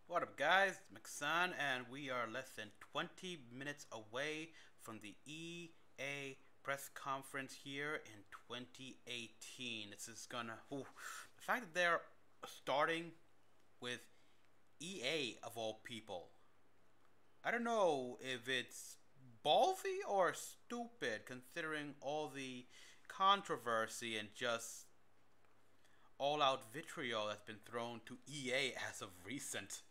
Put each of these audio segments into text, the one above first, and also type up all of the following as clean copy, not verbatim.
What up, guys? It's Mecha-san, and we are less than 20 minutes away from the EA press conference here in 2018. This is gonna. The fact that they're starting with EA of all people. I don't know if it's ballsy or stupid considering all the controversy and just all out vitriol that's been thrown to EA as of recent.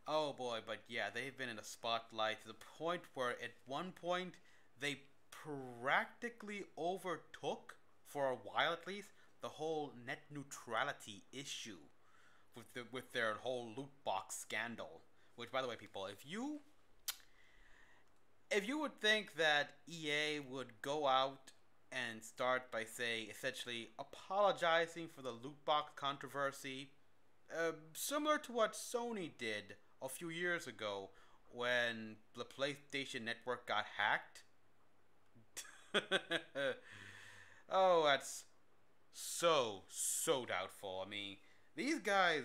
Oh boy, but yeah, they've been in the spotlight to the point where at one point they practically overtook, for a while at least, the whole net neutrality issue with their whole loot box scandal. Which, by the way, people, if you would think that EA would go out and start by, say, essentially apologizing for the loot box controversy, similar to what Sony did a few years ago when the PlayStation Network got hacked. Oh, that's so doubtful. I mean, these guys,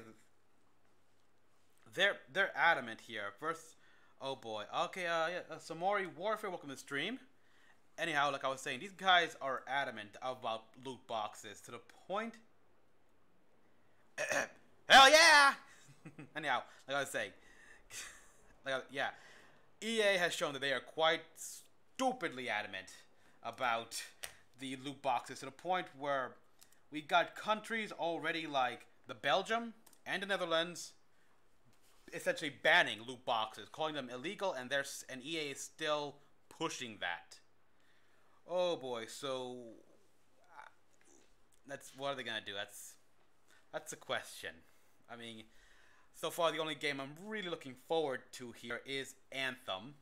they're adamant here. First, oh boy. Okay, yeah, Samori Warfare, welcome to the stream. Anyhow, like I was saying, these guys are adamant about loot boxes to the point. Hell yeah! Anyhow, like I was saying, yeah, EA has shown that they are quite stupidly adamant about the loot boxes to the point where we got countries already like the Belgium and the Netherlands essentially banning loot boxes, calling them illegal, and EA is still pushing that. Oh boy, so that's what are they gonna do? That's a question. I mean, so far the only game I'm really looking forward to here is Anthem,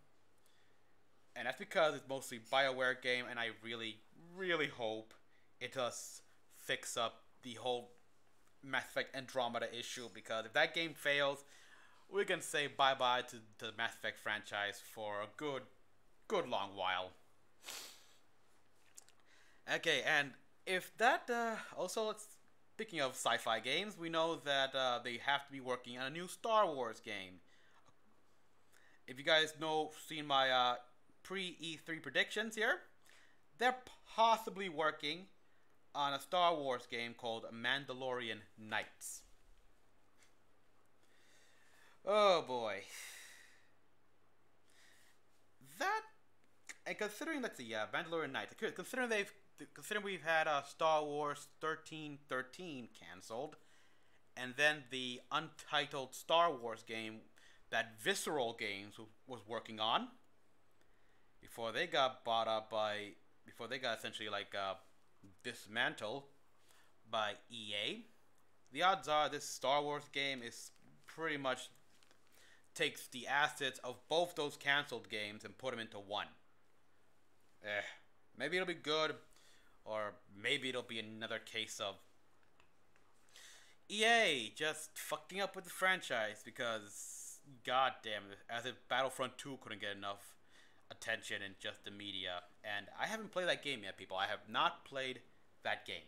and that's because it's mostly BioWare game, and I really hope it does fix up the whole Mass Effect Andromeda issue, because if that game fails, we can say bye-bye to the Mass Effect franchise for a good long while. Okay, and if that, speaking of sci-fi games, we know that they have to be working on a new Star Wars game. If you guys seen my pre-E3 predictions here, they're possibly working on a Star Wars game called Mandalorian Knights. Oh boy. That, and considering that's the Mandalorian Knights, considering we've had Star Wars 1313 canceled, and then the untitled Star Wars game that Visceral Games was working on before they got essentially like dismantled by EA. The odds are this Star Wars game is pretty much takes the assets of both those canceled games and put them into one. Maybe it'll be good, or maybe it'll be another case of EA just fucking up with the franchise because, goddamn, as if Battlefront 2 couldn't get enough attention in just the media. And I haven't played that game yet, people. I have not played that game.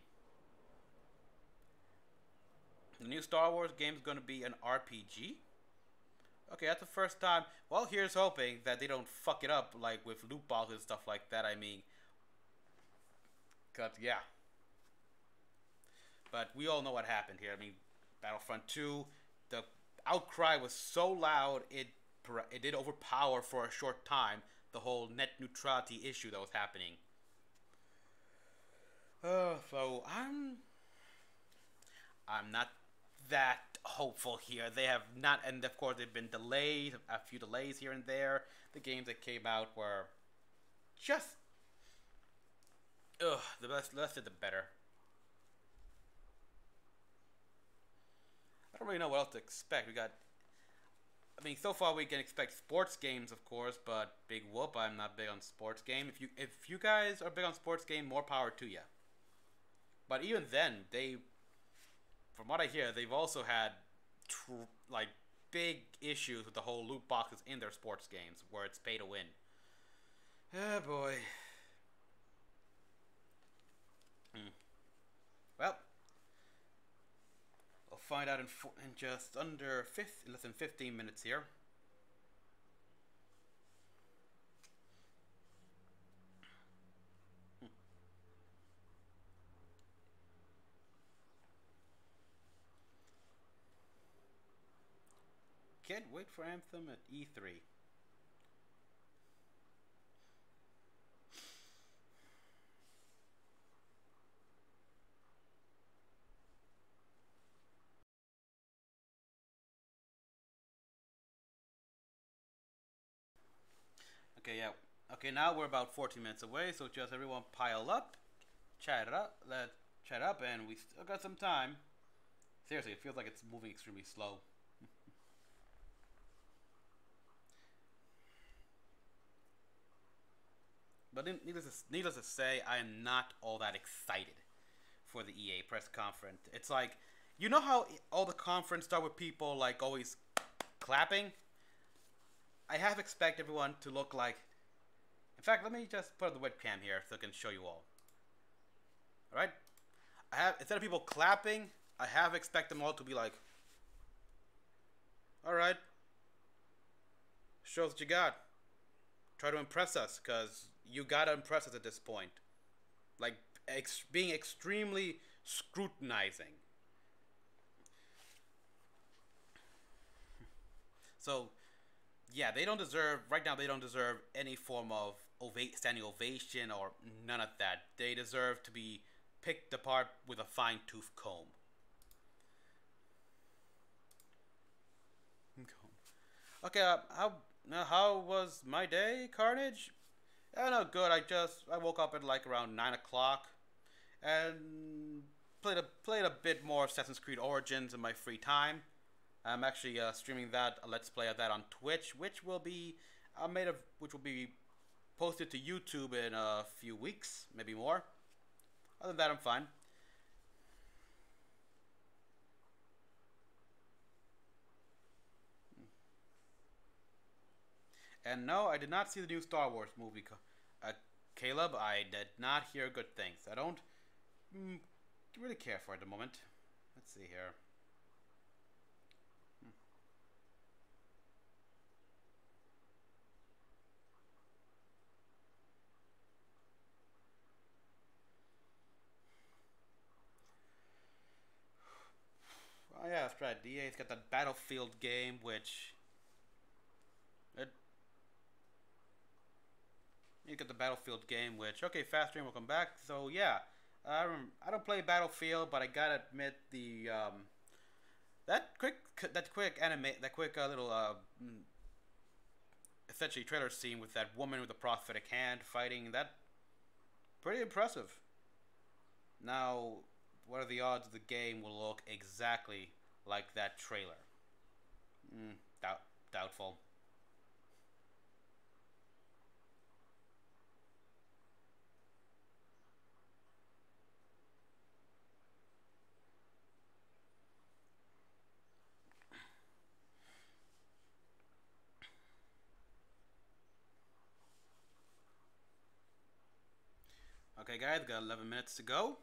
The new Star Wars game is going to be an RPG. Okay, that's the first time. Well, here's hoping that they don't fuck it up like with loot boxes and stuff like that. I mean, cause yeah. But we all know what happened here. I mean, Battlefront 2, the outcry was so loud it did overpower for a short time the whole net neutrality issue that was happening. So I'm not that hopeful here. They have not, and of course there've been delays, a few delays here and there. The games that came out were just the less the better. I don't really know what else to expect. I mean, so far we can expect sports games, of course, but big whoop, I'm not big on sports game. If you guys are big on sports game, more power to you. But even then, from what I hear, they've also had like big issues with the whole loot boxes in their sports games, where it's pay to win. Oh boy. Well, find out in just under less than 15 minutes here. Can't wait for Anthem at E3. Okay, yeah. Okay, now we're about 14 minutes away, so just everyone pile up, chat it up, let chat up, and we still got some time. Seriously, it feels like it's moving extremely slow. But needless to say, I am not all that excited for the EA press conference. It's like, you know how all the conference start with people like always clapping? I half expect everyone to look like. In fact, let me just put the webcam here so I can show you all. All right. I have instead of people clapping, I have expect them all to be like, all right, show us what you got. Try to impress us, cause you gotta impress us at this point. Like being extremely scrutinizing. So yeah, they don't deserve right now. They don't deserve any form of standing ovation or none of that. They deserve to be picked apart with a fine tooth comb. Okay, how was my day, Carnage? Yeah, no, good. I woke up at like around 9 o'clock, and played a bit more Assassin's Creed Origins in my free time. I'm actually streaming that a Let's Play of that on Twitch, which will be which will be posted to YouTube in a few weeks, maybe more. Other than that, I'm fine. And no, I did not see the new Star Wars movie. Caleb, I did not hear good things. I don't really care for it at the moment. Let's see here. Oh yeah, that's right. DA's got that Battlefield game, which it, you got the Battlefield game, which okay, Fast Train will come back. So yeah, I don't play Battlefield, but I gotta admit the that quick little essentially trailer scene with that woman with the prosthetic hand fighting that pretty impressive. Now, what are the odds the game will look exactly like that trailer? Doubtful. Okay, guys, got 11 minutes to go.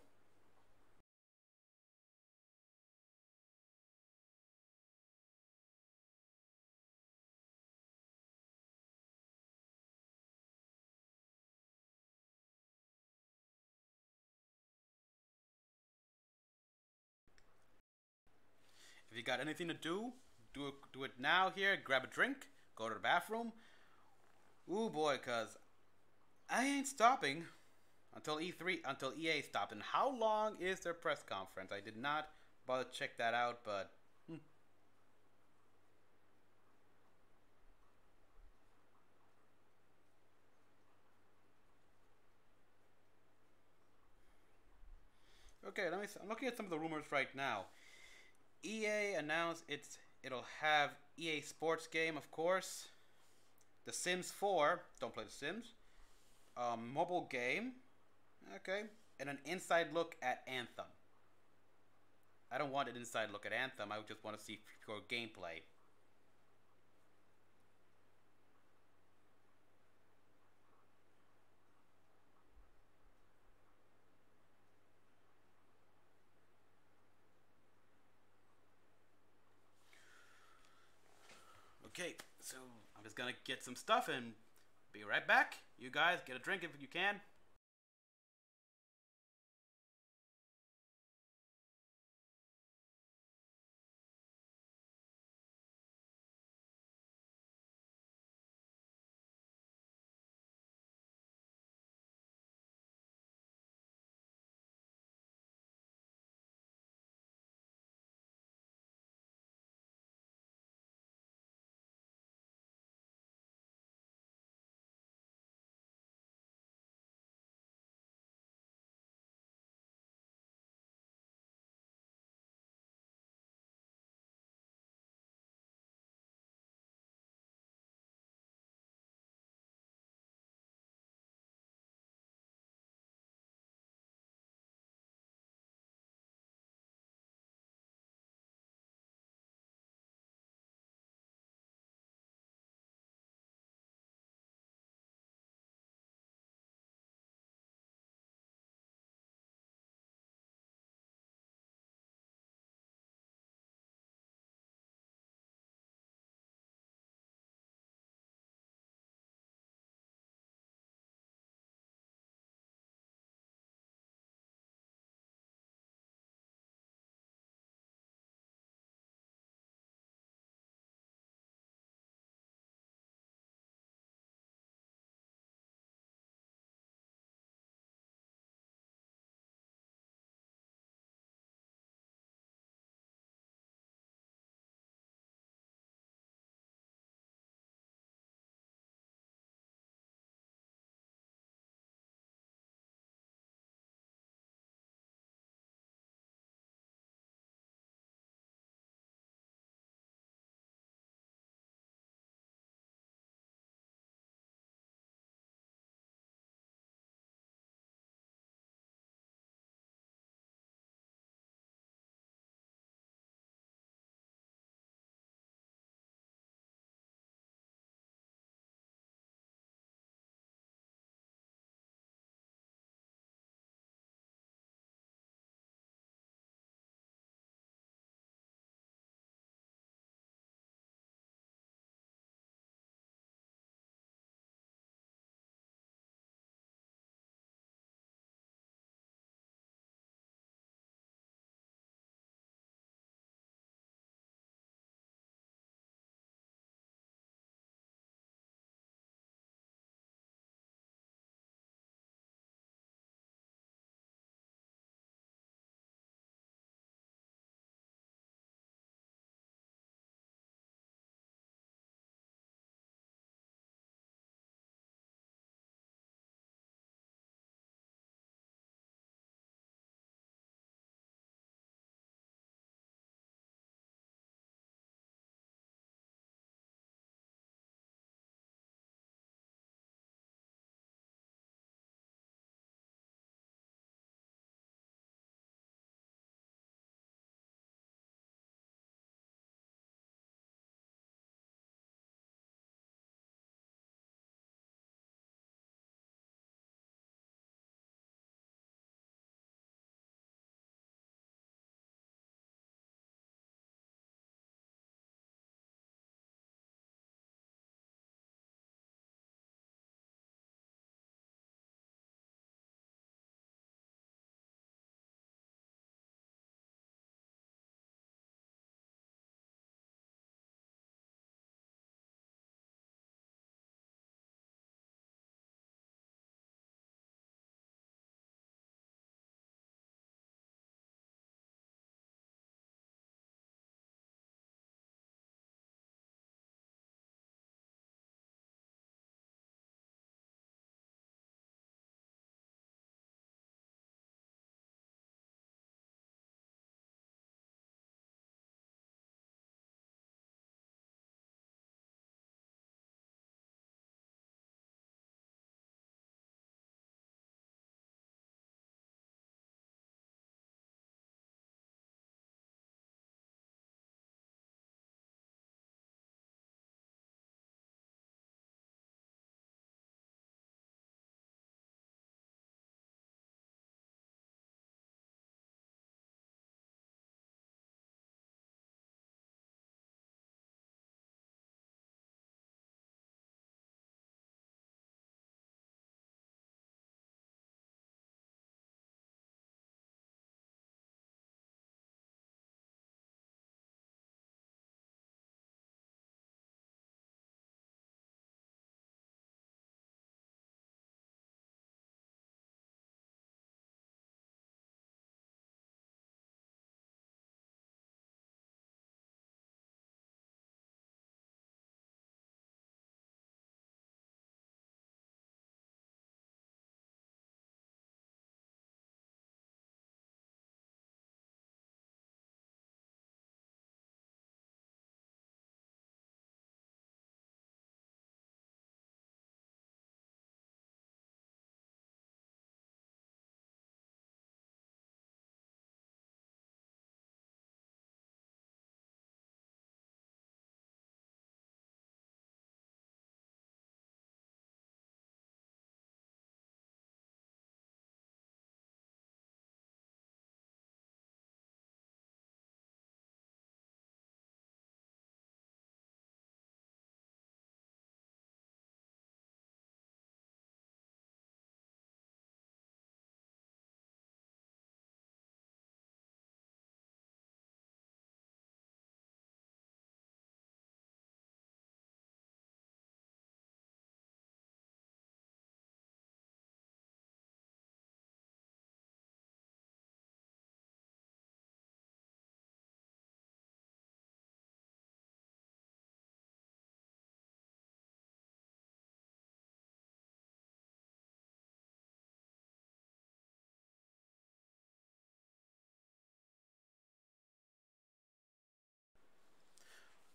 If you got anything to do it now here. Grab a drink, go to the bathroom. Ooh boy, cause I ain't stopping until until EA stopped. And how long is their press conference? I did not bother to check that out, but okay. I'm looking at some of the rumors right now. EA announced it'll have EA Sports game, of course. The Sims 4. Don't play The Sims. Mobile game. Okay. And an inside look at Anthem. I don't want an inside look at Anthem. I just want to see pure gameplay. Okay, so I'm just gonna get some stuff and be right back. You guys get a drink if you can.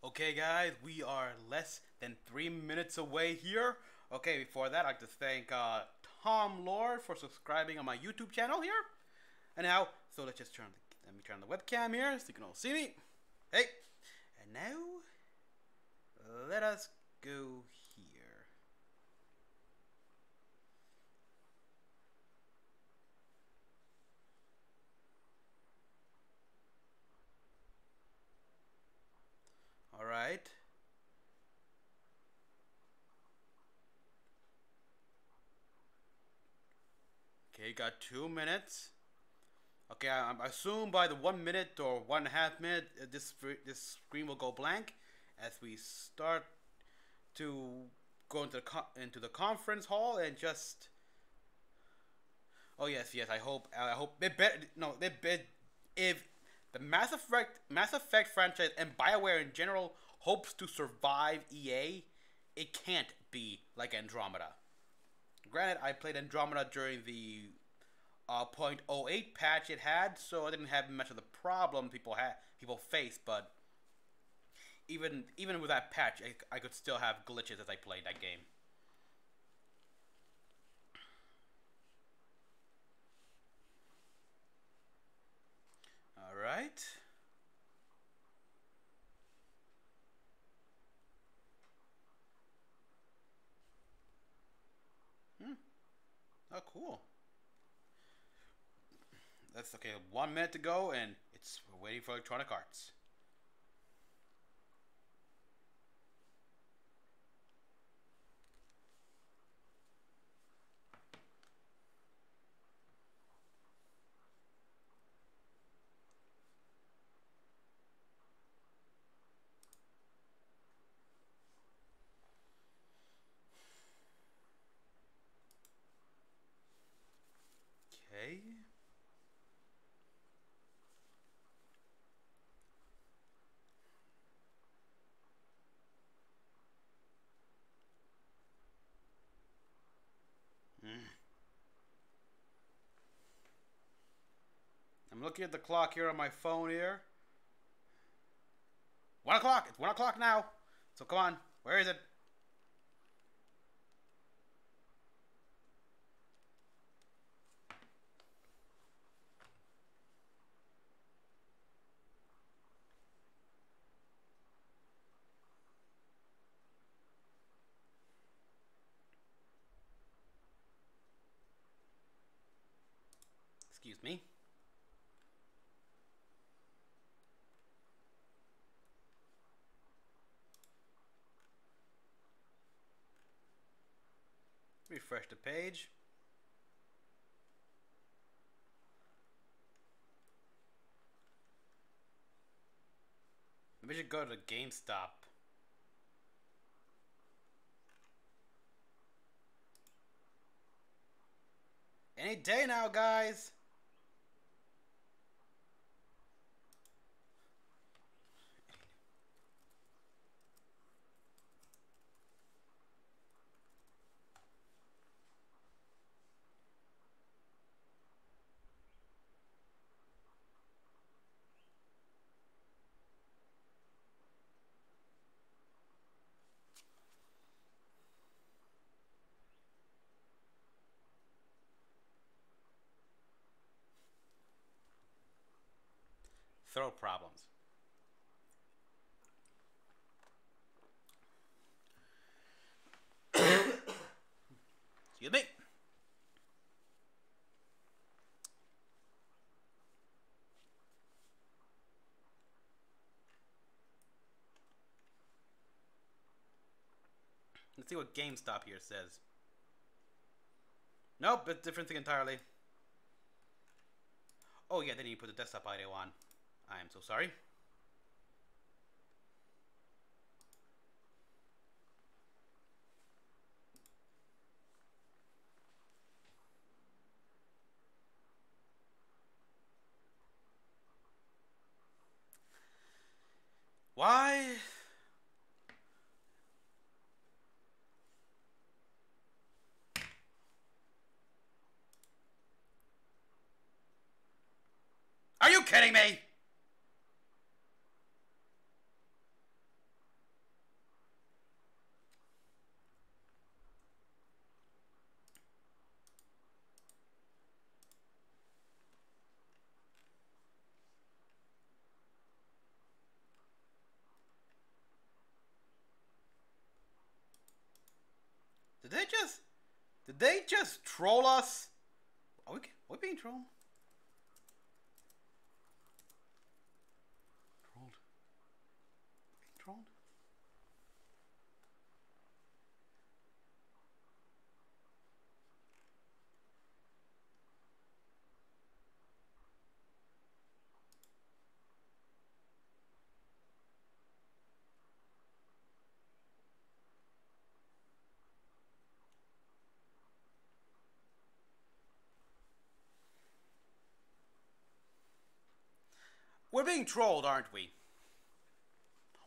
Okay, guys, we are less than 3 minutes away here. Okay, before that, I'd like to thank Tom Lord for subscribing on my YouTube channel here. And now, so let's just let me turn on the webcam here so you can all see me. Hey, and now, let us go here. All right. Okay, got 2 minutes. Okay, I assume by the 1 minute or 1.5 minute, this screen will go blank as we start to go into the conference hall and just. Oh yes, yes. I hope they bet no they bet if the Mass Effect franchise and BioWare in general hopes to survive EA, it can't be like Andromeda. Granted, I played Andromeda during the .08 patch it had, so I didn't have much of the problem people faced. But even with that patch, I could still have glitches as I played that game. All right. Hmm. Oh, cool. That's okay. 1 minute to go, and we're waiting for Electronic Arts. Okay. Mm. I'm looking at the clock here on my phone here. 1 o'clock. It's 1 o'clock now. So come on. Where is it? Excuse me. Refresh the page. Maybe we should go to GameStop. Any day now, guys. Throat problems. Excuse me. Let's see what GameStop here says. Nope, it's a different thing entirely. Oh yeah, they didn't put the desktop audio on. I am so sorry. Why? Are you kidding me? they just troll us? Are we being trolled? Trolled? Being trolled? We're being trolled, aren't we?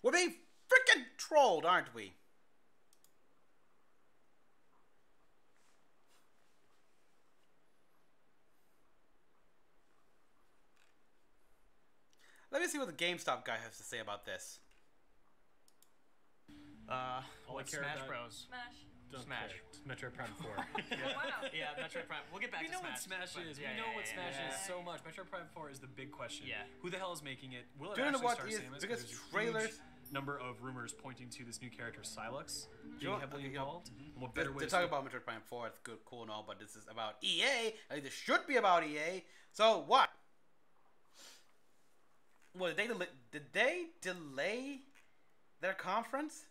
We're being freaking trolled, aren't we? Let me see what the GameStop guy has to say about this. Like Smash Bros. Smash. Metroid Prime 4. Wow. Yeah, Metroid Prime. We'll get back to Smash. We know what Smash is. We know what Smash is so much. Metroid Prime 4 is the big question. Yeah. Who the hell is making it? Will it Do you know actually what star is Samus? because There's a trailers huge number of rumors pointing to this new character Silex you know, being heavily involved. And what they're better way talking about Metroid Prime 4, it's good, cool and all, but this is about EA. Like, this should be about EA. So what? Well, did they delay their conference?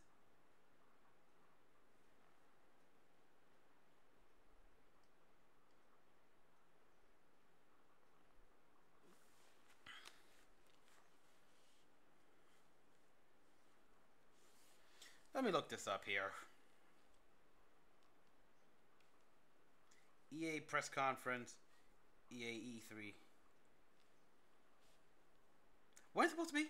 Let me look this up here. EA press conference, EA E3. When's it supposed to be?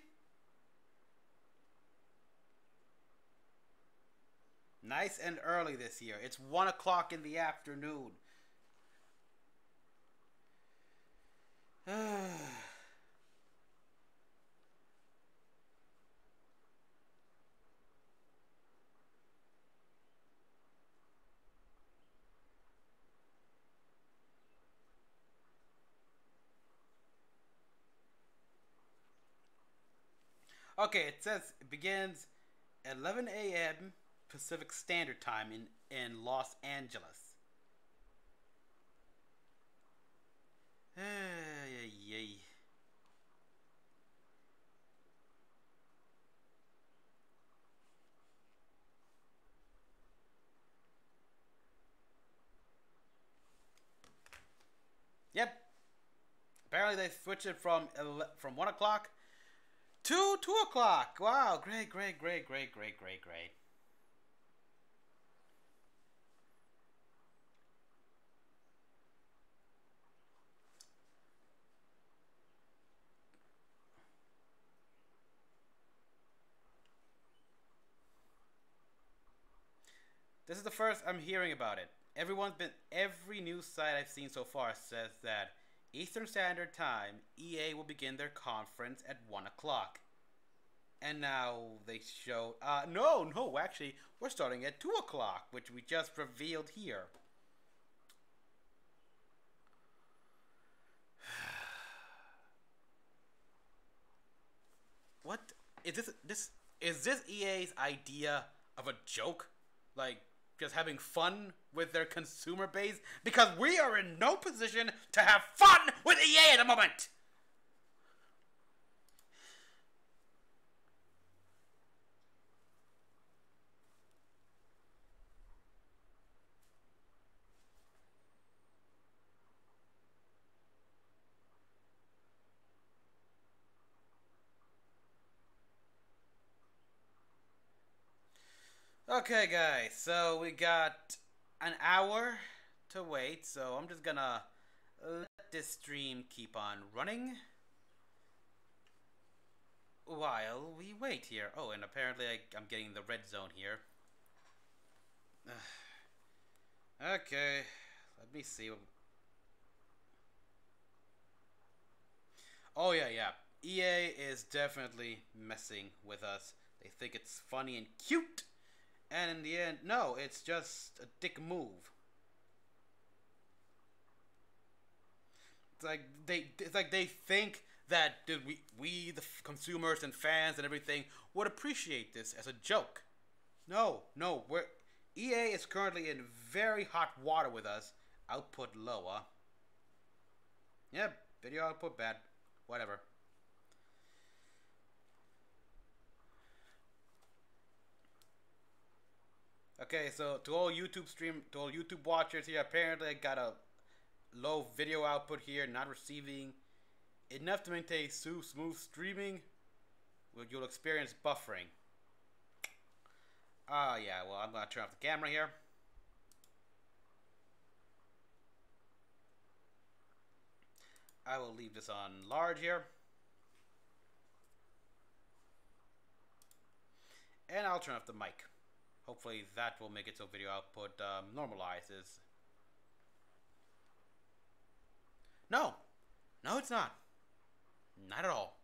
Nice and early this year. It's 1 o'clock in the afternoon. Okay, it says it begins 11 a.m. Pacific Standard Time in Los Angeles. Yay. Yep. Apparently they switched it from 1 o'clock to 2 o'clock. Wow, great. This is the first I'm hearing about it. Every news site I've seen so far says that Eastern Standard Time, EA will begin their conference at 1 o'clock. And now they show, no, actually, we're starting at 2 o'clock, which we just revealed here. What? Is this EA's idea of a joke? Like, just having fun with their consumer base? Because we are in no position to have fun with EA at the moment! Okay, guys, so we got an hour to wait, so I'm just gonna let this stream keep on running while we wait here. Oh, and apparently I'm getting the red zone here. Okay, let me see. Oh, yeah. EA is definitely messing with us. They think it's funny and cute. And in the end, no, it's just a dick move. It's like they think that we the consumers and fans and everything would appreciate this as a joke. No, EA is currently in very hot water with us. Output lower. Yep, video output bad. Whatever. Okay, so to all YouTube watchers here, apparently I got a low video output here, not receiving enough to maintain smooth streaming. You'll experience buffering. Yeah, well, I'm gonna turn off the camera here. I will leave this on large here. And I'll turn off the mic. Hopefully that will make it so video output normalizes. No! No, it's not. Not at all.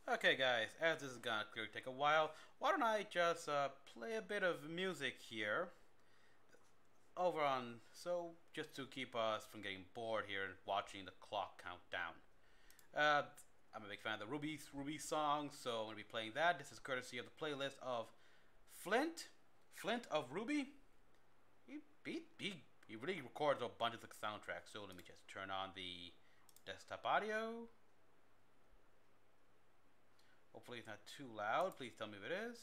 Okay, guys, as this is gonna clearly take a while, why don't I just play a bit of music here over on, so just to keep us from getting bored here and watching the clock count down. I'm a big fan of the Ruby song, so I'm gonna be playing that. This is courtesy of the playlist of Flint of Ruby. He really records a bunch of the soundtracks. So let me just turn on the desktop audio. Hopefully it's not too loud. Please tell me if it is.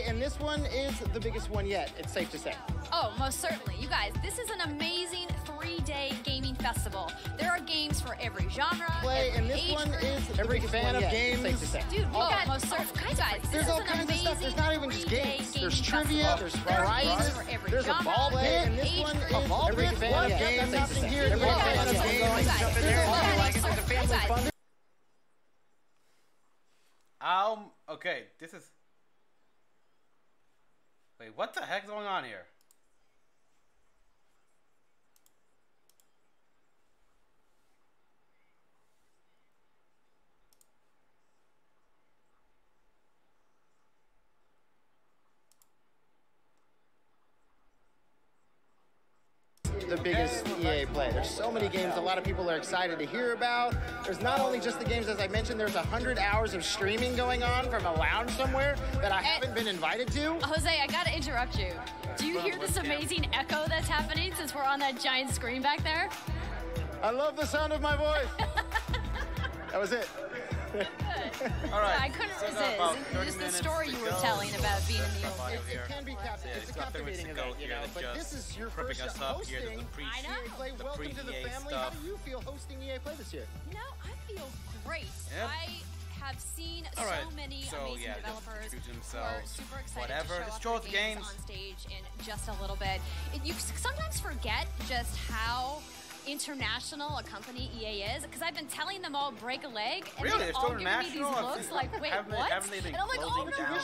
and this one is the biggest one yet, it's safe to say. Oh, most certainly. You guys, this is an amazing 3-day gaming festival. There are games for every genre, Play, every and this age one group. is every fan of games. Safe to say. Dude, we got most certainly. You guys, There's all kinds of stuff. There's not even just games. There's trivia. There's prizes. There's a ball pit, and this one is every fan of games. Happening here. Every fan of games. Jump in there and see like it's a family fun. Okay, this is... Wait, what the heck's going on here? The biggest EA play. There's so many games a lot of people are excited to hear about. There's not only just the games, as I mentioned, there's 100 hours of streaming going on from a lounge somewhere that I haven't been invited to. Jose, I gotta interrupt you. Do you hear this amazing echo that's happening since we're on that giant screen back there? I love the sound of my voice. That was it. All right. I couldn't resist. Just the story you were telling about being in the old. It can be it's a captivating event, you know. But this is your first hosting EA Play. Welcome to the family. How do you feel hosting EA Play this year? You know, I feel great. Yep. I have seen so many amazing developers who are super excited to show off their games on stage in just a little bit. You sometimes forget just how international a company EA is, because I've been telling them all break a leg, and really? they're all giving me these looks like, wait, what? And I'm like, oh no,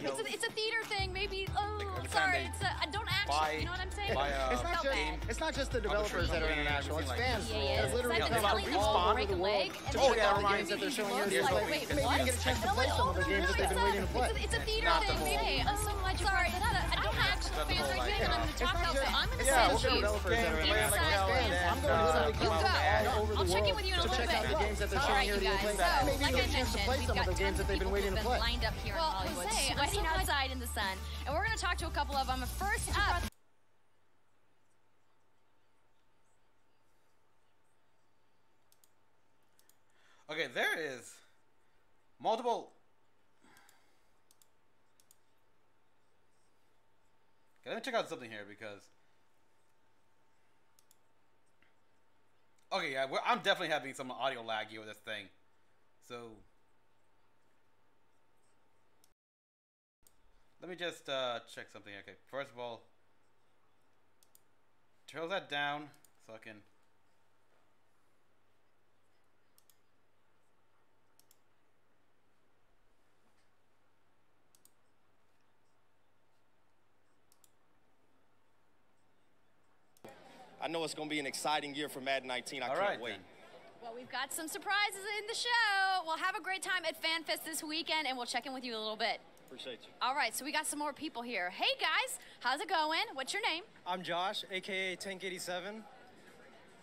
it's a theater thing, maybe. Oh, sorry, don't actually, you know what I'm saying? It's not just the developers that are international. It's fans that literally come from all over the world to check out the games that they're showing here. Maybe you get a chance to play some of the games that they've been waiting to play. It's a theater thing, maybe. I'm so glad you brought that up. I don't actually fans right here, and I'm going to talk about it. I'm going to send you inside I'm going to literally come all over the world check in with you in a to little check out bit. the games that they're showing here. So, maybe like you I get a chance to mentioned, play we've some of got the games that they've been waiting to play. lined up here in Hollywood, sweating outside in the sun, and we're going to talk to a couple of them. First up. Okay, there is multiple. Okay, let me check out something here because. Okay, yeah, I'm definitely having some audio lag here with this thing. So. Let me just check something. Okay, first of all, turn that down so I can. I know it's going to be an exciting year for Madden 19. I can't wait. Then. Well, we've got some surprises in the show. We'll have a great time at FanFest this weekend, and we'll check in with you in a little bit. Appreciate you. All right, so we got some more people here. Hey, guys, how's it going? What's your name? I'm Josh, a.k.a. Tank87.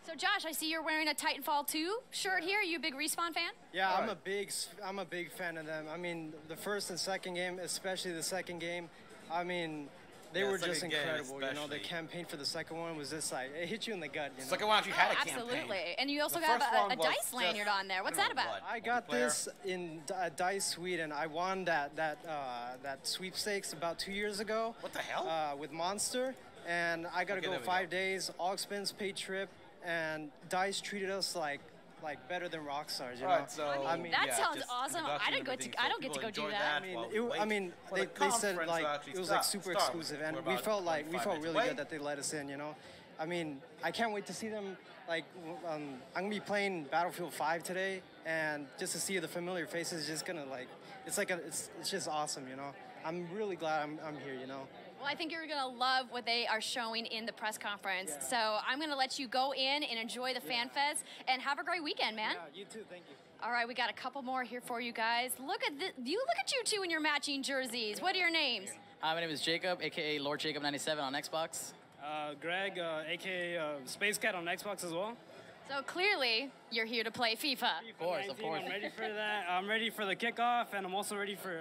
So, Josh, I see you're wearing a Titanfall 2 shirt here. Are you a big Respawn fan? Yeah, I'm a big fan of them. I mean, the first and second game, especially the second game, I mean, they were just incredible. You know, the campaign for the second one was just like, it hit you in the gut. You know? Second one actually had a campaign. Absolutely. And you also got a dice lanyard on there. What's that about? I got this in Dice Sweden. I won that sweepstakes about 2 years ago. What the hell? With Monster. And I got to go 5 days, all expense paid trip, and Dice treated us like better than Rockstars, you know. Right, so I mean, that sounds awesome. I don't get to go do that. I mean, they said like it was like super exclusive, and we felt really good that they let us in, you know. I mean, I can't wait to see them. Like, I'm gonna be playing Battlefield 5 today, and just to see the familiar faces, is just gonna it's just awesome, you know. I'm really glad I'm here, you know. Well, I think you're going to love what they are showing in the press conference. Yeah. So I'm going to let you go in and enjoy the FanFest, and have a great weekend, man. Yeah, you too. Thank you. All right, we got a couple more here for you guys. Look at you two in your matching jerseys. What are your names? My name is Jacob, a.k.a. Lord Jacob 97 on Xbox. Greg, a.k.a. Space Cat on Xbox as well. So clearly, you're here to play FIFA. Of course. I'm ready for that. I'm ready for the kickoff, and I'm also ready for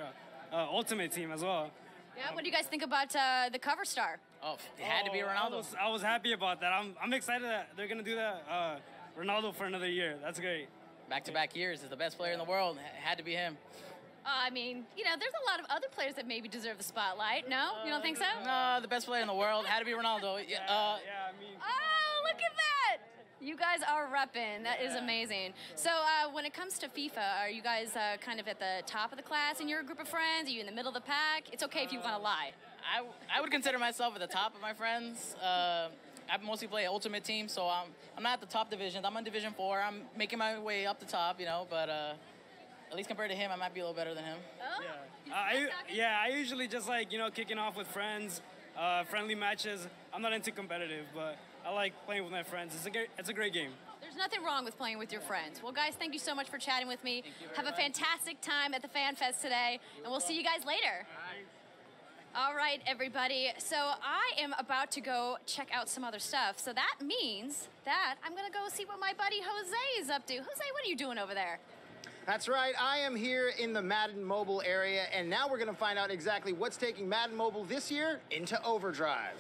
Ultimate Team as well. Yeah, what do you guys think about the cover star? Oh, it had to be Ronaldo. I was happy about that. I'm excited that they're going to do that Ronaldo for another year. That's great. Back-to-back years. Is the best player in the world. It had to be him. I mean, you know, there's a lot of other players that maybe deserve the spotlight. No? You don't think so? No, the best player in the world had to be Ronaldo. I mean... Oh, look at that! You guys are repping. That is amazing. So when it comes to FIFA, are you guys kind of at the top of the class in your group of friends? Are you in the middle of the pack? It's okay if you want to lie. I would consider myself at the top of my friends. I mostly play Ultimate Team, so I'm not at the top division. I'm on Division 4. I'm making my way up the top, you know, but at least compared to him, I might be a little better than him. Oh? I usually just like, you know, kicking off with friends, friendly matches. I'm not into competitive, but I like playing with my friends. It's a great game. There's nothing wrong with playing with your friends. Well, guys, thank you so much for chatting with me. Have a fantastic time at the Fan Fest today, and we'll see you guys later. All right, everybody. So I am about to go check out some other stuff. So that means that I'm going to go see what my buddy Jose is up to. Jose, what are you doing over there? That's right. I am here in the Madden Mobile area, and now we're going to find out exactly what's taking Madden Mobile this year into overdrive.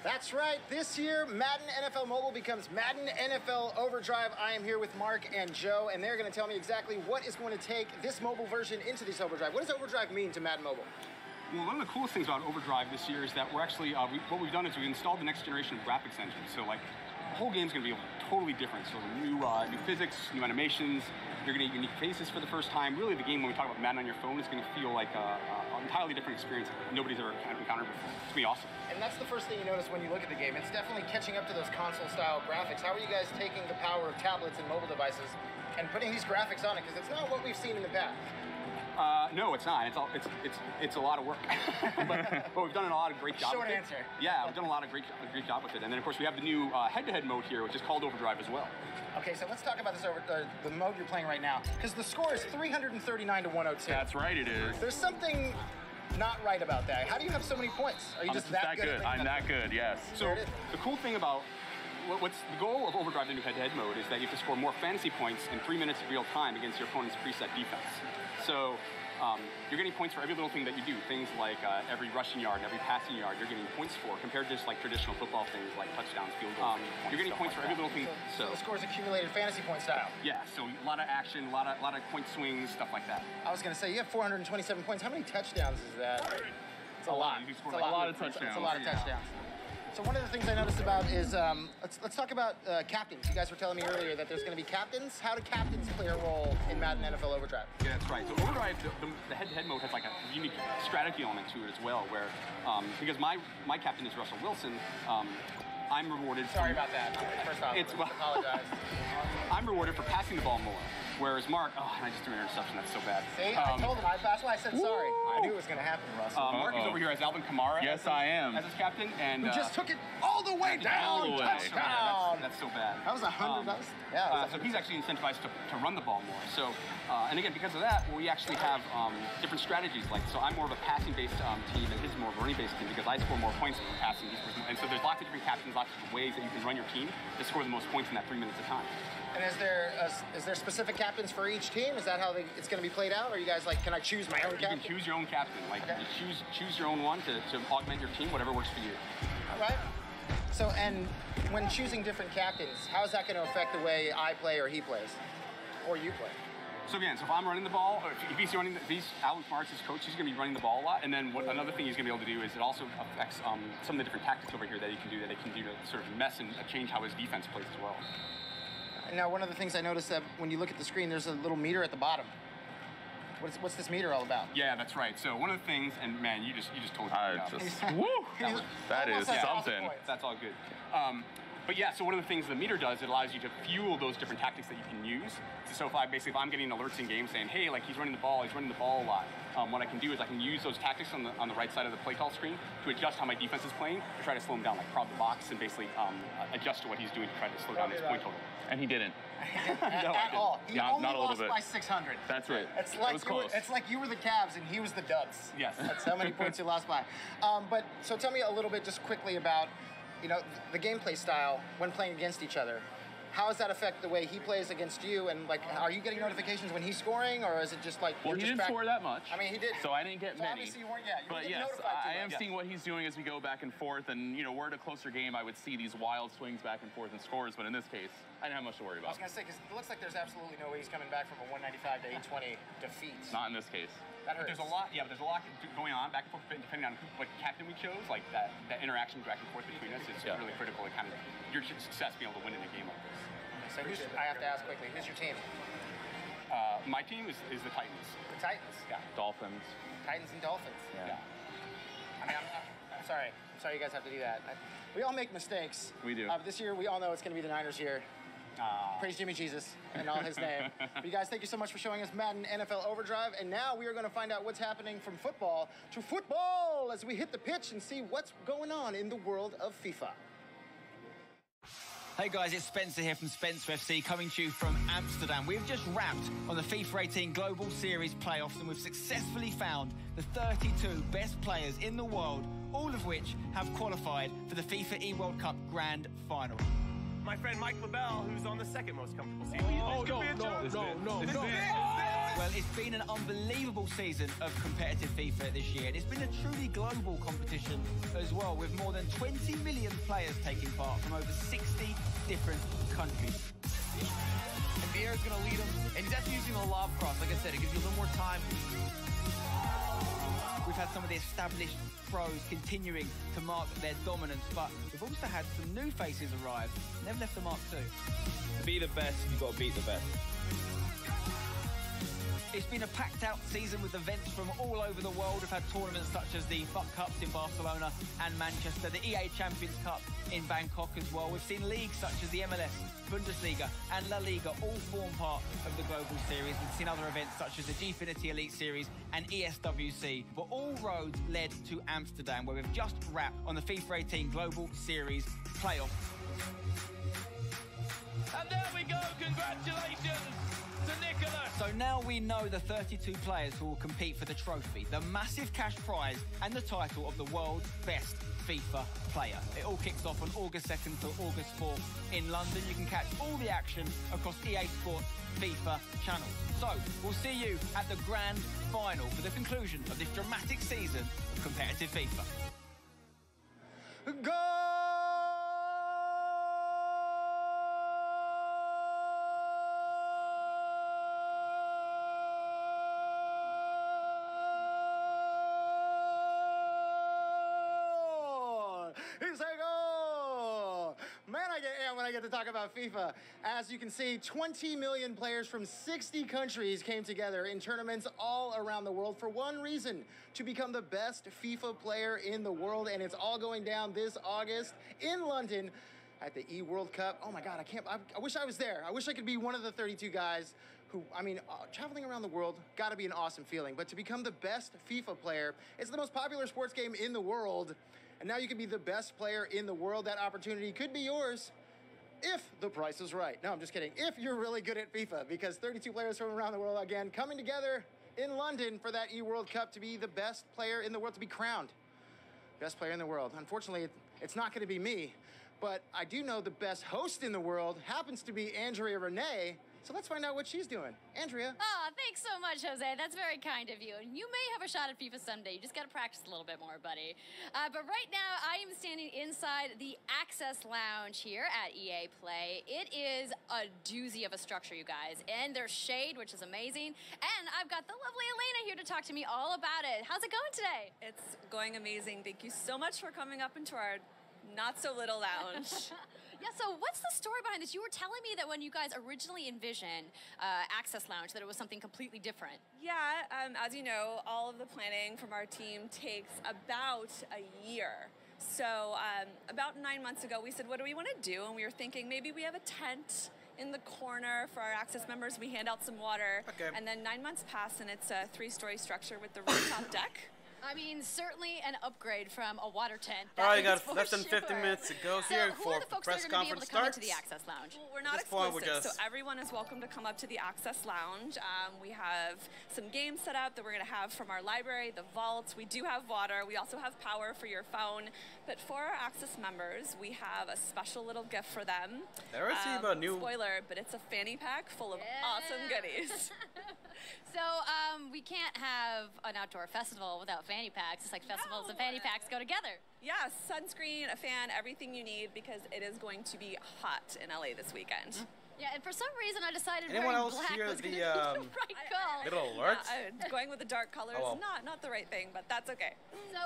That's right. This year, Madden NFL Mobile becomes Madden NFL Overdrive. I am here with Mark and Joe, and they're going to tell me exactly what is going to take this mobile version into this Overdrive. What does Overdrive mean to Madden Mobile? Well, one of the coolest things about Overdrive this year is that we're actually, what we've done is we've installed the next generation of graphics engine. So, like, the whole game's going to be totally different. So, new physics, new animations. You're going to get unique faces for the first time. Really, the game, when we talk about Madden on your phone, is going to feel like an entirely different experience that nobody's ever kind of encountered before. It's going to be awesome. And that's the first thing you notice when you look at the game. It's definitely catching up to those console-style graphics. How are you guys taking the power of tablets and mobile devices and putting these graphics on it? Because it's not what we've seen in the past. No, it's not. It's a lot of work, but we've done a lot of great job. Short with answer. It. Yeah, we've done a lot of great job with it. And then of course we have the new head-to-head mode here, which is called Overdrive as well. Okay, so let's talk about this the mode you're playing right now, because the score is 339 to 102. That's right, it is. There's something not right about that. How do you have so many points? Are you just that good? I'm that good. Yes. So the cool thing about what's the goal of Overdrive, the new head-to-head mode, is that you have to score more fantasy points in 3 minutes of real time against your opponent's preset defense. So you're getting points for every little thing that you do. Things like every rushing yard and every passing yard, you're getting points for, compared to just like traditional football things like touchdowns, field goals. You're getting points for every little thing. So the score's accumulated fantasy point style. Yeah. So a lot of action, a lot of point swings, stuff like that. I was going to say you have 427 points. How many touchdowns is that? It's a lot. It's a lot of touchdowns. It's a lot of touchdowns. So one of the things I noticed about is, let's talk about captains. You guys were telling me earlier that there's going to be captains. How do captains play a role in Madden NFL Overdrive? Yeah, that's right. So Overdrive, the head-to-head mode has like a unique strategy element to it as well, where, because my captain is Russell Wilson, I'm rewarded Sorry about that. First off, apologize. I'm rewarded for passing the ball more. Whereas Mark, and I just threw an interception, that's so bad. See, I told him, that's why I said sorry. I knew it was going to happen, Russell. Mark is over here as Alvin Kamara. Yes, I am. As his captain, and who just took it all the way down. All the way. Touchdown. That's so bad. That was 100. So he's actually incentivized to run the ball more. So, and again, because of that, we actually have different strategies. Like, so I'm more of a passing-based team, and his is more of a running-based team because I score more points from passing. And so there's lots of different captains, lots of ways that you can run your team to score the most points in that 3 minutes of time. And is there specific captains for each team? Is that how it's going to be played out? Or are you guys like, can I choose my own captain? You can choose your own captain. Like, you choose your own one to augment your team, whatever works for you. All right. So, and when choosing different captains, how is that going to affect the way I play or he plays? Or you play? So again, if I'm running the ball, or if he's Alan Marks, his coach, he's going to be running the ball a lot. And then another thing he's going to be able to do is it also affects some of the different tactics over here that he can do to sort of mess and change how his defense plays as well. Now, one of the things I noticed that when you look at the screen, there's a little meter at the bottom. What's this meter all about? Yeah, that's right. So one of the things, and man, you just told me. That is something. That's all good. But yeah, so one of the things the meter does, it allows you to fuel those different tactics that you can use. So if I'm getting alerts in game saying, hey, like he's running the ball a lot, what I can do is I can use those tactics on the right side of the play call screen to adjust how my defense is playing to try to slow him down, like prod the box and basically adjust to what he's doing to try to slow down his point total. And he didn't. No, at all. He only not a little lost bit. by 600. That's right. It's It was close. It's like you were the Cavs and he was the Dubs. Yes. That's how many points you lost by. But so tell me a little bit just quickly about, the gameplay style when playing against each other. How does that affect the way he plays against you? And like, are you getting notifications when he's scoring, or is it just like? Well, he didn't score that much. I mean, he did. So I didn't get many. Obviously, you weren't. Yeah, you but weren't yes, notified too I am much. seeing what he's doing as we go back and forth, and we're at a closer game. I would see these wild swings back and forth in scores, but in this case, I didn't have much to worry I was about. gonna say because it looks like there's absolutely no way he's coming back from a 195 to 820 defeat. Not in this case. That hurts. There's a lot going on back and forth depending on what captain we chose. Like that interaction back and forth between us is really critical to kind of your success being able to win in a game like this. So I have to ask quickly, who's your team? My team is the Titans. The Titans? Yeah. Dolphins. Titans and Dolphins. Yeah. I mean, I'm sorry. I'm sorry you guys have to do that. We all make mistakes. We do. This year, we all know it's going to be the Niners' year. Praise Jimmy Jesus and all his name. But you guys, thank you so much for showing us Madden NFL Overdrive. And now we are going to find out what's happening from football to football as we hit the pitch and see what's going on in the world of FIFA. Hey guys, it's Spencer here from Spencer FC, coming to you from Amsterdam. We've just wrapped on the FIFA 18 Global Series playoffs, and we've successfully found the 32 best players in the world, all of which have qualified for the FIFA E-World Cup Grand Final. My friend Mike LaBelle, who's on the second most comfortable seat. No. Well, it's been an unbelievable season of competitive FIFA this year, and it's been a truly global competition as well, with more than 20 million players taking part from over 60 different countries. And Vieira's going to lead him, and he's actually using a lob cross. Like I said, it gives you a little more time. We've had some of the established pros continuing to mark their dominance, but we've also had some new faces arrive, and they've left a mark too. To be the best, you've got to beat the best. It's been a packed-out season with events from all over the world. We've had tournaments such as the FUT Cups in Barcelona and Manchester, the EA Champions Cup in Bangkok as well. We've seen leagues such as the MLS, Bundesliga and La Liga all form part of the Global Series. We've seen other events such as the Gfinity Elite Series and ESWC, but all roads led to Amsterdam, where we've just wrapped on the FIFA 18 Global Series playoff. And there we go, congratulations to Nicholas. So now we know the 32 players who will compete for the trophy, the massive cash prize and the title of the world's best FIFA player. It all kicks off on August 2nd till August 4th in London. You can catch all the action across EA Sports FIFA channels. So we'll see you at the grand final for the conclusion of this dramatic season of competitive FIFA. Go! When I get to talk about FIFA. As you can see, 20 million players from 60 countries came together in tournaments all around the world for one reason: to become the best FIFA player in the world. And it's all going down this August in London at the E-World Cup. Oh my God, I wish I was there. I wish I could be one of the 32 guys who, traveling around the world, gotta be an awesome feeling. But to become the best FIFA player, it's the most popular sports game in the world. And now you can be the best player in the world. That opportunity could be yours if the price is right. No, I'm just kidding. If you're really good at FIFA, because 32 players from around the world, again, coming together in London for that E-World Cup to be the best player in the world, to be crowned best player in the world. Unfortunately, it's not going to be me, but I do know the best host in the world happens to be Andrea Renee. So let's find out what she's doing. Andrea. Oh, thanks so much, Jose. That's very kind of you. And you may have a shot at FIFA someday. You just got to practice a little bit more, buddy. But right now, I am standing inside the Access Lounge here at EA Play. It is a doozy of a structure, you guys. And there's shade, which is amazing. And I've got the lovely Elena here to talk to me all about it. How's it going today? It's going amazing. Thank you so much for coming up into our not-so-little lounge. Yeah, so what's the story behind this? You were telling me that when you guys originally envisioned Access Lounge, that it was something completely different. Yeah, as you know, all of the planning from our team takes about a year. So about 9 months ago, we said, what do we want to do? And we were thinking maybe we have a tent in the corner for our Access members. We hand out some water. Okay. And then 9 months pass, and it's a 3-story structure with the rooftop deck. I mean, certainly an upgrade from a water tent. All right, you got less than 50 minutes to go here before the press conference starts. To the Access Lounge? Well, we're not exclusive, so everyone is welcome to come up to the Access Lounge. We have some games set up that we're going to have from our library, the vaults. We do have water. We also have power for your phone. But for our Access members, we have a special little gift for them. They receive a new... Spoiler, but it's a fanny pack full of awesome goodies. So we can't have an outdoor festival without fanny packs. It's like festivals and fanny packs go together. Yeah, sunscreen, a fan, everything you need, because it is going to be hot in LA this weekend. Yeah, and for some reason I decided Anyone wearing else black hear was the going to be the right call. little alerts? Going with the dark color is not the right thing, but that's okay. So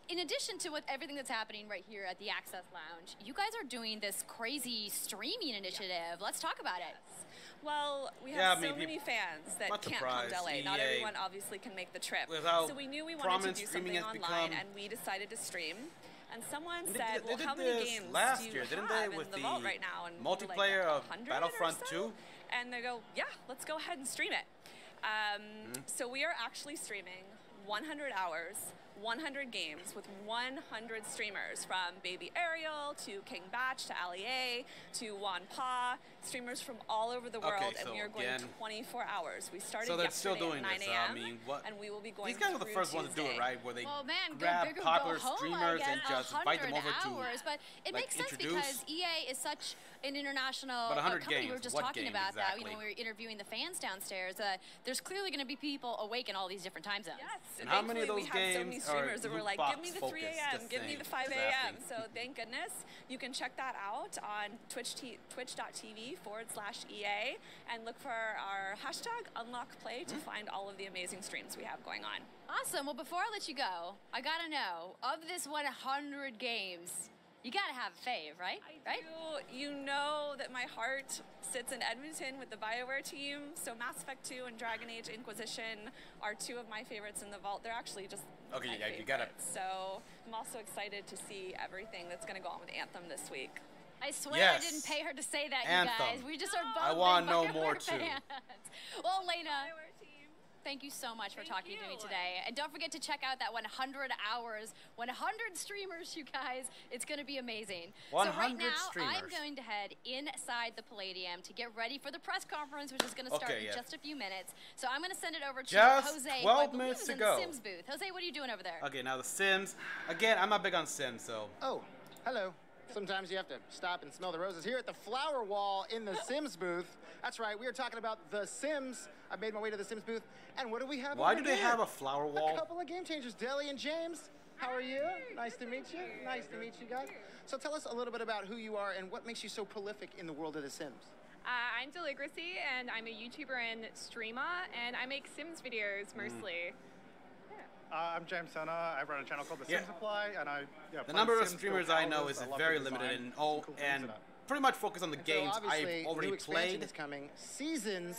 in addition to everything that's happening right here at the Access Lounge, you guys are doing this crazy streaming initiative. Let's talk about it. Well, we have so many fans that can't come to LA. Not everyone obviously can make the trip. So we knew we wanted to do something online, and we decided to stream. And someone said, well, how many games do you have in the vault right now? And multiplayer of Battlefront 2? And they go, yeah, let's go ahead and stream it. So we are actually streaming 100 hours, 100 games with 100 streamers, from Baby Ariel to King Batch to Ali A to Juan Pa, streamers from all over the world, and we are going 24 hours. We started yesterday at 9 a.m. and we will be going. These guys were the first ones to do it, right? Where they grab popular streamers and just invite them over to but it makes sense because EA is such an international company. We were just talking about that. You know, when we were interviewing the fans downstairs. There's clearly going to be people awake in all these different time zones. Yes, and how many of those games streamers that were like, give me the 3 a.m., give me the 5 a.m. So thank goodness. You can check that out on twitch.tv/EA and look for our hashtag #UnlockPlay to find all of the amazing streams we have going on. Awesome. Well, before I let you go, I got to know, of this 100 games, you got to have a fave, right? I do. You know that my heart sits in Edmonton with the BioWare team. So Mass Effect 2 and Dragon Age Inquisition are two of my favorites in the vault. They're actually just my favorites. You got it. So I'm also excited to see everything that's going to go on with Anthem this week. I swear I didn't pay her to say that, you guys. We just are both I want to know more, too. Well, Lena, thank you so much for talking to me today. And don't forget to check out that 100 hours, 100 streamers, you guys. It's going to be amazing. 100 so right now, streamers. I'm going to head inside the Palladium to get ready for the press conference, which is going to start in just a few minutes. So I'm going to send it over to Jose, 12 minutes to go. In the Sims booth. Jose, what are you doing over there? Okay, now the Sims. Again, I'm not big on Sims, so. Oh, hello. Sometimes you have to stop and smell the roses. Here at the flower wall in the Sims booth. That's right, we are talking about the Sims. I made my way to the Sims booth. And what do we have Why do they have a flower wall? A couple of game changers. Deli and James, how are you? Nice to meet you. Nice to meet you guys. So tell us a little bit about who you are and what makes you so prolific in the world of the Sims. I'm Deligracy, and I'm a YouTuber and streamer, and I make Sims videos mostly. I'm James Senna. I run a channel called The Sims Supply, and the number of streamers I know is very limited, and pretty much focused on the games I've already new expansion played. Is coming. Seasons.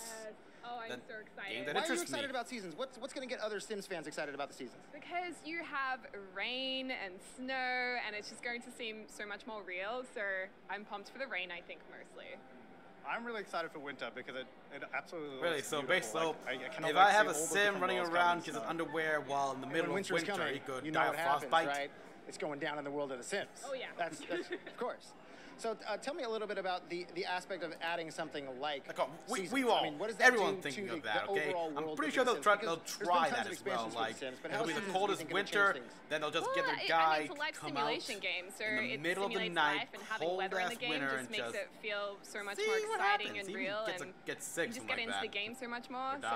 Oh, I'm so excited. Why are you excited about Seasons? What's going to get other Sims fans excited about the Seasons? Because you have rain and snow, and it's just going to seem so much more real. So I'm pumped for the rain, I think, mostly. I'm really excited for winter because it absolutely really looks so beautiful. basically, if I have a sim running around in his underwear while in the middle of winter, coming, he could you know die what of happens, frostbite. Right? It's going down in the world of the Sims. Oh yeah, that's of course. So tell me a little bit about the aspect of adding something like we all, what does that everyone thinking of that, okay? I'm pretty sure they'll try that as well. Like, it'll be the coldest winter, then they'll just get their guy it's a life come out simulation game, so in the middle of the night, and having weather in the game just makes it feel so much more exciting and real, and get sick, you just get into the game so much more. So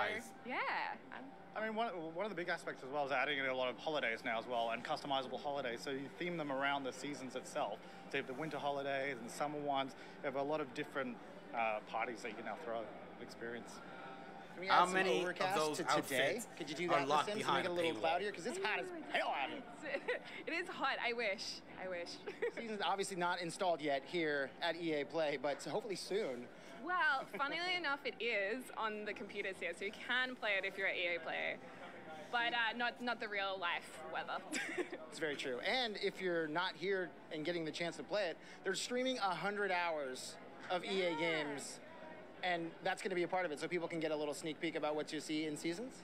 yeah. I mean, one of the big aspects as well is adding in a lot of holidays now as well, and customizable holidays. So you theme them around the seasons itself. So you have the winter holidays and summer ones. You have a lot of different parties that you can now throw and experience. Can we add some overcast to today? Could you do that in the Sims to make it a little cloudier? Because it's hot as hell out here. It is hot. I wish. Season's obviously not installed yet here at EA Play, but hopefully soon. Well, funnily enough, it is on the computers here, so you can play it if you're at EA Play. but not the real life weather. It's very true. And if you're not here and getting the chance to play it, they're streaming 100 hours of EA games, and that's going to be a part of it, so people can get a little sneak peek about what you see in Seasons?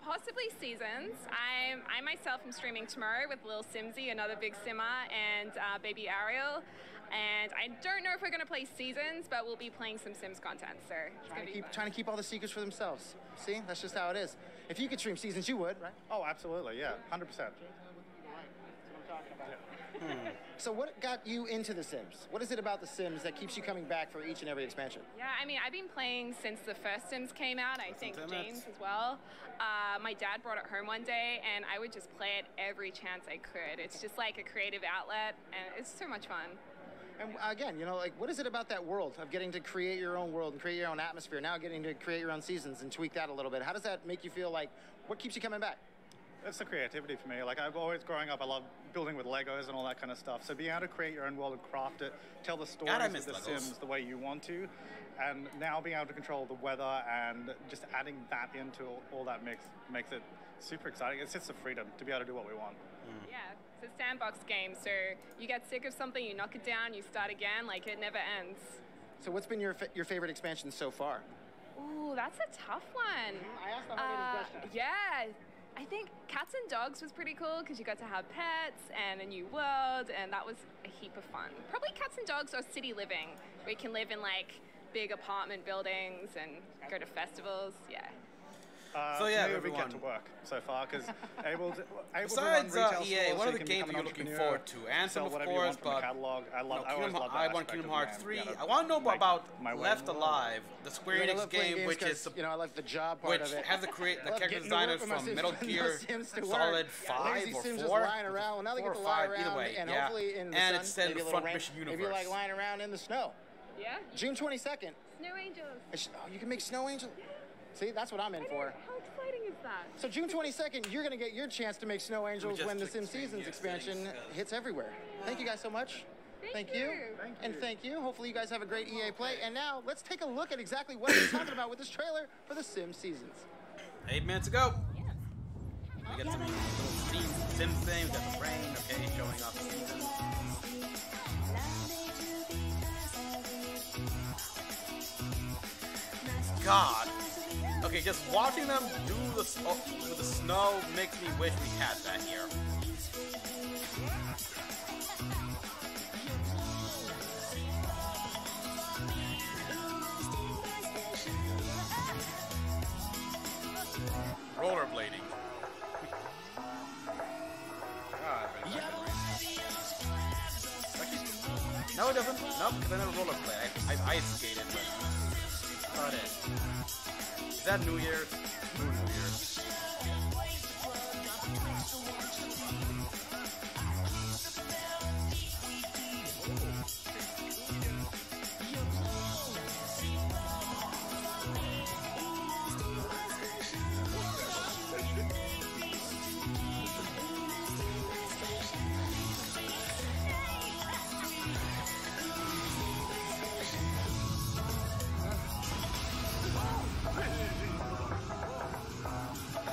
Possibly Seasons. I myself am streaming tomorrow with Lil Simsy, another big simmer, and baby Ariel. And I don't know if we're going to play Seasons, but we'll be playing some Sims content, so it's going to be fun. Trying to keep all the secrets for themselves. See? That's just how it is. If you could stream Seasons, you would, right? Oh, absolutely, yeah, 100%. So what got you into The Sims? What is it about The Sims that keeps you coming back for each and every expansion? Yeah, I mean, I've been playing since the first Sims came out. I think James as well. My dad brought it home one day, and I would just play it every chance I could. It's just like a creative outlet, and it's so much fun. And again, you know, like, what is it about that world of getting to create your own world and create your own atmosphere, now getting to create your own seasons and tweak that a little bit? How does that make you feel? Like, what keeps you coming back? It's the creativity for me. Like, I've always, growing up, I love building with Legos and all that kind of stuff. So being able to create your own world and craft it, tell the stories of the Sims the way you want to, and now being able to control the weather and just adding that into all that makes it super exciting. It's just the freedom to be able to do what we want. Yeah, it's a sandbox game, so you get sick of something, you knock it down, you start again, like it never ends. So what's been your favorite expansion so far? Ooh, that's a tough one. I asked the hard question. Yeah, I think Cats and Dogs was pretty cool because you got to have pets and a new world, and that was a heap of fun. Probably Cats and Dogs or City Living, where you can live in like big apartment buildings and go to festivals. Yeah. So yeah, we everyone. get to work so far because able Besides to run retail EA, stores, what so are the can games become you're an looking entrepreneur, forward to? Anthem, sell of whatever you course, want from the but catalog. I want Kingdom Hearts 3. I want to know about Left Alive, the Square Enix game, which is I like the job part of it. has the character designers from Metal Gear Solid 5 or 4, Sims just lying around. Well, now they get to lie around, either way, and hopefully in the and sun, it's set in maybe the a front little mission rain. universe. Maybe like lying around in the snow. Yeah. June 22nd. Snow Angels. Oh, you can make Snow Angels. See, that's what I'm in for. How exciting is that? So June 22nd, you're going to get your chance to make Snow Angels when the Sim Seasons expansion hits everywhere. Thank you guys so much. Thank you. And thank you. Hopefully you guys have a great EA play. And now let's take a look at exactly what I'm talking about with this trailer for the Sim Seasons. 8 minutes ago. We got some little Sim thing. We got the rain, okay, showing off the seasons. God. Okay, just watching them do this with the snow makes me wish we had that here. Rollerblading. No, it doesn't. Nope, because I never rollerblade. I've ice skated, but that's about it. Is that New Year's? New Year's.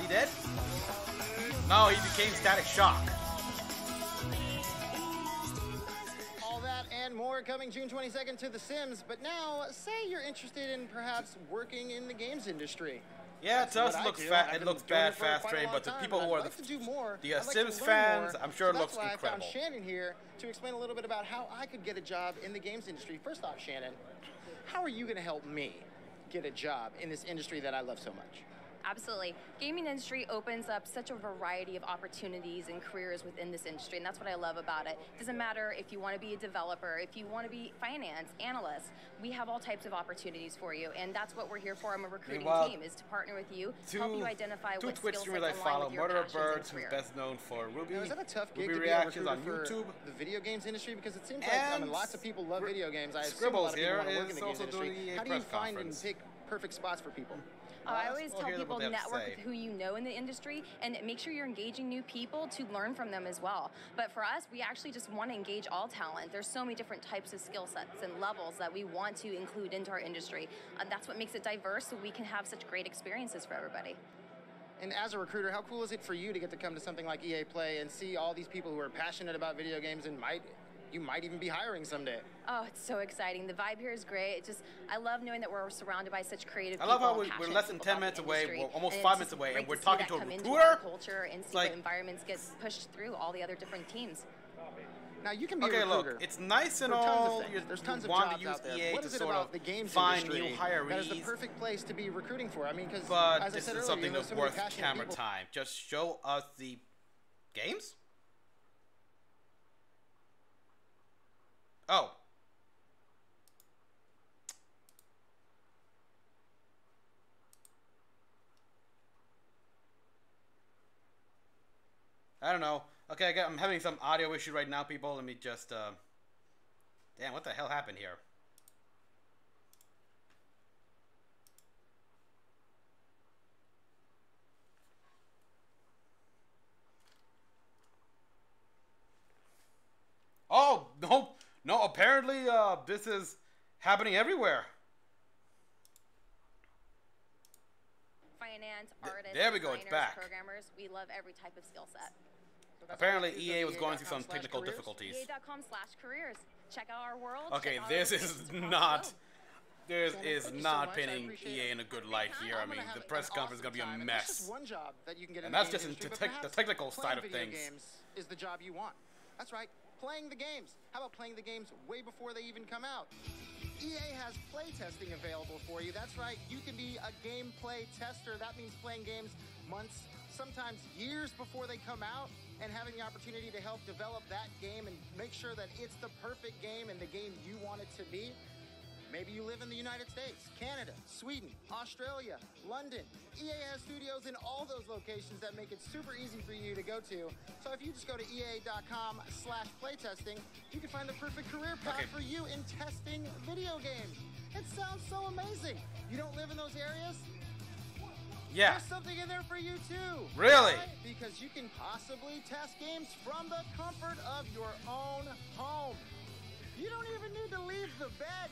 Dead? No, he became Static Shock. All that and more coming June 22nd to The Sims. But now, say you're interested in perhaps working in the games industry. Yeah, to us it looks it looks bad, fast train, but to people who are the Sims fans, I'm sure it looks incredible. That's why I found Shannon here to explain a little bit about how I could get a job in the games industry. First off, Shannon, how are you going to help me get a job in this industry that I love so much? Absolutely. Gaming industry opens up such a variety of opportunities and careers within this industry, and that's what I love about it. It doesn't matter if you want to be a developer, if you want to be finance, analyst, we have all types of opportunities for you, and that's what we're here for. I'm a recruiting team, is to partner with you, help you identify what Twitch skill streamers I sets align follow, with your Murder passions Birds, and who's career. best known for Ruby. Now, is that a tough gig Ruby to be a reactions on recruiter YouTube? for the video games industry? Because it seems like lots of people love video games. I assume a lot of people want to work in the games industry. How do you find and pick perfect spots for people? I always tell people network with who you know in the industry and make sure you're engaging new people to learn from them as well. But for us, we actually just want to engage all talent. There's so many different types of skill sets and levels that we want to include into our industry. That's what makes it diverse, so we can have such great experiences for everybody. And as a recruiter, how cool is it for you to get to come to something like EA Play and see all these people who are passionate about video games and you might even be hiring someday? Oh, it's so exciting. The vibe here is great. It just, I love knowing that we're surrounded by such creative people. I love how we're less than 10 minutes away, we're almost 5 minutes away, and we're talking to a recruiter. Culture and see what environments get pushed through all the other different teams. Now you can be a recruiter. Look, it's nice and all. There's tons of want jobs to use out there. EA What to is it sort about of the games find industry new hirees. That is the perfect place to be recruiting for. I mean, because but as I this said is earlier, something there's that's so many worth passionate camera people. time. Just show us the games. Oh. I don't know. Okay, I'm having some audio issue right now, people. Let me just, damn, what the hell happened here? Oh, no, apparently, this is happening everywhere. Finance, artists, there we go, it's back. Programmers, we love every type of skill set. Apparently, EA was going through some technical difficulties. EA.com/careers. Check out our world. Okay, this is not. This is not pinning EA in a good light here. I mean, the press conference is gonna be a mess. That's just one job that you can get. And that's just the technical side of things. Games is the job you want. That's right, playing the games. How about playing the games way before they even come out? EA has playtesting available for you. That's right, you can be a gameplay tester. That means playing games months, sometimes years before they come out, and having the opportunity to help develop that game and make sure that it's the perfect game and the game you want it to be. Maybe you live in the United States, Canada, Sweden, Australia, London. EA has studios in all those locations that make it super easy for you to go to. So if you just go to EA.com/playtesting, you can find the perfect career path for you in testing video games. It sounds so amazing. You don't live in those areas? Yeah. There's something in there for you too. Really? Right? Because you can possibly test games from the comfort of your own home. You don't even need to leave the bed.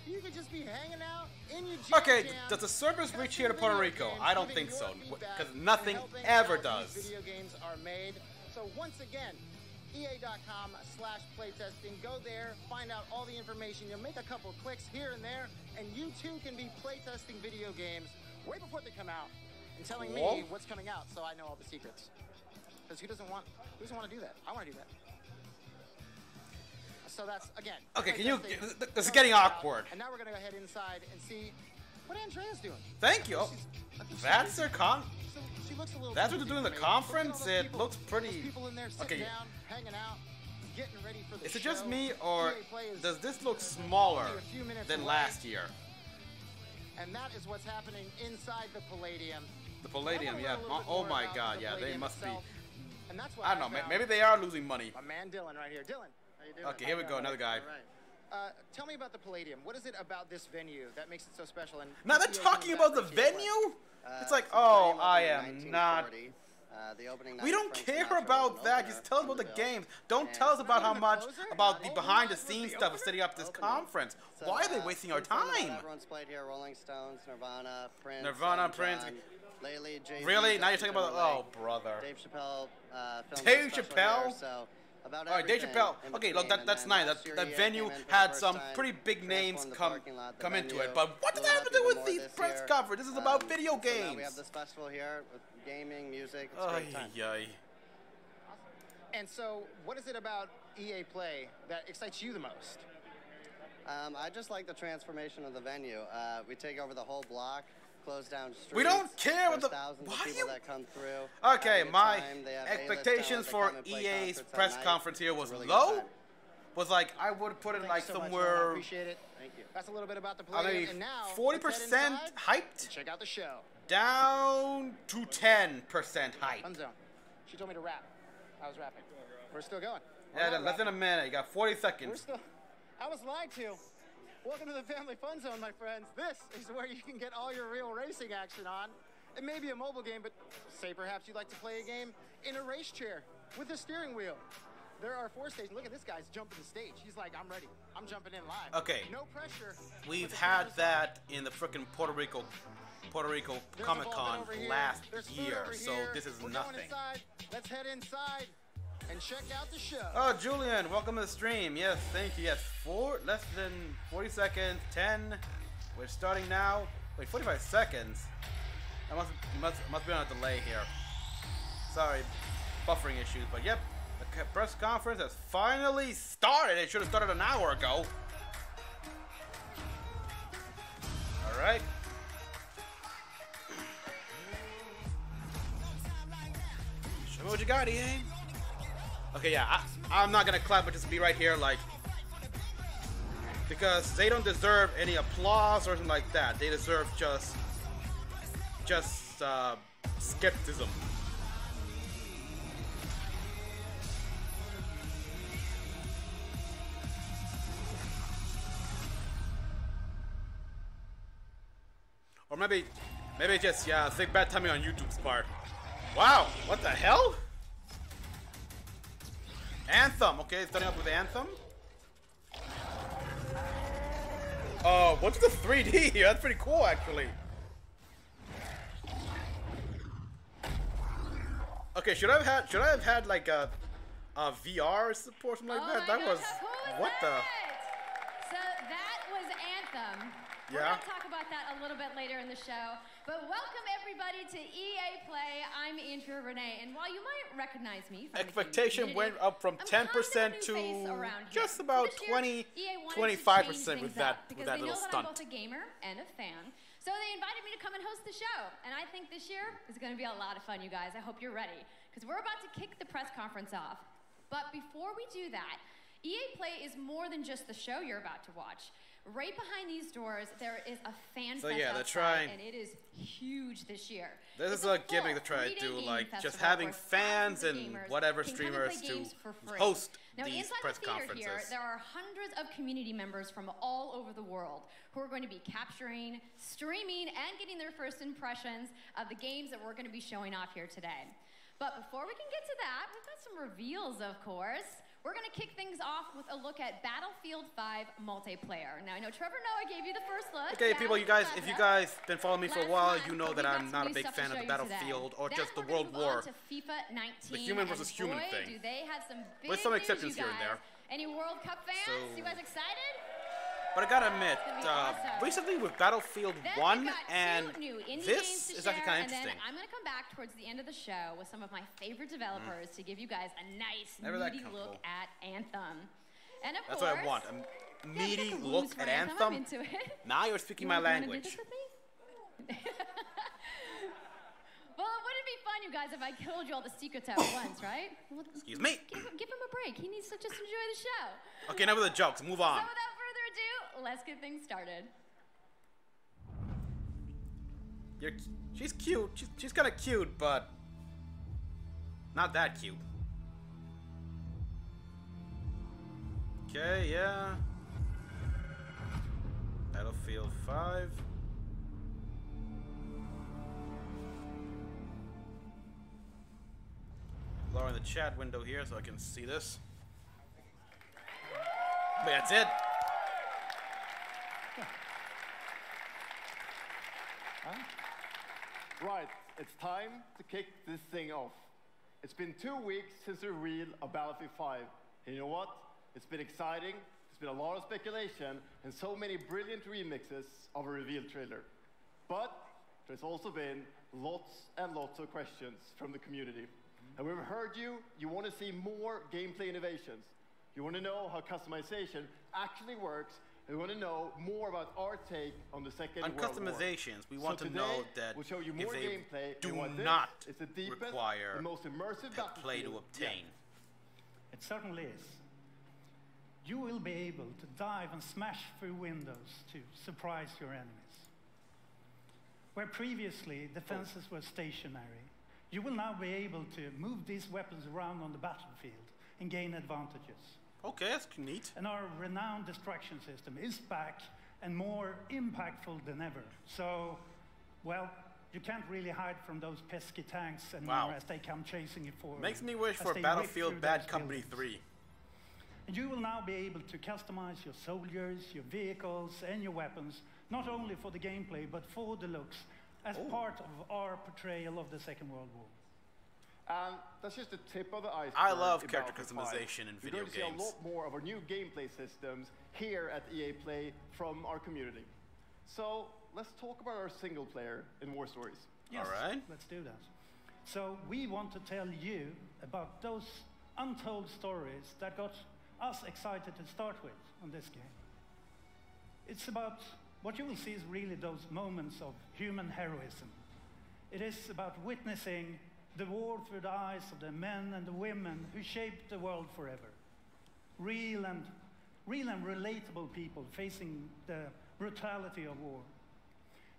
You could just be hanging out in your gym. Okay, does the service reach here to Puerto Rico? I don't think so, because nothing ever does. Video games are made. So once again, EA.com/playtesting. Go there, find out all the information. You'll make a couple clicks here and there, and you too can be playtesting video games way before they come out and telling me what's coming out, so I know all the secrets. Because who doesn't want to do that? I want to do that. So that's, again... Okay, this is getting awkward. And now we're going to go ahead inside and see what Andrea's doing. Thank you. That's their she looks a little... That's what they're doing in the conference? It looks pretty... People in there sitting down, hanging out, getting ready for the Is it just me, or does this look smaller than last year? And that is what's happening inside the Palladium. The Palladium, yeah. Oh my God, yeah. They must be... And that's I don't know. Maybe they are losing money. My man Dylan right here. Dylan. Okay, here we go, another guy. Right. Tell me about the Palladium. What is it about this venue that makes it so special? And now they're talking about the venue? It's like, oh, I am not... We don't care about that. Just tell us about the games. Don't tell us about how much, about the behind-the-scenes stuff of setting up this conference. Why are they wasting our time? Everyone's played here, Rolling Stones, Nirvana, Prince. Lately, Jay-Z, really? Now you're talking about... Oh, brother. Dave Chappelle. Dave Chappelle? Here, so about all right, Dave Chappelle. Okay, look, that's nice. That venue had some pretty big names come into it. But what does that have to do with the press coverage? This is about video games. So we have this festival here with gaming, music. It's a great time. And so, what is it about EA Play that excites you the most? I just like the transformation of the venue. We take over the whole block. Close down streets. We don't care what the people that come through. Okay, my expectations for EA's press conference here was low. Was like I would put it like somewhere. I appreciate it. Thank you. That's a little bit about the play. And now 40% hyped. Check out the show. Down to 10% hyped. Fun zone. She told me to rap. I was rapping. We're still going. Yeah, less than a minute. You got 40 seconds. I was lied to. Welcome to the Family Fun Zone, my friends. This is where you can get all your real racing action on. It may be a mobile game, but say perhaps you'd like to play a game in a race chair with a steering wheel. There are 4 stations. Look at this guy's jumping the stage. He's like, I'm ready. I'm jumping in live. Okay. No pressure. We've had that in the frickin' Puerto Rico Puerto Rico Comic-Con last year, so this is nothing. Let's head inside and check out the show. Oh, Julian, welcome to the stream. Yes, thank you. Yes, less than 40 seconds. 10. We're starting now. Wait, 45 seconds. I must be on a delay here. Sorry, buffering issues. But yep, the press conference has finally started. It should have started an hour ago. All right. Show me what you got, EA. Okay, yeah, I'm not gonna clap, but just be right here, like, because they don't deserve any applause or anything like that. They deserve just skepticism. Or maybe just, yeah, think bad timing on YouTube's part. Wow, what the hell? Anthem, okay, starting up with Anthem. What's the 3D here? That's pretty cool, actually. Okay, should I have had like a VR support or something like that? That was what the. So that was Anthem. We're Yeah. going to talk about that a little bit later in the show. But welcome everybody to EA Play. I'm Andrea Renee, and while you might recognize me, from Expectation went up from 10% to just about 25% with that little stunt. I'm both a gamer and a fan. So they invited me to come and host the show, and I think this year is going to be a lot of fun, you guys. I hope you're ready, because we're about to kick the press conference off. But before we do that, EA Play is more than just the show you're about to watch. Right behind these doors, there is a fan fest outside, and it is huge this year. This is a gimmick to try to do, like just having fans and whatever streamers to host these press conferences. Here, there are hundreds of community members from all over the world who are going to be capturing, streaming, and getting their first impressions of the games that we're going to be showing off here today. But before we can get to that, we've got some reveals, of course. We're going to kick things off with a look at Battlefield 5 multiplayer. Now, I know Trevor Noah gave you the first look. Okay, people, if you guys been following me for a while, you know that I'm not a big fan of the Battlefield or just the World War. The human versus human thing. Do they have some big with some news, exceptions you here and guys. there. Any World Cup fans? You guys excited? But I gotta admit, recently with Battlefield 1 and this is actually kind of interesting. And then I'm gonna come back towards the end of the show with some of my favorite developers to give you guys a nice, meaty look at Anthem. And of That's course, what I want, a meaty look at Anthem. I'm into it. Now you're speaking my language. Do this with me? Well, wouldn't it be fun, you guys, if I told you all the secrets at once, right? Well, excuse me. Give him a break. He needs to just enjoy the show. Okay, enough with the jokes. Move on. So without further ado, let's get things started. She's cute. She's kind of cute, but not that cute. Okay, yeah. Battlefield 5. Lowering the chat window here so I can see this. But that's it. Right, it's time to kick this thing off. It's been 2 weeks since the reveal of Battlefield 5. And you know what? It's been exciting, there's been a lot of speculation, and so many brilliant remixes of a reveal trailer. But there's also been lots and lots of questions from the community. And we've heard you want to see more gameplay innovations. You want to know how customization actually works. And we want to know more about our take on the Second World War. On customizations, we want to know that we'll show you more if gameplay, they do not it's the deepest, require the most immersive play to obtain. It certainly is. You will be able to dive and smash through windows to surprise your enemies. Where previously defenses were stationary, you will now be able to move these weapons around on the battlefield and gain advantages. Okay, that's neat. And our renowned destruction system is back and more impactful than ever. So, well, you can't really hide from those pesky tanks anymore as they come chasing you forward. Makes me wish for Battlefield Bad Company 3. And you will now be able to customize your soldiers, your vehicles, and your weapons, not only for the gameplay, but for the looks, as part of our portrayal of the Second World War. And that's just the tip of the iceberg. I love character customization in video games. You're going to see a lot more of our new gameplay systems here at EA Play from our community. So let's talk about our single player in War Stories. Yes, all right. Let's do that. So we want to tell you about those untold stories that got us excited to start with on this game. It's about, what you will see is really those moments of human heroism. It is about witnessing the war through the eyes of the men and the women who shaped the world forever. Real and relatable people facing the brutality of war.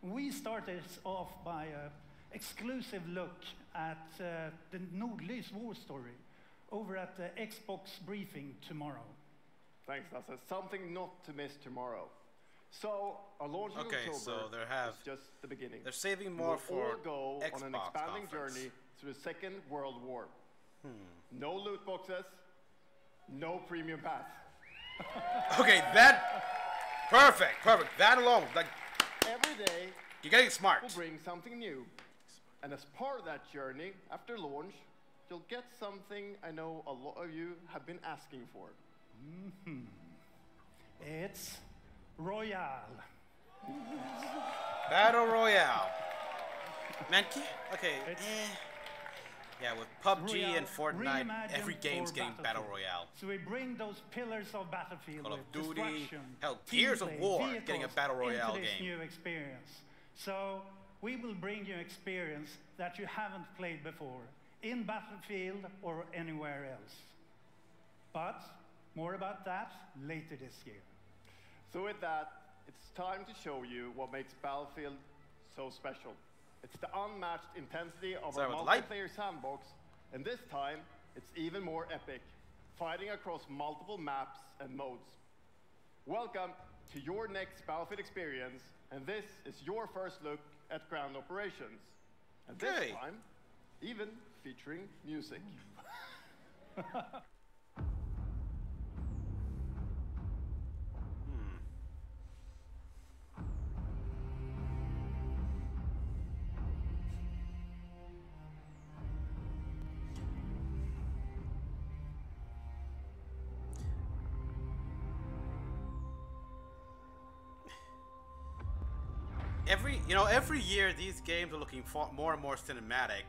We started off by an exclusive look at the Nordlys war story over at the Xbox briefing tomorrow. Thanks, Lasse. Something not to miss tomorrow. So, our launch in October is just the beginning. They're saving more for go Xbox on an expanding conference. Journey through the Second World War. No loot boxes, no premium pass. Okay, that perfect. That alone, like every day, you're getting smart. We'll bring something new, and as part of that journey, after launch, you'll get something I know a lot of you have been asking for. It's Royale. Battle Royale. Man, okay. Yeah, with PUBG Royale, and Fortnite, every game's getting Battle Royale. So we bring those pillars of Battlefield, Call of Duty, destruction, hell, Gears of War, getting a Battle Royale into this game. new experience. So we will bring you experience that you haven't played before, in Battlefield or anywhere else. But more about that later this year. So with that, it's time to show you what makes Battlefield so special. It's the unmatched intensity of our multiplayer sandbox, and this time, it's even more epic, fighting across multiple maps and modes. Welcome to your next Battlefield experience, and this is your first look at ground operations. And this time, even featuring music. Every year these games are looking more and more cinematic.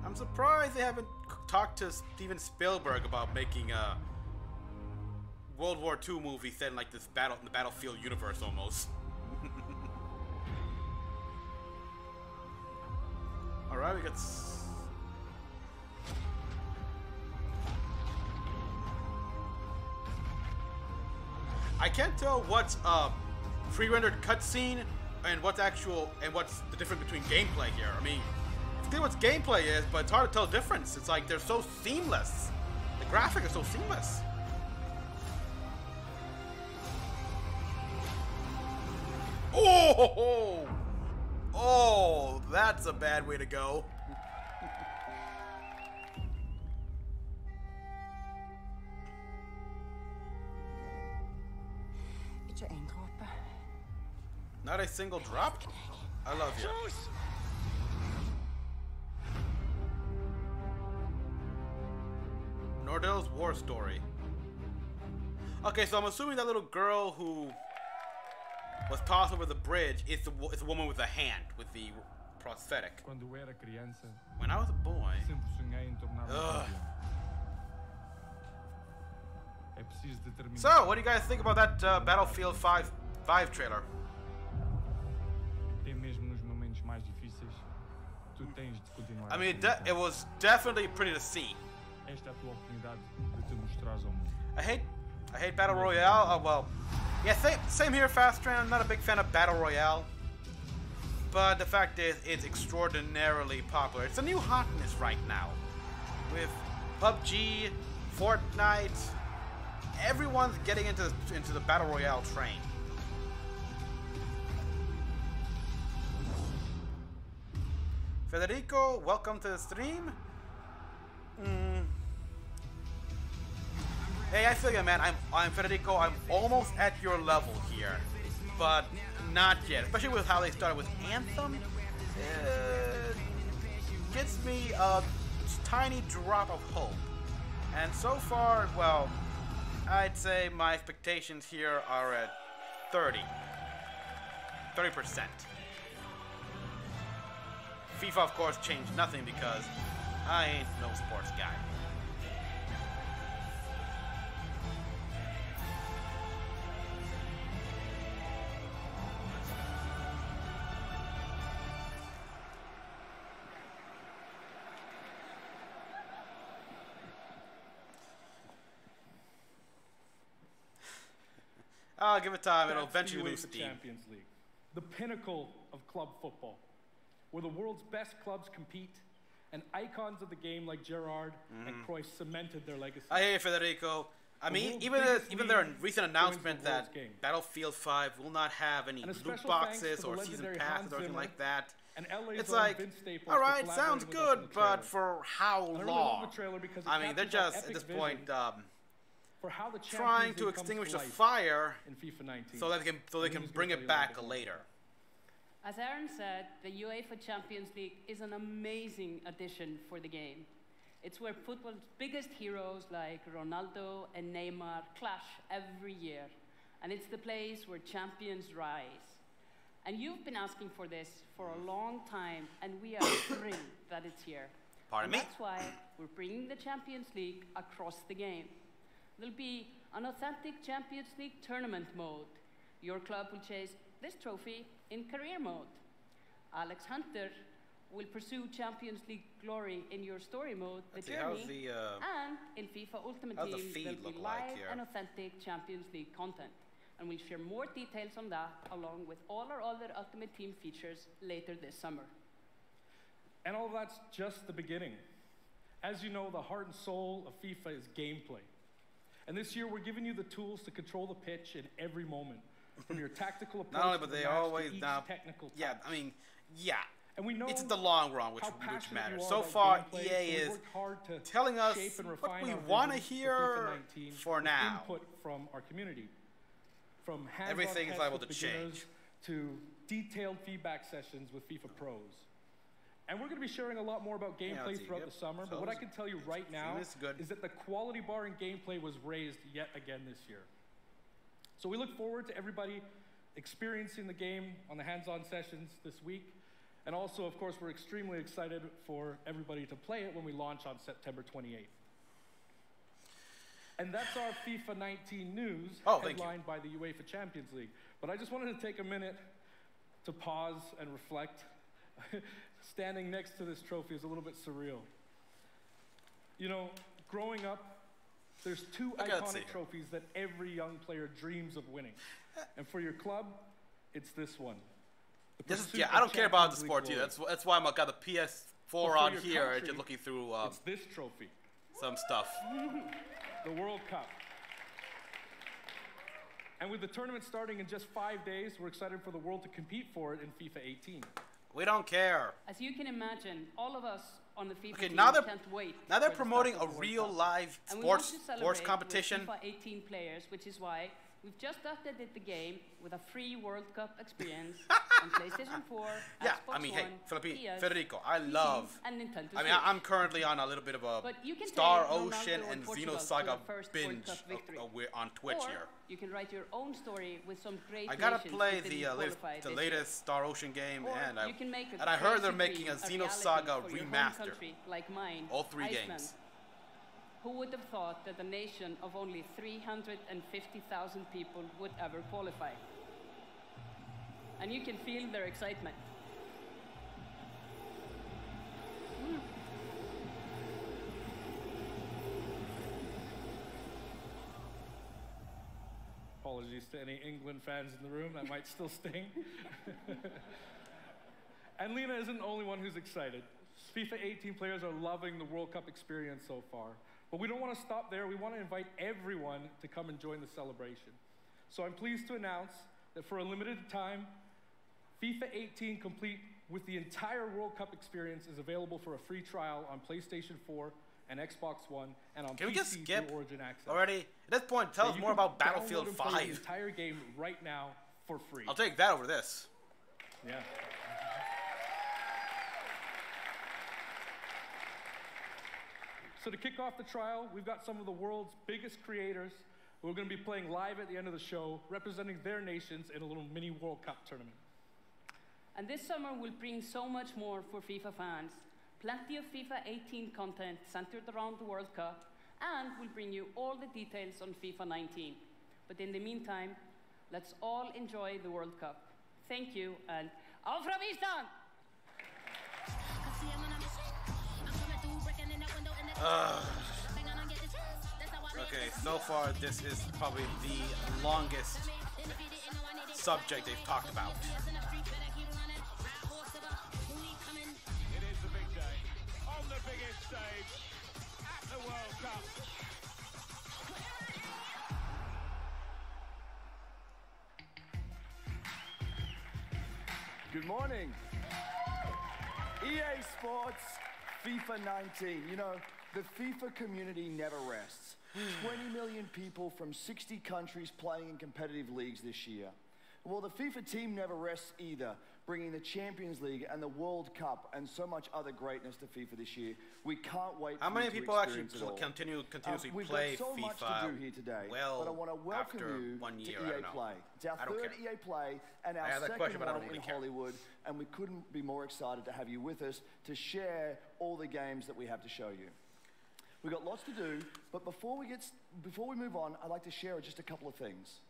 I'm surprised they haven't talked to Steven Spielberg about making a World War II movie set in like this in the Battlefield universe almost. All right, we got. I can't tell what's pre-rendered cutscene and what's the difference between gameplay here. I mean, I think what gameplay is, but it's hard to tell the difference. It's like they're so seamless. The graphic is so seamless. Oh, that's a bad way to go. Not a single drop? I love you. Nordell's war story. Okay, so I'm assuming that little girl who was tossed over the bridge is the woman with the hand, with the prosthetic. When I was a boy. So, what do you guys think about that Battlefield 5 trailer? I mean, it was definitely pretty to see. I hate Battle Royale. Well, yeah, same here, Fastran. I'm not a big fan of Battle Royale. But the fact is, it's extraordinarily popular. It's a new hotness right now. With PUBG, Fortnite, everyone's getting into the Battle Royale train. Federico, welcome to the stream. Hey, I feel you, man. I'm Federico. I'm almost at your level here, but not yet. Especially with how they started with Anthem. Gives me a tiny drop of hope. And so far, well, I'd say my expectations here are at 30%. FIFA, of course, changed nothing because I ain't no sports guy. I'll give it time. It'll eventually lose steam. Champions League, the pinnacle of club football, where the world's best clubs compete, and icons of the game like Gerrard and Cruyff cemented their legacy. I hear you, Federico. I mean, even their recent announcement that Battlefield 5 will not have any loot boxes or season passes or anything like that. It's like, all right, sounds good, but for how long? I mean, they're just at this point trying to extinguish the fire so they can bring it back later. As Aaron said, the UEFA Champions League is an amazing addition for the game. It's where football's biggest heroes like Ronaldo and Neymar clash every year. And it's the place where champions rise. And you've been asking for this for a long time, and we are thrilled that it's here. Pardon me? That's why we're bringing the Champions League across the game. There'll be an authentic Champions League tournament mode. Your club will chase this trophy in career mode. Alex Hunter will pursue Champions League glory in your story mode, the journey, and in FIFA Ultimate Team, there'll be live and authentic Champions League content. And we'll share more details on that, along with all our other Ultimate Team features later this summer. And all that's just the beginning. As you know, the heart and soul of FIFA is gameplay. And this year, we're giving you the tools to control the pitch in every moment, from your tactical approach not only, but they always technical yeah, I mean, yeah. And we know it's the long run which matters. So far, EA is telling us what we want to hear for now. Input from our community, from everything is liable to change, to detailed feedback sessions with FIFA pros. And we're going to be sharing a lot more about gameplay throughout the summer, but what I can tell you right now is that the quality bar in gameplay was raised yet again this year. So we look forward to everybody experiencing the game on the hands-on sessions this week. And also, of course, we're extremely excited for everybody to play it when we launch on September 28th. And that's our FIFA 19 news, headlined by the UEFA Champions League. But I just wanted to take a minute to pause and reflect. Standing next to this trophy is a little bit surreal. You know, growing up, there's two iconic trophies that every young player dreams of winning. And for your club, it's this one. I don't care about the sport either. That's why I got the PS4 on here, just looking through it's this trophy. Some stuff. The World Cup. And with the tournament starting in just 5 days, we're excited for the world to compete for it in FIFA 18. We don't care. As you can imagine, all of us on the FIFA team can't wait. Now they're promoting a real live sports competition. FIFA 18 players, which is why we've just updated the game with a free World Cup experience on PlayStation 4, yeah, Xbox I mean, One, hey, PS, Federico, I love. And Nintendo I mean, I'm currently on a little bit of a Star Ocean and Xenosaga binge on Twitch here. You can write your own story with some great. I gotta play the latest Star Ocean game, and I heard they're making a Xenosaga remaster. Like mine, all 3 games. Who would have thought that a nation of only 350,000 people would ever qualify? And you can feel their excitement. Apologies to any England fans in the room, that might still sting. And Lena isn't the only one who's excited. FIFA 18 players are loving the World Cup experience so far. But we don't want to stop there. We want to invite everyone to come and join the celebration. So I'm pleased to announce that for a limited time, FIFA 18 complete with the entire World Cup experience is available for a free trial on PlayStation 4 and Xbox One, and on PC through Origin Access. Already? At this point, tell us more about Battlefield 5. Play the entire game right now for free. I'll take that over this. Yeah. So to kick off the trial, we've got some of the world's biggest creators who are going to be playing live at the end of the show, representing their nations in a little mini World Cup tournament. And this summer will bring so much more for FIFA fans. Plenty of FIFA 18 content centered around the World Cup, and we'll bring you all the details on FIFA 19. But in the meantime, let's all enjoy the World Cup. Thank you, and auf Ravistan! Okay, so far this is probably the longest subject they've talked about. It is the big day, on the biggest stage, at the World Cup. Good morning. EA Sports, FIFA 19. You know, the FIFA community never rests. 20 million people from 60 countries playing in competitive leagues this year. Well, the FIFA team never rests either, bringing the Champions League and the World Cup and so much other greatness to FIFA this year. We can't wait. How many people actually continuously play FIFA? We've got so much to do here today, well, but I want to welcome you 1 year, to EA Play. It's our third EA Play and our second one in Hollywood, and we couldn't be more excited to have you with us to share all the games that we have to show you. We've got lots to do, but before we move on, I'd like to share just a couple of things.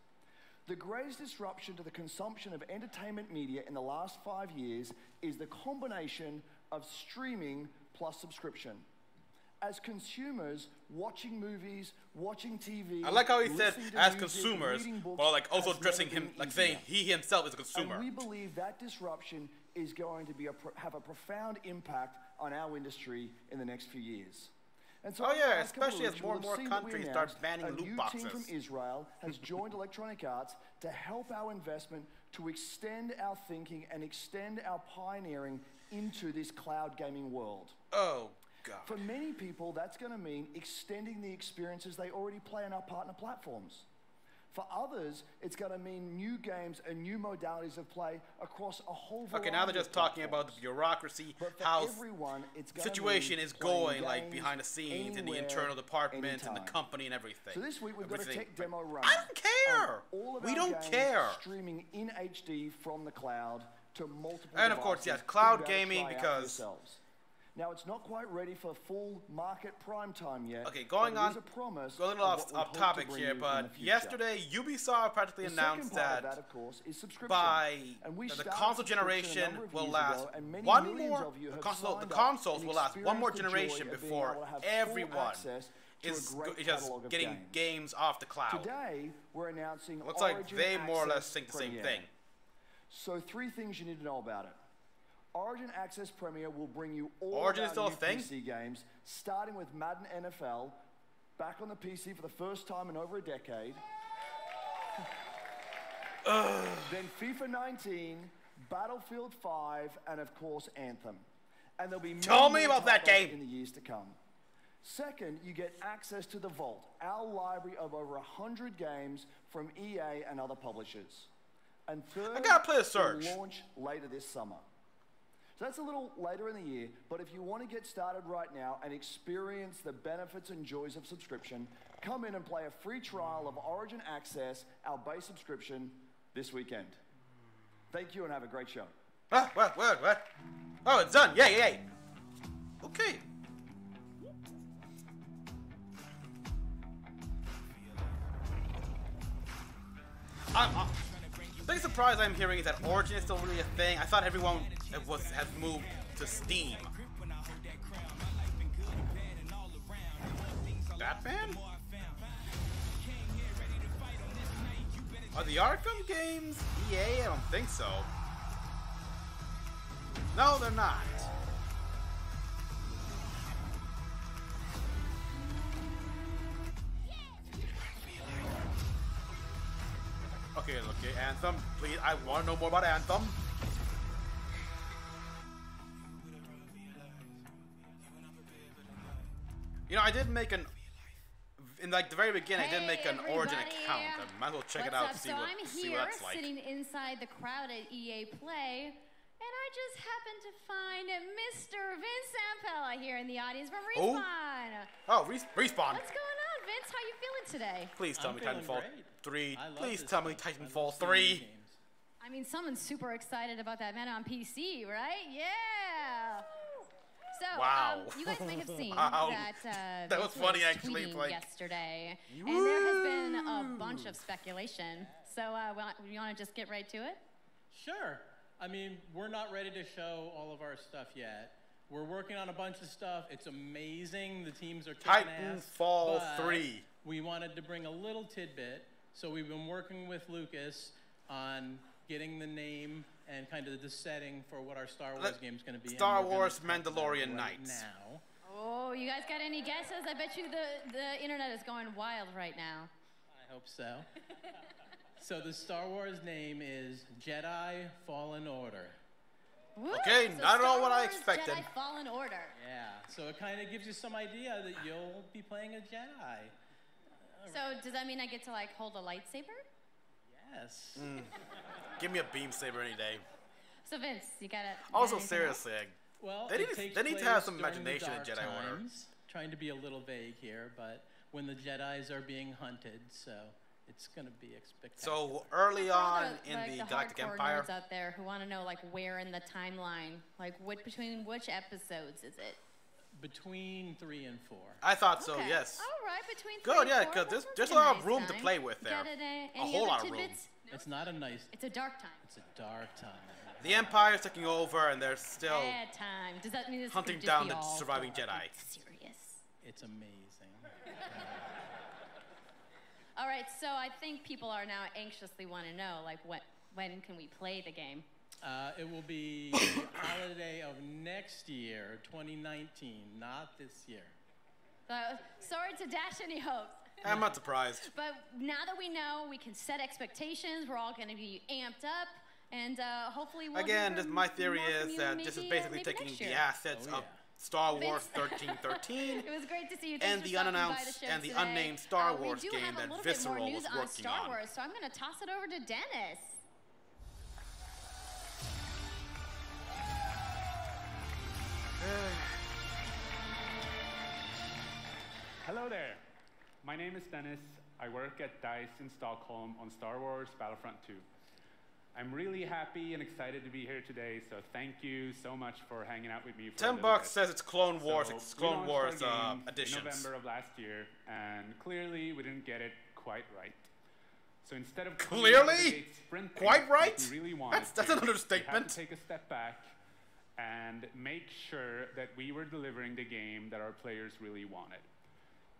The greatest disruption to the consumption of entertainment media in the last 5 years is the combination of streaming plus subscription. As consumers, watching movies, watching TV... I like how he said as consumers, but like also addressing him, like saying he himself is a consumer. And we believe that disruption is going to have a profound impact on our industry in the next few years. And so especially as more and more countries start banning loot boxes. A new team from Israel has joined Electronic Arts to help our investment to extend our thinking and extend our pioneering into this cloud gaming world. Oh, God. For many people, that's going to mean extending the experiences they already play on our partner platforms. For others, it's going to mean new games and new modalities of play across a whole variety. Okay, now they're just talking about the bureaucracy, how the situation is going, like behind the scenes in the internal department and the company and everything. So this week we've got a tech demo run. I don't care. We don't care. Streaming in HD from the cloud to multiple. And of course, yes, cloud gaming because. Now, it's not quite ready for full market prime time yet. Okay, going on, a little off topic here, but yesterday Ubisoft practically announced that by the console generation will last the consoles will last one more generation before everyone is just getting games off the cloud. Today, we're announcing looks like they more or less think the same thing. So 3 things you need to know about it. Origin Access Premier will bring you all Origin of is still our a thing? PC games, starting with Madden NFL, back on the PC for the first time in over a decade. Then FIFA 19, Battlefield 5, and of course Anthem. And there'll be Tell me about that game in the years to come. Second, you get access to the Vault, our library of over 100 games from EA and other publishers. And third, I gotta play a Surge. Will launch later this summer. So that's a little later in the year, but if you want to get started right now and experience the benefits and joys of subscription, come in and play a free trial of Origin Access, our base subscription, this weekend. Thank you and have a great show. What? Oh, it's done. Yay. Okay. I'm big surprise I'm hearing is that Origin is still really a thing. I thought everyone has moved to Steam. Batman? Are the Arkham games EA? I don't think so. No, they're not. Okay, Anthem, please, I want to know more about Anthem. You know, I did make in like the very beginning, I didn't make an Origin account. I might as well check it out to see what it's like. So I'm here sitting inside the crowd at EA Play, and I just happened to find Mr. Vince Zampella here in the audience from Respawn. Oh, Respawn. What's going on, Vince? How you feeling today? Please tell me Titanfall 3. Please tell me Titanfall 3. I mean, someone's super excited about that man on PC, right? Yeah. So, wow. You guys may have seen that was funny actually. Like yesterday, and there has been a bunch of speculation. So, we want to just get right to it? Sure. I mean, we're not ready to show all of our stuff yet. We're working on a bunch of stuff. It's amazing. The teams are kicking ass. Titanfall 3. We wanted to bring a little tidbit, so we've been working with Lucas on getting the name and kind of the setting for what our Star Wars game is going to be. Star Wars Mandalorian Nights. Now. Oh, you guys got any guesses? I bet you the internet is going wild right now. I hope so. So the Star Wars name is Jedi Fallen Order. Woo! Okay, so not at all Star what I Wars expected. Jedi Fallen Order. Yeah, so it kind of gives you some idea that you'll be playing a Jedi. So does that mean I get to like hold a lightsaber? Yes. Give me a beam saber any day. So Vince, you gotta. Also, seriously, well, they need to have some imagination in Jedi Order. Trying to be a little vague here, but when the Jedis are being hunted, so it's gonna be spectacular. So early on in the Galactic Empire. Nerds out there who want to know like where in the timeline, like between which episodes is it? Between 3 and 4. I thought so, yes. All right, between 3 Good, and 4. yeah, because there's a lot of room to play with there. A whole lot of room. It's not a nice. It's a dark time. It's a dark time. The Empire's taking over, and they're still bad time. Does that mean hunting down the surviving Jedi? Serious. It's amazing. All right, so I think people are now anxiously want to know, like, when can we play the game? It will be holiday of next year, 2019, not this year. Sorry to dash any hopes. I'm not surprised. But now that we know, we can set expectations. We're all going to be amped up, and hopefully we'll my theory is that this is basically taking the assets of Star Wars 1313 it was great to see you. And the unannounced and the unnamed Star Wars game that Visceral was working Star Wars, so I'm going to toss it over to Dennis. Hello there. My name is Dennis. I work at DICE in Stockholm on Star Wars Battlefront 2. I'm really happy and excited to be here today, so thank you so much for hanging out with me for $10 says it's Clone Wars, it's Clone Wars editions. In November of last year, and clearly we didn't get it quite right. So instead of quite right? We really wanted that's an understatement. We had to take a step back and make sure that we were delivering the game that our players really wanted.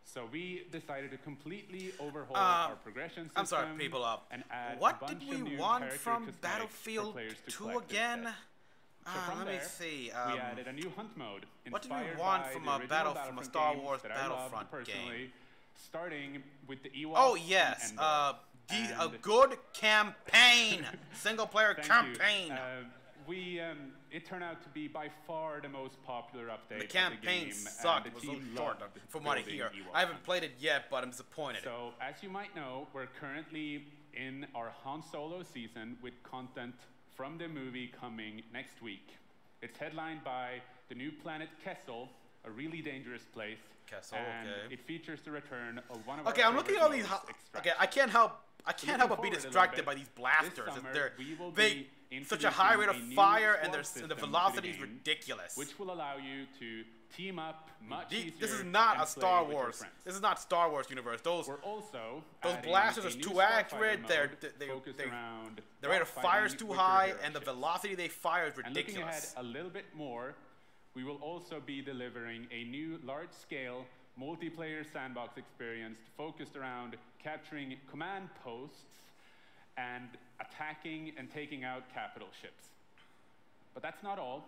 So we decided to completely overhaul our progression system. I'm sorry, people. And add what a bunch did we of new want from Battlefield 2 again? Let me see. We added a new hunt mode. What did we want from a Star Wars Battlefront game? Starting with the Ewoks. Oh yes, a good campaign, single-player campaign. It turned out to be by far the most popular update. The campaign sucked. It was so short, from what I hear. I haven't played it yet, but I'm disappointed. So, as you might know, we're currently in our Han Solo season with content from the movie coming next week. It's headlined by the new planet Kessel, a really dangerous place. Kessel, and it features the return of one of our I'm looking at all these. Okay, I can't help but be distracted by these blasters. They such a high rate of fire, and the velocity is ridiculous. Which will allow you to team up much easier. This is not a Star Wars. This is not Star Wars universe. Those blasters are too accurate. The rate of fire is too high, and the velocity they fire is ridiculous. And looking ahead a little bit more, we will also be delivering a new large-scale multiplayer sandbox experience focused around capturing command posts and attacking and taking out capital ships. But that's not all.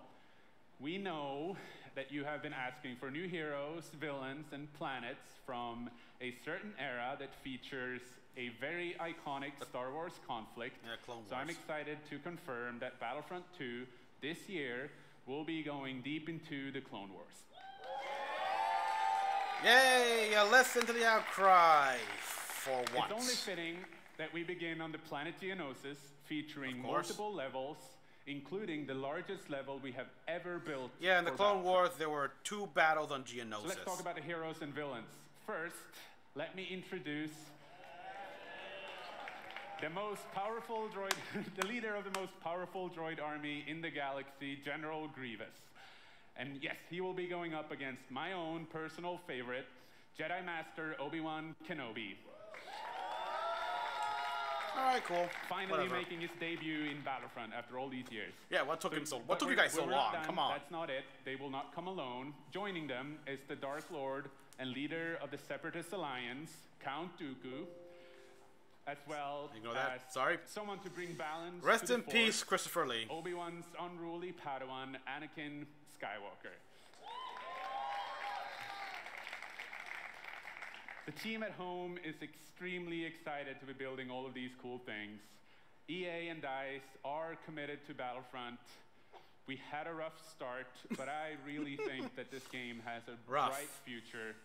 We know that you have been asking for new heroes, villains, and planets from a certain era that features a very iconic Star Wars conflict. Clone Wars. So I'm excited to confirm that Battlefront 2 this year will be going deep into the Clone Wars. Yay! Listen to the outcry for once. It's only fitting that we begin on the planet Geonosis, featuring multiple levels, including the largest level we have ever built. Yeah, in the Clone Wars, there were 2 battles on Geonosis. So let's talk about the heroes and villains. First, let me introduce the most powerful droid, the leader of the most powerful droid army in the galaxy, General Grievous. And yes, he will be going up against my own personal favorite, Jedi Master Obi-Wan Kenobi. All right, cool. Finally making his debut in Battlefront after all these years. Yeah, what took you guys so long? Come on. That's not it. They will not come alone. Joining them is the Dark Lord and leader of the Separatist Alliance, Count Dooku, as well as someone to bring balance. Rest to in peace, Christopher Lee. Obi-Wan's unruly Padawan, Anakin Skywalker. The team at home is extremely excited to be building all of these cool things. EA and DICE are committed to Battlefront. We had a rough start, but I really think that this game has a bright future.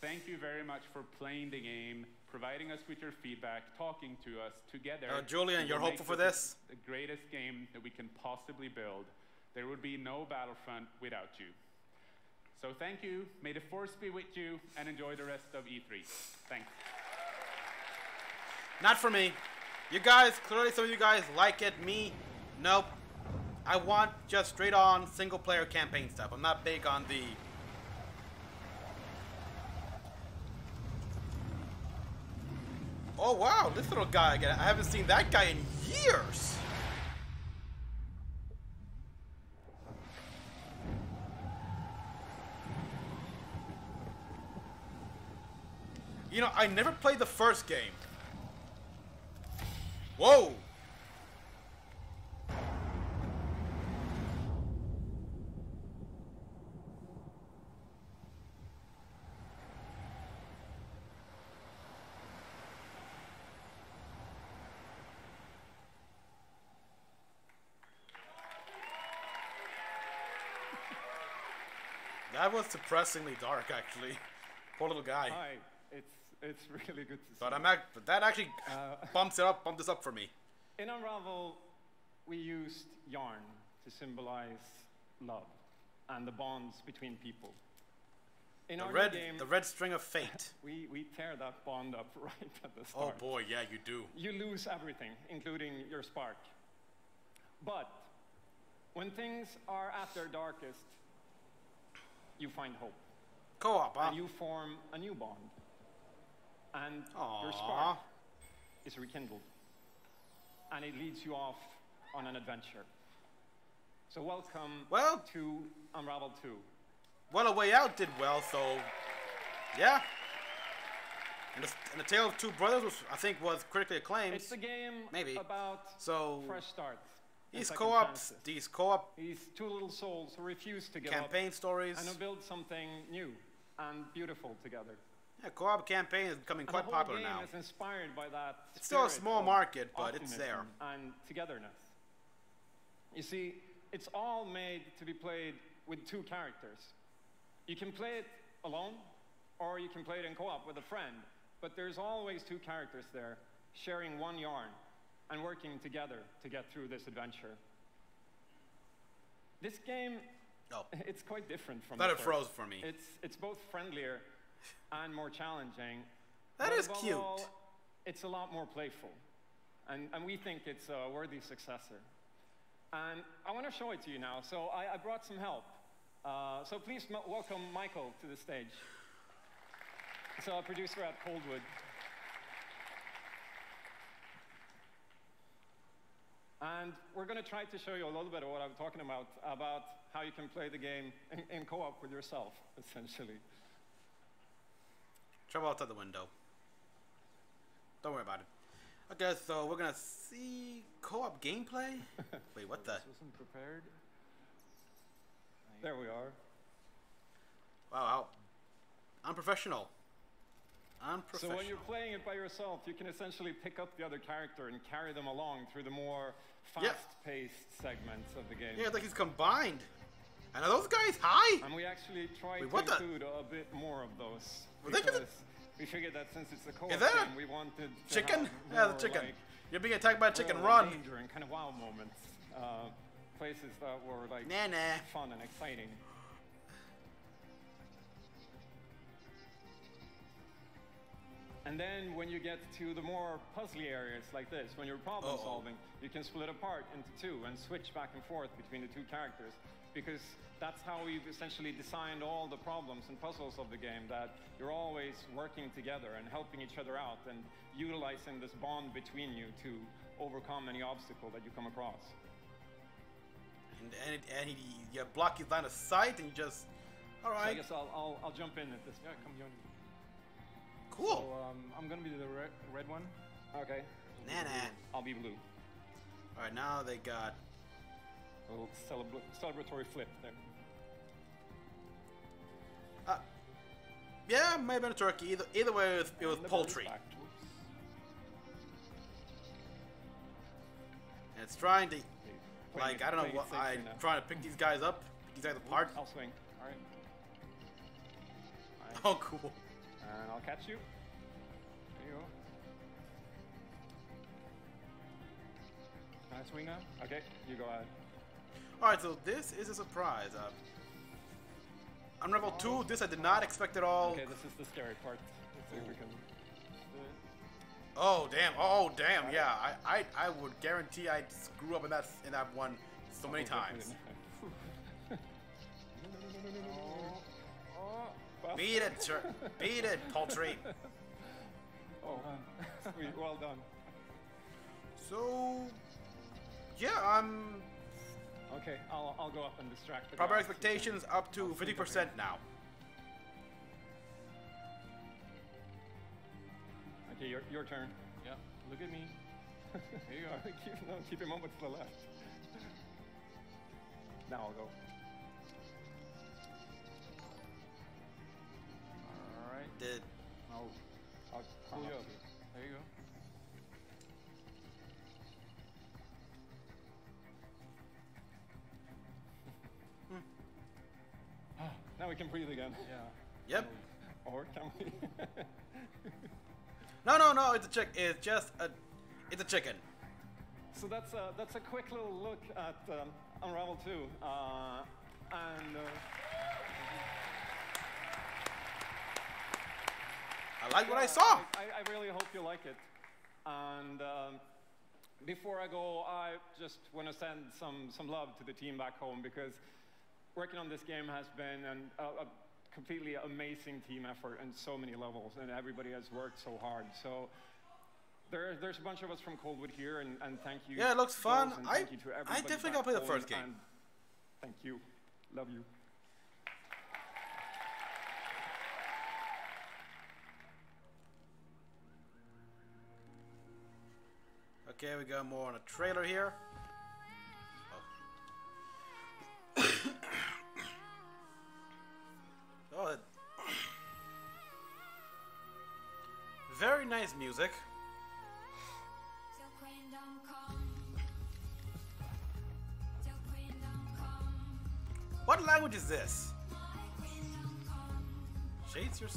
Thank you very much for playing the game, providing us with your feedback, talking to us together. Julian, you're hopeful for this? The greatest game that we can possibly build. There would be no Battlefront without you. So thank you, may the Force be with you, and enjoy the rest of E3. Thanks. Not for me. You guys, clearly some of you guys like it. Me, nope. I want just straight on single player campaign stuff. I'm not big on the... Oh wow, this little guy again. I haven't seen that guy in years. You know, I never played the first game. Whoa! That was depressingly dark, actually. Poor little guy. Hi, it's really good to see. But that actually bumps this up for me. In Unravel, we used yarn to symbolize love and the bonds between people. In our game, the red string of fate. we tear that bond up right at the start. Oh boy, yeah, you do. You lose everything, including your spark. But when things are at their darkest, you find hope. Co-op, huh? And you form a new bond. And your spark is rekindled. And it leads you off on an adventure. So welcome to Unravel 2. Well, A Way Out did well, so yeah. And the Tale of Two Brothers, was, I think, was critically acclaimed. It's a game about fresh starts. These co-ops, these two little souls who refuse to give campaign up stories and who build something new and beautiful together. Yeah, co-op campaign is becoming quite popular now. The whole game is inspired by that. It's still a small market, but it's there. And togetherness. You see, it's all made to be played with two characters. You can play it alone, or you can play it in co-op with a friend. But there's always two characters there, sharing one yarn and working together to get through this adventure. This game, it's quite different from that. It froze for me. It's both friendlier and more challenging. That is cute. All, it's a lot more playful. And we think it's a worthy successor. And I want to show it to you now. So I brought some help. So please welcome Michael to the stage. So a producer at Coldwood. And we're going to try to show you a little bit of what I'm talking about how you can play the game in co-op with yourself, essentially. Travel outside the window. Don't worry about it. Okay, so we're going to see co-op gameplay? Wait, what the? This wasn't prepared. There we are. Wow, unprofessional. So when you're playing it by yourself, you can essentially pick up the other character and carry them along through the more fast-paced segments of the game. Yeah, it's like he's combined And are those guys high? And we actually tried to include a bit more of those. We figured that since it's a co-op game, we wanted to chicken? Have the chicken. Like, you're being attacked by a chicken, run. Danger and kind of wow moments. Places that were like fun and exciting. And then when you get to the more puzzly areas like this, when you're problem solving, you can split apart into two and switch back and forth between the two characters, because that's how we've essentially designed all the problems and puzzles of the game, that you're always working together and helping each other out and utilizing this bond between you to overcome any obstacle that you come across. And you block his line of sight, and you just, all right. So I guess I'll jump in at this. Yeah, come join me. Cool. So I'm gonna be the red one. Okay. I'll be blue. All right, now they got a little celebratory flip there. Yeah, maybe a turkey. Either way, it was poultry. And it's trying to, like, I don't know what, I'm trying to pick these guys up, pick these guys apart. I'll swing. All right. Oh, cool. And I'll catch you. There you go. Can I swing now? Okay, you go ahead. Alright, so this is a surprise. Unravel 2, this I did not expect at all. Okay, this is the scary part. Let's see if we can do it. Oh damn! Oh damn! Yeah, I would guarantee I'd screw up in that one so many times. Beat it, beat it, poultry. Oh, sweet, well done. So, yeah, I'm. Okay, I'll go up and distract the proper guys. expectations up to 50% now. Okay, your turn. Yeah, look at me. Here you are. Keep him over to the left. Now I'll go. All right. I'll pull you up. There you go. Now we can breathe again. Yeah. Yep. Or can we? No. It's a chick. It's just it's a chicken. So that's a quick little look at Unravel 2, and. I like what I saw. I really hope you like it. And before I go, I just want to send some love to the team back home, because working on this game has been a completely amazing team effort on so many levels, and everybody has worked so hard. So there's a bunch of us from Coldwood here, and thank you. Yeah, it looks fun. Thank you to everybody. I definitely gotta play the first game. Thank you. Love you. Okay, we got more on a trailer here. Oh, very nice music. What language is this? Shades, your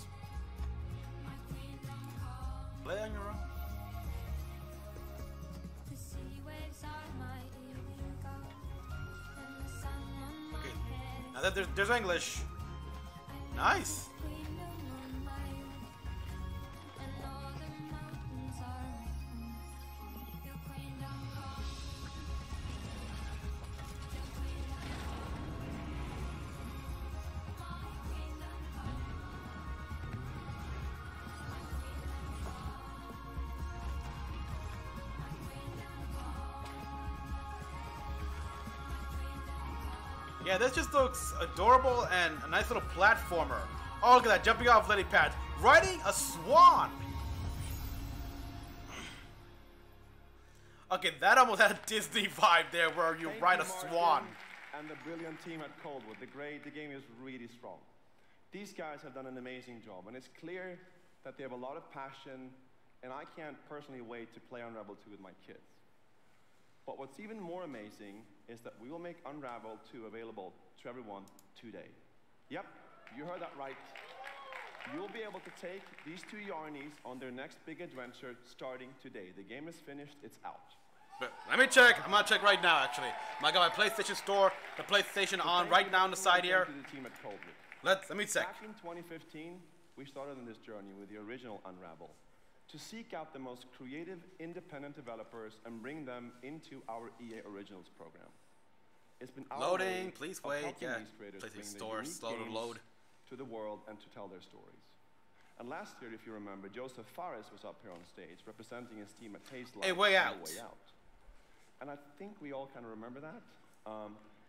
play on your own. Okay, now there's English. Nice. Yeah, this just looks adorable and a nice little platformer. Oh, look at that, jumping off lily pad. Riding a swan! Okay, that almost had a Disney vibe there where you ride a swan. And the brilliant team at Coldwood, the game is really strong. These guys have done an amazing job, and it's clear that they have a lot of passion, and I can't personally wait to play Unravel 2 with my kids. But what's even more amazing is that we will make Unravel 2 available to everyone today. Yep, you heard that right. You'll be able to take these two Yarnies on their next big adventure starting today. The game is finished, it's out. But let me check. I'm gonna check right now, actually. I got my PlayStation Store, the PlayStation on right now on the side here. To the team at Coldwood. Let me check. Back in 2015, we started on this journey with the original Unravel to seek out the most creative, independent developers and bring them into our EA Originals program. It's been our loading. way Please of wait. helping Yeah. these creators PlayStation bring Store their slow unique to games load to the world and to tell their stories. And last year, if you remember, Joseph Fares was up here on stage representing his team at Hazelight. A Way Out. A Way Out. And I think we all kind of remember that.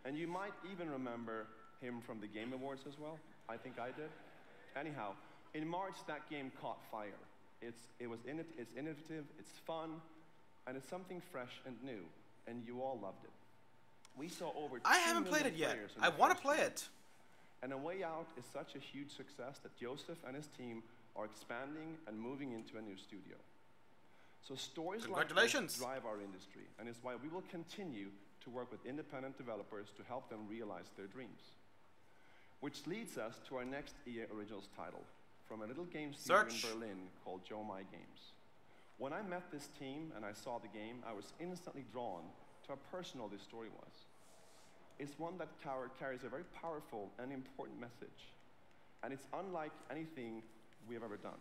And you might even remember him from the Game Awards as well. I think I did. Anyhow, in March, that game caught fire. It's innovative, it's fun, and it's something fresh and new. And you all loved it. We saw over 2 I haven't played it yet. I want to play it. And A Way Out is such a huge success that Joseph and his team are expanding and moving into a new studio. So stories like this drive our industry, and it's why we will continue to work with independent developers to help them realize their dreams. Which leads us to our next EA Originals title, from a little game studio in Berlin called Joe My Games. When I met this team and I saw the game, I was instantly drawn to how personal this story was. It's one that carries a very powerful and important message, and it's unlike anything we have ever done.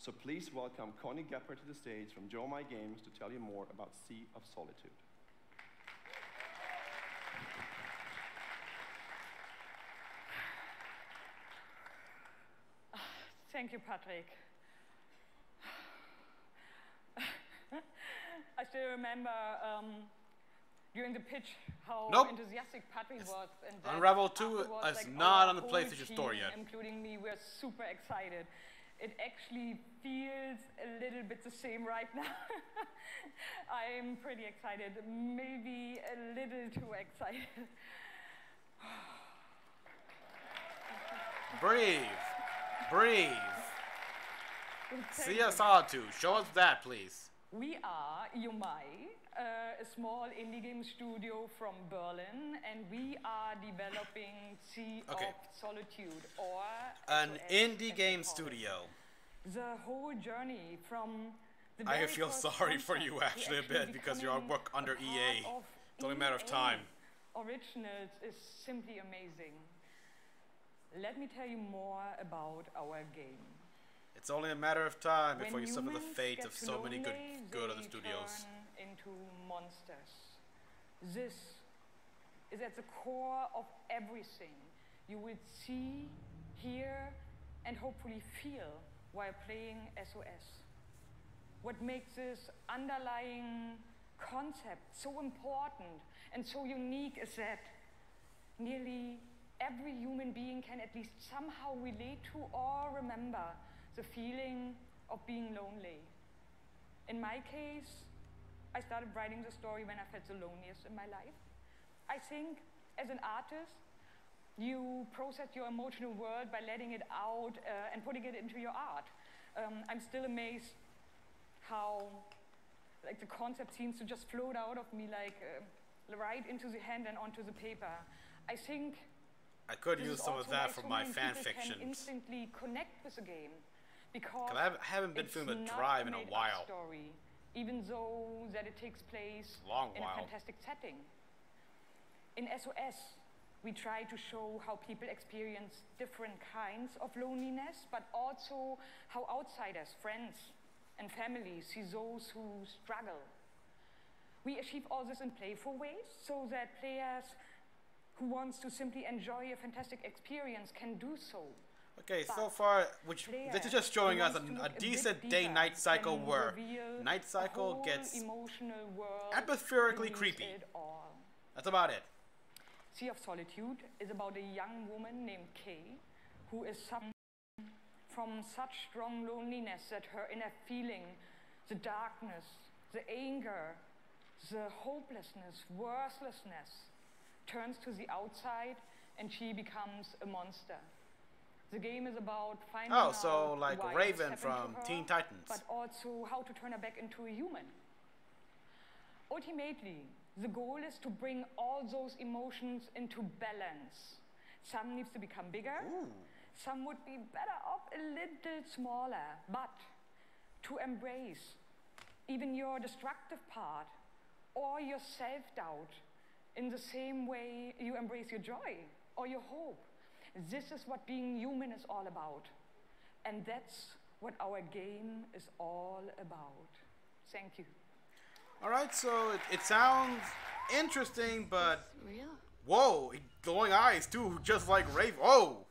So please welcome Connie Gepper to the stage from Joe My Games to tell you more about Sea of Solitude. Thank you, Patrick. I still remember during the pitch how enthusiastic Patrick was. And Unravel 2 is not on the PlayStation Store yet. Including me, we're super excited. It actually feels a little bit the same right now. I'm pretty excited, maybe a little too excited. Breathe. Breathe. Sea of Solitude. Show us that, please. We are Yomai, a small indie game studio from Berlin, and we are developing Sea of Solitude, or an indie game studio. The whole journey from the I feel sorry for you actually a bit because you work under EA. It's only a matter of time. Originals is simply amazing. Let me tell you more about our game. It's only a matter of time before you suffer the fate of so many good other studios. Into monsters. This is at the core of everything you will see, hear, and hopefully feel while playing SOS. What makes this underlying concept so important and so unique is that nearly every human being can at least somehow relate to or remember the feeling of being lonely. In my case, I started writing the story when I felt the loneliest in my life. I think as an artist, you process your emotional world by letting it out and putting it into your art. I'm still amazed how the concept seems to just float out of me right into the hand and onto the paper. I think I could use some of that for my fan fictions. Can instantly connect with the game because I haven't been filming a drive in a while. Story, even though that it takes place in a fantastic setting. In SOS, we try to show how people experience different kinds of loneliness, but also how outsiders, friends, and families see those who struggle. We achieve all this in playful ways so that players who wants to simply enjoy a fantastic experience can do so. Okay, so far, this is just showing us a decent day-night cycle where night cycle gets atmospherically creepy. That's about it. Sea of Solitude is about a young woman named Kay who is suffering from such strong loneliness that her inner feeling, the darkness, the anger, the hopelessness, worthlessness, turns to the outside and she becomes a monster. The game is about finding out like why Raven it's from to her, Teen Titans. but also how to turn her back into a human. Ultimately, The goal is to bring all those emotions into balance. Some needs to become bigger. Some would be better off a little smaller, but to embrace even your destructive part or your self-doubt in the same way you embrace your joy or your hope. This is what being human is all about. And that's what our game is all about. Thank you. All right, so it sounds interesting, but... Real? Whoa, glowing eyes too, just like Rafe. Whoa!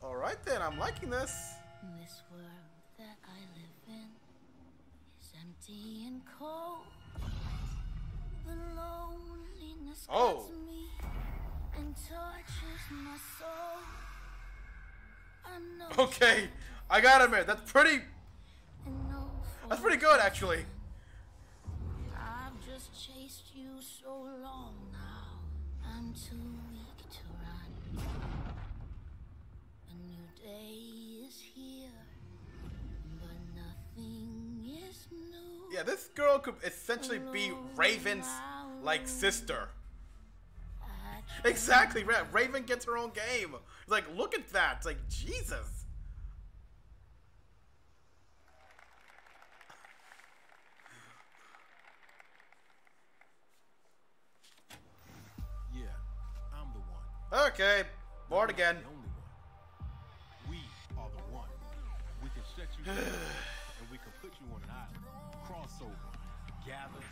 All right then, I'm liking this. This world that I live in is empty and cold. The loneliness cuts me and touches my soul. I know. Okay, I gotta admit, that's pretty good actually. I've just chased you so long now. I'm too weak to run. A new day is here, but nothing is new. Yeah, this girl could essentially be Raven's like sister. Exactly, Raven gets her own game. Like, look at that. It's like, Jesus. Yeah, I'm the one. Okay, bored again. The only one. We are the one. We can set you free, and we can put you on an island. Crossover. Gather.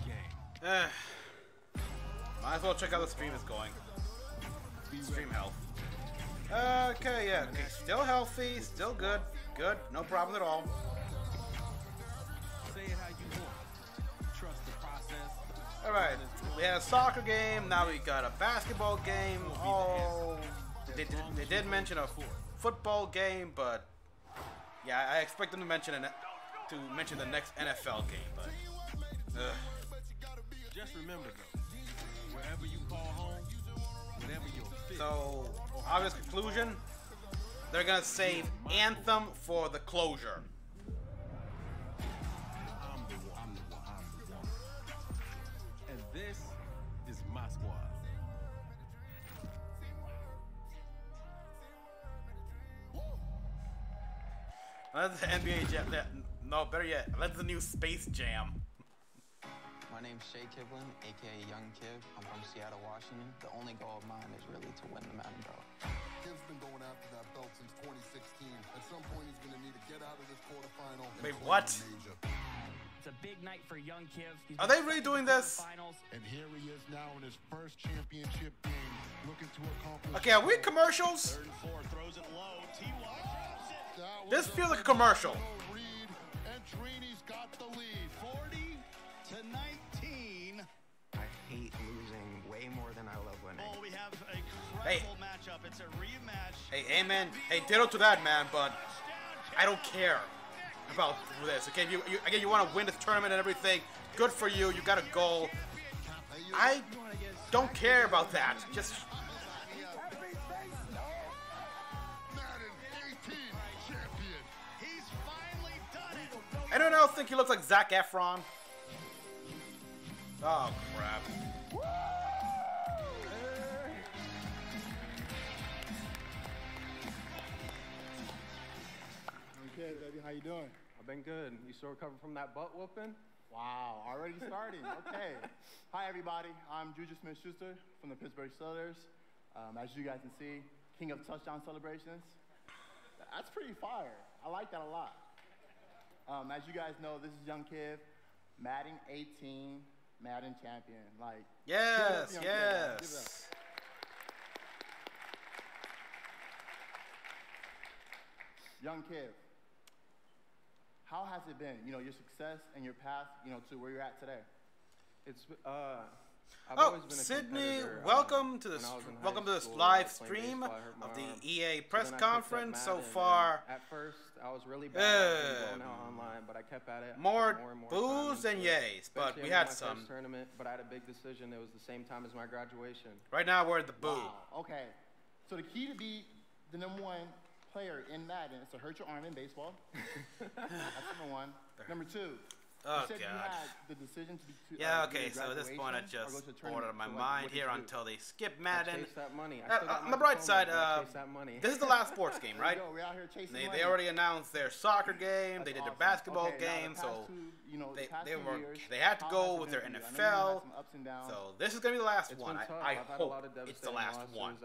Game. Might as well check out the stream is going. Stream health. Okay, yeah. Okay, still healthy, still good. Good, no problem at all. Say it how you want. Trust the process. Alright, we had a soccer game, now we got a basketball game. Oh, they did mention a football game, but yeah, I expect them to mention the next NFL game, but just remember though, wherever you call home, whatever your fit. So, obvious conclusion, they're gonna save Anthem for the closure. I'm the one. And this is my squad. That's the NBA Jam. No, better yet, that's the new Space Jam. My name's Shea Kivlin, aka Young Kiv. I'm from Seattle, Washington. The only goal of mine is really to win the Mountain Belt. Kiv's been going after that belt since 2016. At some point, he's going to need to get out of this quarterfinal. Wait, what? It's a big night for Young Kiv. Are they really doing this? And here he is now in his first championship game, looking to accomplish. Okay, are we commercials? Throws it low. This feels like a commercial. And Trini's got the lead, 40-19. I hate losing way more than I love winning. Oh, we have a incredible matchup. It's a rematch. Hey, amen. Hey, ditto to that, man, but I don't care about this. Okay, you want to win this tournament and everything. Good for you. You got a goal. I don't care about that. Just. Anyone else think he looks like Zac Efron? Oh, crap. Okay, baby, how you doing? I've been good. You still recovering from that butt whooping? Wow, already starting. Okay. Hi, everybody. I'm Juju Smith-Schuster from the Pittsburgh Steelers. As you guys can see, king of touchdown celebrations. That's pretty fire. I like that a lot. As you guys know, this is Young Kiv, Madden 18, Madden champion. Like, yes, yes. Young Kiv, how has it been? You know, your success and your path, you know, to where you're at today. It's I've always been a Sydney, welcome to this live stream of the EA press conference. So far, at first I was really bad going out online, but I kept at it. More boos than yays, but we had some. First tournament, but I had a big decision. It was the same time as my graduation. Right now we're at the boo. Wow. Okay, so the key to be the #1 player in Madden is to hurt your arm in baseball. That's #1. #2, Oh, you said God. You had the decision to be yeah, okay, so at this point I just bored out of my mind here until they skip Madden. That money. On the bright side, this is the last sports game, right? We're out here chasing money. They already announced their soccer game, they did their basketball game, so they had to go with their NFL. So this is going to be the last one. I hope it's the last one.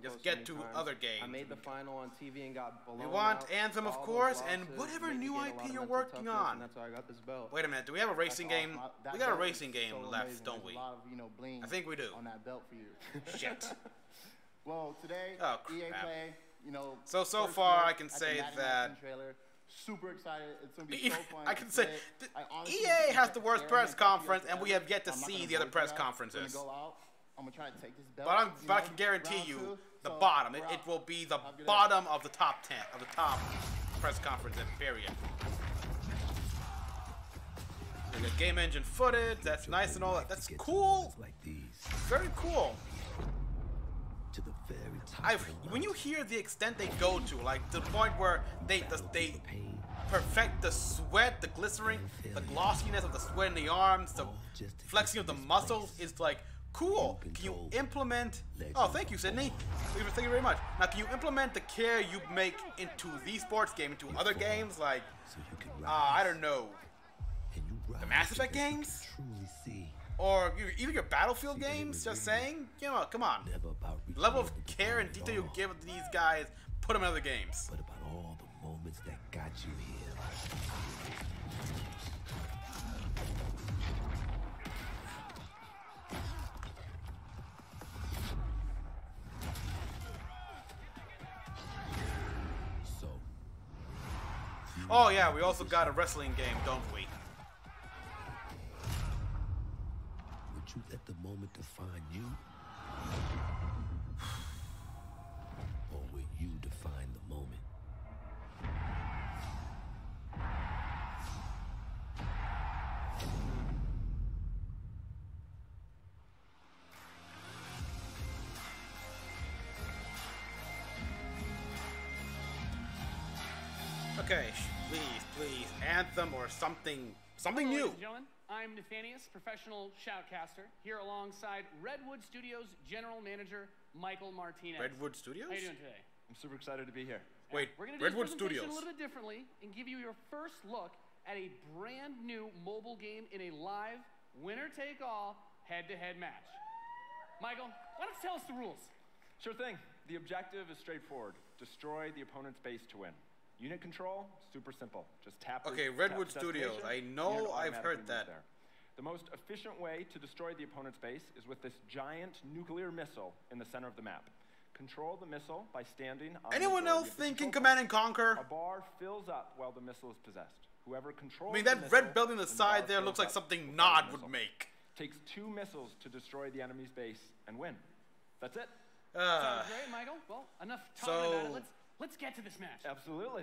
Just get to other games. I made the final on TV and got blown out. We want Anthem, of course, and whatever new IP you're working on. That's why I got this belt. Wait a minute, do we have a racing game? We got a racing game left, don't we? I think we do. On that belt for you. Shit. Well, today, EA Play, So far I can say that trailer, super excited. It's gonna be so fun. I can say EA has the worst press conference, and we have yet to see the other press conferences. I'm gonna try to take this belt. But I can guarantee you the bottom. It will be the bottom of the top 10 of the top press conference period. We got game engine footage. That's nice and all that. That's cool. Very cool. When you hear the extent they go to, like to the point where they perfect the sweat, the glycerin, the glossiness of the sweat in the arms, the flexing of the muscles is like cool. Can you implement? Oh, thank you, Sydney. Thank you very much. Now, can you implement the care you make into the sports game, into other games like I don't know, the Mass Effect games? Or even your Battlefield games, just saying, come on. The level of care and detail you give to these guys, put them in other games. What about all the moments that got you here? Oh yeah, we also got a wrestling game, don't we? Would you let the moment define you? Or will you define the moment? Okay, please, Anthem or something new. Ladies and gentlemen, I'm Nathanius, professional shoutcaster, here alongside Redwood Studios General Manager Michael Martinez. Redwood Studios? How are you doing today? I'm super excited to be here. Wait, we're going to do this presentation a little bit differently and give you your first look at a brand new mobile game in a live winner-take-all head-to-head match. Michael, why don't you tell us the rules? Sure thing. The objective is straightforward. Destroy the opponent's base to win. Unit control, super simple. Just tap. Okay, Redwood Studios. I know I've heard that. The most efficient way to destroy the opponent's base is with this giant nuclear missile in the center of the map. Control the missile by standing on Anyone else thinking Command and Conquer? A bar fills up while the missile is possessed. Whoever controls that red building on the side there looks like something Nod would make. Takes 2 missiles to destroy the enemy's base and win. That's it. Sounds great, Michael. Well, enough talking about it. Let's get to this match. Absolutely.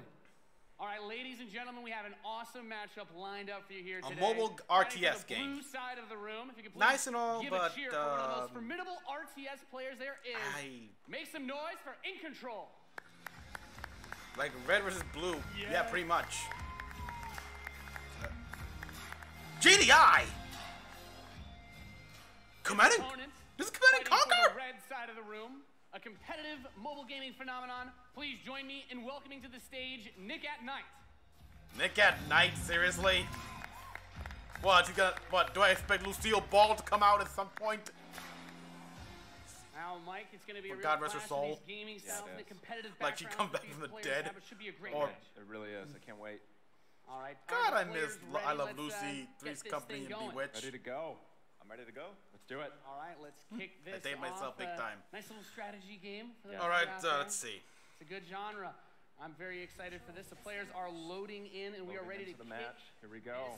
All right, ladies and gentlemen, we have an awesome matchup lined up for you here today. A mobile RTS game. Blue side of the room. If you could please nice and all, give but a cheer for one of the most formidable RTS players there is. Make some noise for In Control. Like red versus blue. Yeah, pretty much. GDI. Command and this is Command and Conquer. The red side of the room. A competitive mobile gaming phenomenon. Please join me in welcoming to the stage Nick at Night. Nick at Night, seriously? What? Do I expect Lucille Ball to come out at some point? Now, Mike, it's going to be a real God clash rest her soul. These gaming styles and the competitive like she come back from the dead. It should be a great match. It really is. I can't wait. All right. God, I miss I Love Lucy, Three's Company, and Bewitched. Ready to go. I'm ready to go. Let's do it. All right, let's kick this I date myself big time. Nice little strategy game. For All right, let's see. It's a good genre. I'm very excited for this. The players are loading in, and we are ready to the match. Here we go.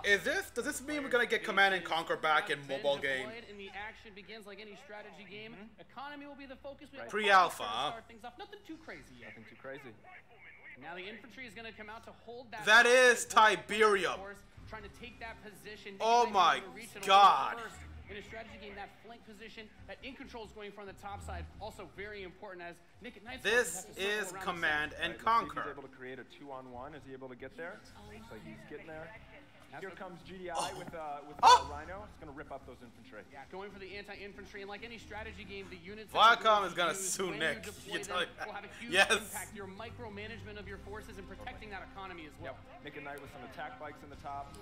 Does this mean we're gonna get Command and Conquer back in mobile game? And the action begins like any strategy game. Economy will be the focus. We have Pre-alpha, huh? Start things off. Nothing too crazy yet. Nothing too crazy. Now the infantry is going to come out to hold that. That is Tiberium. Trying to take that position. Oh my God. In a strategy game, that flank position, that In Control is going from the top side, also very important as Nick at Night. This is Command and Conquer. He's able to create a 2-on-1. Is he able to get there? Looks like he's getting there. Here comes GDI with Rhino. It's going to rip up those infantry. Yeah, going for the anti-infantry, and like any strategy game, the units Viacom is going to sue Nick. Will have a huge impact. Your micromanagement of your forces and protecting that economy as well. Yep. Nick and Knight with some attack bikes in the top.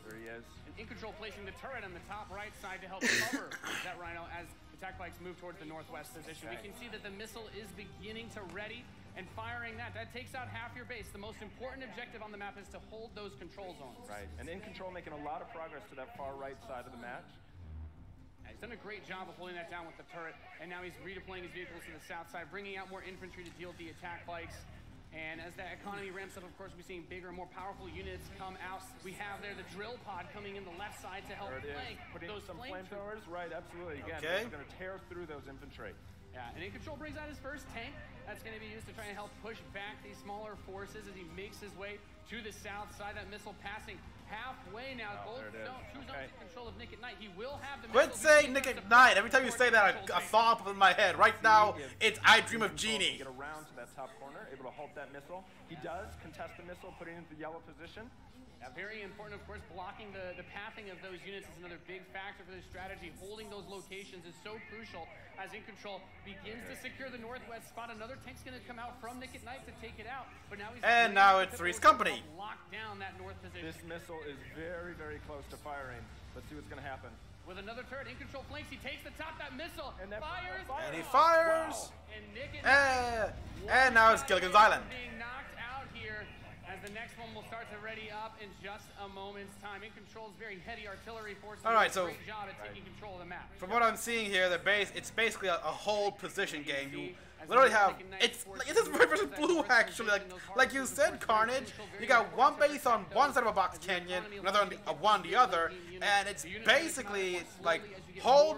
There he is. And In Control placing the turret on the top right side to help cover that Rhino as attack bikes move towards the northwest position. We can see that the missile is beginning to ready. And firing that takes out half your base. The most important objective on the map is to hold those control zones. Right, and In Control making a lot of progress to that far right side of the match. He's done a great job of holding that down with the turret, and now he's redeploying his vehicles to the south side, bringing out more infantry to deal with the attack bikes. And as that economy ramps up, of course, we're seeing bigger and more powerful units come out. We have there the drill pod coming in the left side to help flank putting those some flamethrowers. Right, absolutely. Again, he's going to tear through those infantry. Yeah, and In Control brings out his first tank. That's going to be used to try and help push back these smaller forces as he makes his way to the south side. That missile passing halfway now. Two zones in control of Nick at Night. He will have the Quit saying Nick at Night. Every time you say that, a song pops in my head. Right now, it's I Dream of Genie. Get around to that top corner, able to halt that missile. He does contest the missile, putting it into the yellow position. Yeah, very important, of course, blocking the pathing of those units is another big factor for this strategy. Holding those locations is so crucial as In Control begins to secure the northwest spot. Another tank's going to come out from Nick at Night to take it out, but now he's now it's Three's Company. Lock down that north position. This missile is very, very close to firing. Let's see what's going to happen. With another turret, In Control flanks. He takes the top. That missile fires. And he fires. Wow. And Nick at and now it's Gilligan's Island. Being knocked out here. As the next one will start to ready up in just a moment's time. In Control's very heady artillery force. All right, so great job at taking control of the map. From what I'm seeing here, it's basically a hold position game. You literally have it's red versus blue actually. Like you said, Carnage. You got one base on one side of a box canyon, another on one the other, and it's basically like hold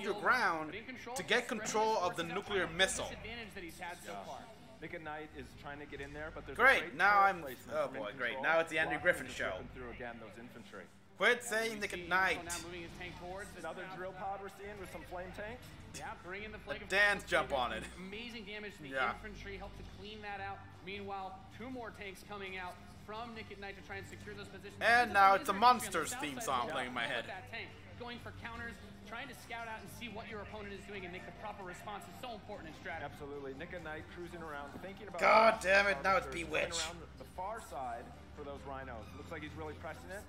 your ground to get control of the nuclear missile. Advantage that he's had so far. Nick at Night is trying to get in there, but there's great. Now I'm. Oh boy, great. Now it's the Andrew Griffin show. Through again those infantry. Quit saying Nick at Night. Now moving his tank towards another drill pod we're seeing with some flame tanks. Yeah, bringing the flag. Dan's jump on it. Amazing damage to the infantry. Help to clean that out. Meanwhile, two more tanks coming out from Nick at Night to try and secure those positions. And now it's a Monsters theme song playing in my head. That tank going for counters. Trying to scout out and see what your opponent is doing and make the proper response is so important in strategy. Absolutely. Nick and Knight cruising around, thinking about... God damn it, now it's Bewitch. Around the far side for those rhinos. Looks like he's really pressing it.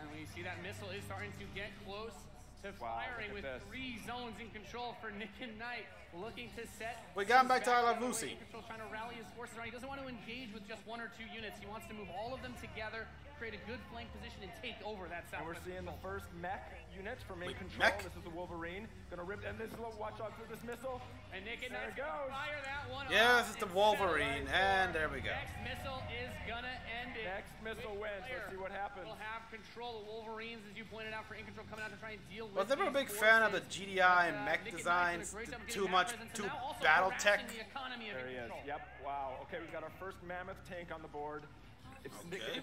And we see that missile is starting to get close to firing with 3 zones in control for Nick and Knight. Looking to set... We got him back to I Love Lucy. Trying to rally his forces around. He doesn't want to engage with just 1 or 2 units. He wants to move all of them together, create a good flank position, and take over that south. And we're seeing the first mech units from In Control. This is the Wolverine. Gonna rip, and this is watch out for this missile. And Nick and Knight's gonna fire that one. Yeah, this is the Wolverine, and there we go. Next missile is gonna end it. Next missile wins. Let's see what happens. We'll have control. The Wolverines, as you pointed out, for In Control coming out to try and deal with. Well, never a big fan of the GDI and mech designs. Too battle tech. There he is. Yep. Wow. Okay, we've got our first mammoth tank on the board. If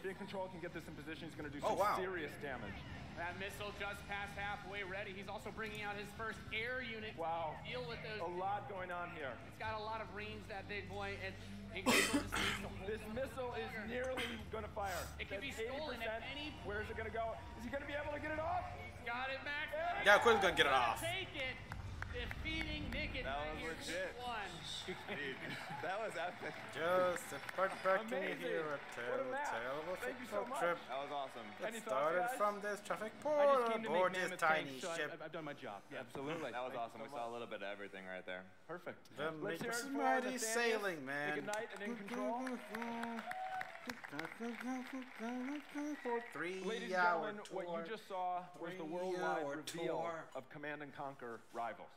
In Control can get this in position, he's going to do some serious damage. That missile just passed halfway ready. He's also bringing out his first air unit. Wow. To deal with those. A lot going on here. It's got a lot of range, that big boy. And In Control just needs to hold this missile is nearly going to fire. It can be stolen at any point. Where is it going to go? Is he going to be able to get it off? He's got it back. Yeah, Quinn's going to get it off. Take it. Defeating Nick and That was legit. That was epic. Just back to me here at Tale of a Football Trip. That was awesome. It started from this traffic port aboard this tiny ship. I've done my job. Yeah, absolutely. That was awesome. We saw a little bit of everything right there. Perfect. The mighty sailing, man. Nick and Knight and In Control. For 3 Ladies and gentlemen, what you just saw was the worldwide reveal of Command & Conquer Rivals.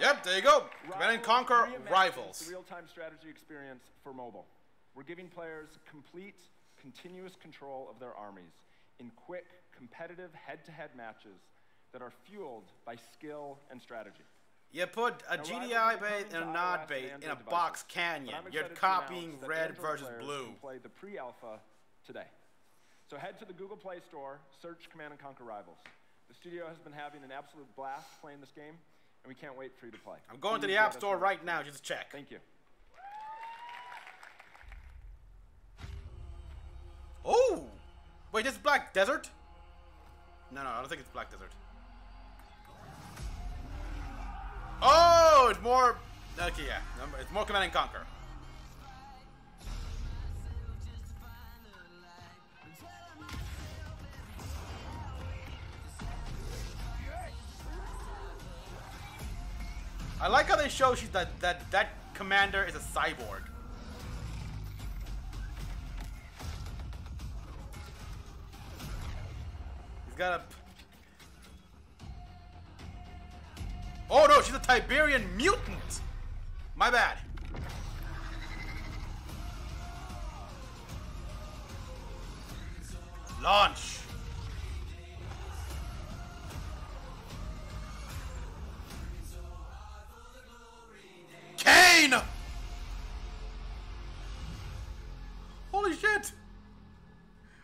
Yep, there you go. Command & Conquer Rivals. The real-time strategy experience for mobile. We're giving players complete, continuous control of their armies in quick, competitive head-to-head matches that are fueled by skill and strategy. You put a GDI bait and a Nod bait in a box canyon. You're copying red versus blue. Play the pre-alpha today. So head to the Google Play Store, search Command & Conquer Rivals. The studio has been having an absolute blast playing this game, and we can't wait for you to play. I'm going to the App Store right now just to check. Thank you. Wait, this is Black Desert? No, I don't think it's Black Desert. Oh, it's more... Okay, yeah. It's more Command and Conquer. I like how they show she's that commander is a cyborg. He's got a... Oh no, she's a Tiberian mutant! My bad. Launch! Kane! Holy shit!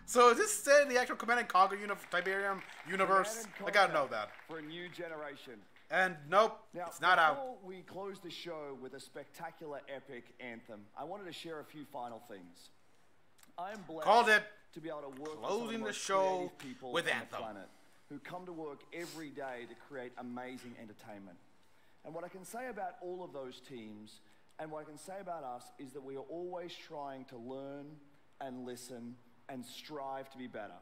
So is this set in the actual Command and Conquer Tiberium universe? I gotta know that. For a new generation. And nope, now, it's not out. Before we close the show with a spectacular epic anthem, I wanted to share a few final things. I am blessed to be able to work with some of the most creative people on the planet who come to work every day to create amazing entertainment. And what I can say about all of those teams, and what I can say about us, is that we are always trying to learn and listen and strive to be better.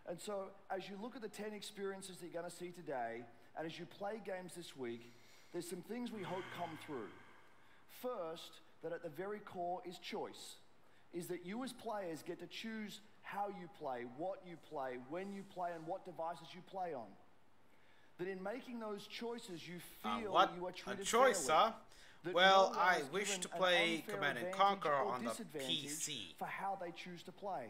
And so, as you look at the 10 experiences that you're going to see today, and as you play games this week, there's some things we hope come through. First, that at the very core is choice, is that you as players get to choose how you play, what you play, when you play, and what devices you play on. That in making those choices, you feel you are treated fairly. Huh? Well, I wish to play Command and Conquer on the PC. For how they choose to play.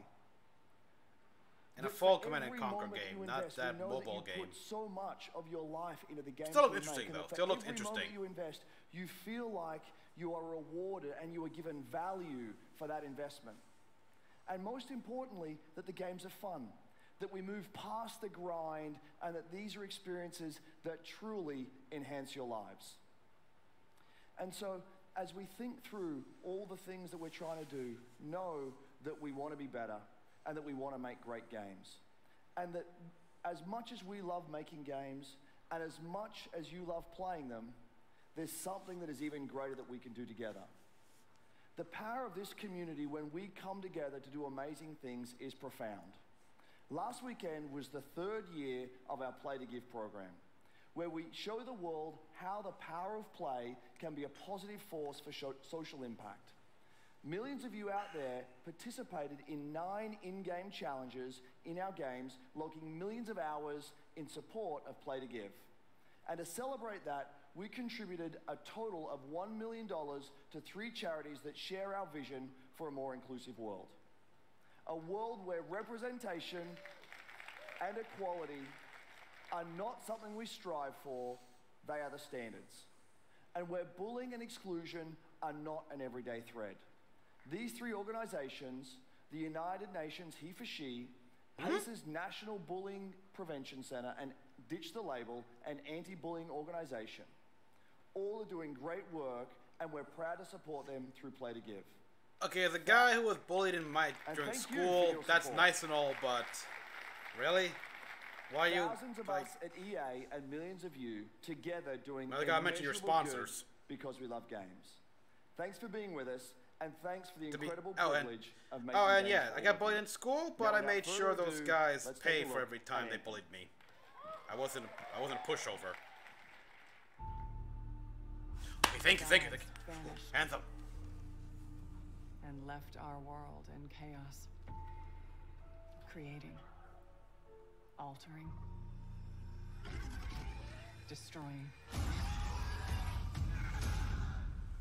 In a full Command and Conquer game, not that mobile game. You put so much of your life into the game. Still looked interesting, though. Still looked interesting. You invest, you feel like you are rewarded and you are given value for that investment. And most importantly, that the games are fun. That we move past the grind, and that these are experiences that truly enhance your lives. And so, as we think through all the things that we're trying to do, know that we want to be better, and that we want to make great games. And that as much as we love making games, and as much as you love playing them, there's something that is even greater that we can do together. The power of this community when we come together to do amazing things is profound. Last weekend was the 3rd year of our Play to Give program, where we show the world how the power of play can be a positive force for social impact. Millions of you out there participated in 9 in-game challenges in our games, logging millions of hours in support of Play to Give. And to celebrate that, we contributed a total of $1 million to 3 charities that share our vision for a more inclusive world. A world where representation and equality are not something we strive for, they are the standards. And where bullying and exclusion are not an everyday thread. These 3 organizations, the United Nations He for She, PACE's National Bullying Prevention Center, and Ditch the Label, an anti-bullying organization, all are doing great work, and we're proud to support them through Play to Give. Okay, as a guy who was bullied during school, that's nice and all, but really? Why you? Thousands of us at EA and millions of you together doing. Well, I gotta mention your sponsors. Because we love games. Thanks for being with us, and thanks for the incredible privilege of making. Oh, and yeah, I got bullied in school, but I made sure those guys pay for every time they bullied me. I wasn't a pushover. Okay, thank you. Anthem. And left our world in chaos, creating, altering, destroying.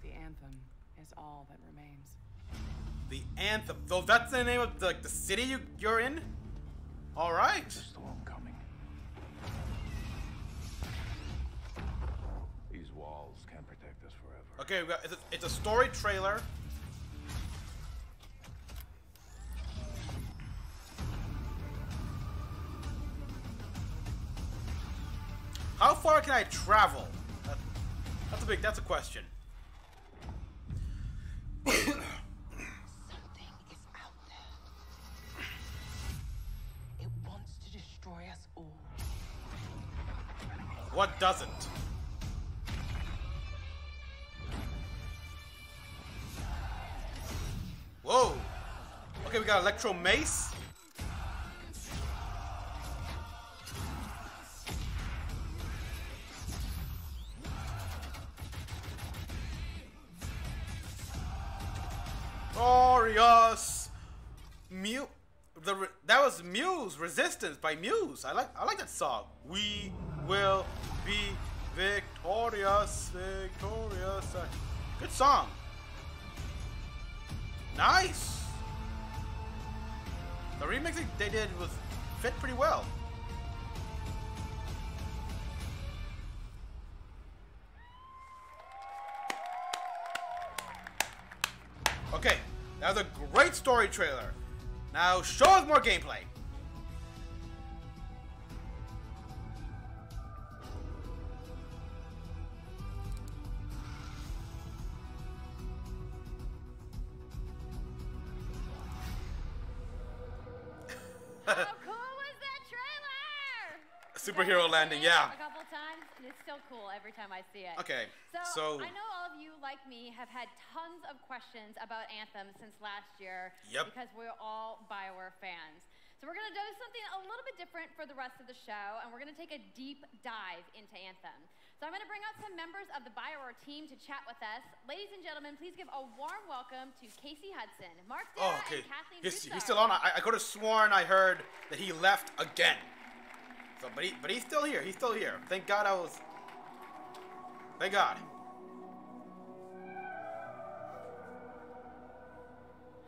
The anthem is all that remains. The anthem. So that's the name of the city you're in? All right. The storm coming. These walls can't protect us forever. Okay, it's a story trailer. How far can I travel? That's a question. Something is out there. What doesn't? Whoa. Okay, we got Electro Mace. Glorious. That was Muse, Resistance by Muse. I like that song. We will be victorious, victorious. Good song. Nice. The remix they did fit pretty well. Okay, that was a great story trailer. Now show us more gameplay. How cool was that trailer? Superhero landing, yeah. A couple times, and it's still cool every time I see it. Okay, so I know all of you, like me, have had tons of questions about Anthem since last year. Yep. Because we're all BioWare fans. So we're gonna do something a little bit different for the rest of the show, and we're gonna take a deep dive into Anthem. So I'm gonna bring out some members of the BioWare team to chat with us. Ladies and gentlemen, please give a warm welcome to Casey Hudson, Mark Dara, and Kathleen He's still on. I could have sworn I heard that he left again. So, but he's still here. He's still here. Thank God Thank God.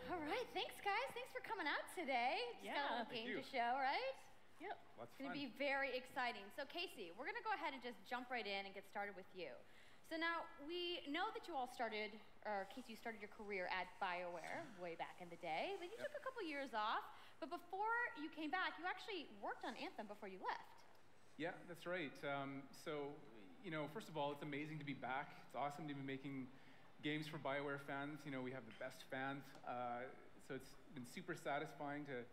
All right, thanks guys. Thanks for coming out today. Just got a little game to show, right? Yep. It's going to be very exciting. So Casey, we're going to go ahead and just jump right in and get started with you. So now, we know that you all started, or Casey, you started your career at BioWare way back in the day, but you took a couple years off. But before you came back, you actually worked on Anthem before you left. Yeah, that's right. So, you know, first of all, it's amazing to be back. It's awesome to be making games for BioWare fans. You know, we have the best fans. So it's been super satisfying to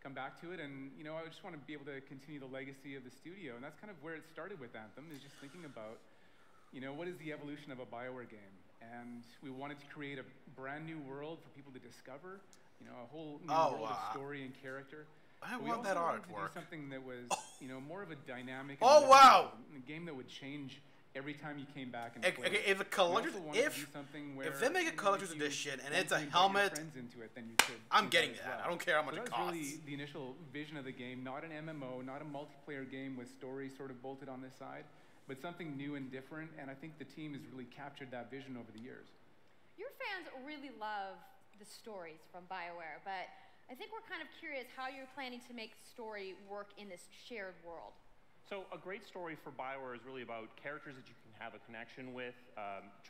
come back to it. And, you know, I just want to be able to continue the legacy of the studio. And that's kind of where it started with Anthem, is just thinking about, you know, what is the evolution of a BioWare game? And we wanted to create a brand new world for people to discover, you know, a whole new world of story and character. I want that artwork. To do something that was, you know, more of a dynamic. Oh wow! A game that would change every time you came back and played. Okay, if they make a collector's edition and it's a helmet, I'm getting that. I don't care how much it costs. That was really the initial vision of the game. Not an MMO, not a multiplayer game with story sort of bolted on this side, but something new and different. And I think the team has really captured that vision over the years. Your fans really love the stories from BioWare, but I think we're kind of curious how you're planning to make story work in this shared world. So a great story for BioWare is really about characters that you can have a connection with,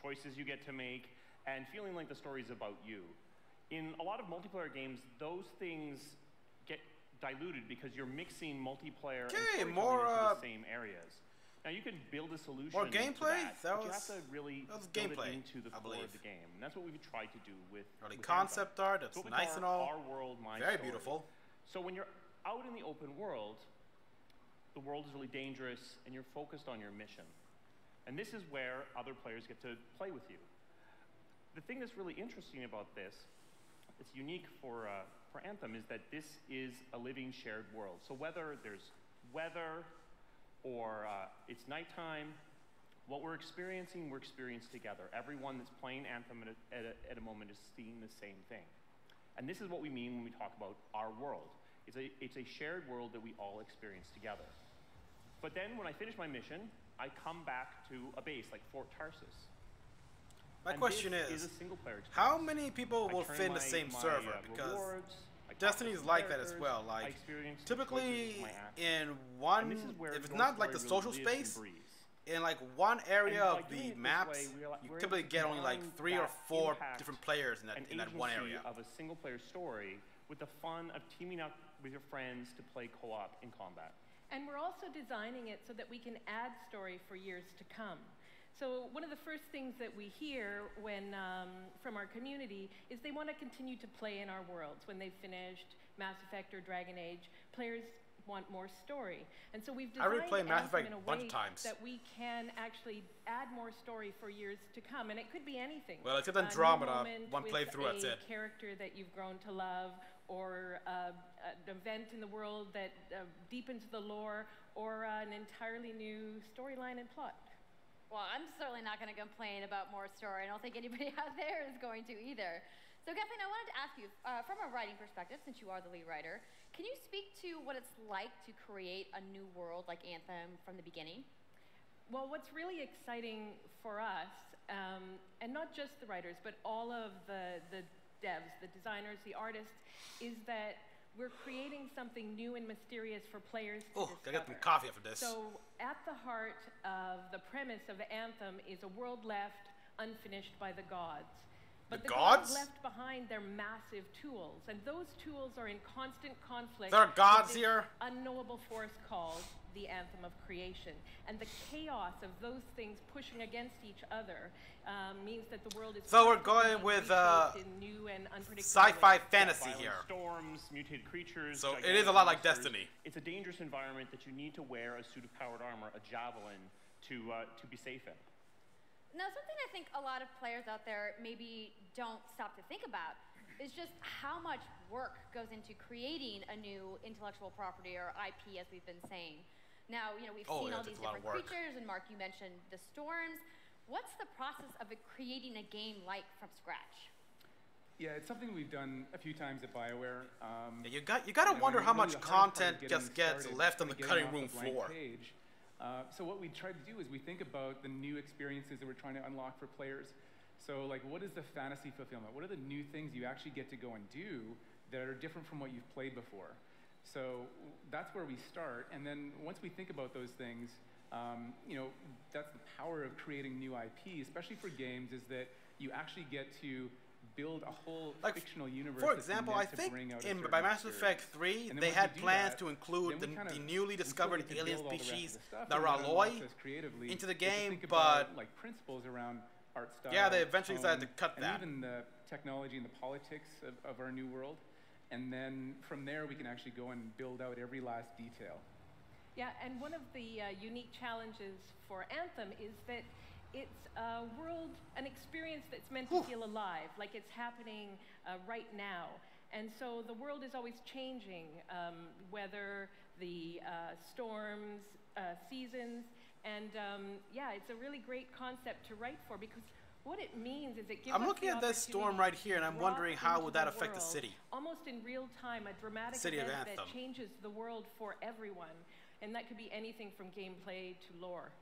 choices you get to make, and feeling like the story is about you. In a lot of multiplayer games, those things get diluted because you're mixing multiplayer and storytelling into the same areas. Now you can build a solution more gameplay. But you have to really build it into the core of the game, and that's what we've tried to do with concept art. That's nice and all. Our world, my very story. Beautiful. So when you're out in the open world, the world is really dangerous, and you're focused on your mission. And this is where other players get to play with you. The thing that's really interesting about this, it's unique for Anthem, is that this is a living shared world. So whether there's weather or it's nighttime, what we're experiencing together. Everyone that's playing Anthem at a moment is seeing the same thing. And this is what we mean when we talk about our world. It's a shared world that we all experience together. But then when I finish my mission, I come back to a base like Fort Tarsus. My question is, a single player experience. How many people will fit in the same server? Because Destiny's like that as well. Like, typically in one, if it's not like the social space, in like one area of the maps, you typically get only like 3 or 4 different players in that one area. Of a single player story with the fun of teaming up with your friends to play co-op in combat. And we're also designing it so that we can add story for years to come. So one of the first things that we hear from our community is they want to continue to play in our worlds. When they've finished Mass Effect or Dragon Age, players want more story. And so we've designed Anthem in a way that we can actually add more story for years to come. And it could be anything. Well, except Andromeda, one playthrough, that's it. A character that you've grown to love, or an event in the world that deepens the lore, or an entirely new storyline and plot. Well, I'm certainly not going to complain about more story. I don't think anybody out there is going to either. So Kathleen, I wanted to ask you, from a writing perspective, since you are the lead writer, can you speak to what it's like to create a new world like Anthem from the beginning? Well, what's really exciting for us, and not just the writers, but all of the devs, the designers, the artists, is that we're creating something new and mysterious for players to discover. Gotta get some coffee after this. So at the heart of the premise of Anthem is a world left unfinished by the gods. But the gods left behind their massive tools, and those tools are in constant conflict. There are gods here. Unknowable force called the Anthem of Creation, and the chaos of those things pushing against each other means that the world is. So we're going with sci-fi fantasy here. Storms, mutated creatures. So it is a lot like Destiny. It's a dangerous environment that you need to wear a suit of powered armor, a javelin, to be safe in. Now, something I think a lot of players out there maybe don't stop to think about is just how much work goes into creating a new intellectual property, or IP, as we've been saying. Now, you know, we've seen all these different creatures, and Mark, you mentioned the storms. What's the process of creating a game like from scratch? Yeah, it's something we've done a few times at BioWare. You gotta wonder how much content just gets left on the cutting room floor. So what we try to do is we think about the new experiences that we're trying to unlock for players. So like, what is the fantasy fulfillment? What are the new things you actually get to go and do that are different from what you've played before? So that's where we start. And then once we think about those things, you know, that's the power of creating new IP, especially for games, is that you actually get to build a whole fictional universe. For example, I think by Mass Effect 3, they had plans to include the newly discovered alien species, the Raloi, into the game, but like principles around art style. Yeah, they eventually decided to cut that. And even the technology and the politics of our new world. And then from there, we can actually go and build out every last detail. Yeah, and one of the unique challenges for Anthem is that it's a world, an experience that's meant to feel alive, like it's happening right now. And so the world is always changing, whether the storms, seasons, and yeah, it's a really great concept to write for, because what it means is it gives I'm looking at this storm right here, and I'm wondering how would that affect the city? Almost in real time, a dramatic event that changes the world for everyone. And that could be anything from gameplay to lore.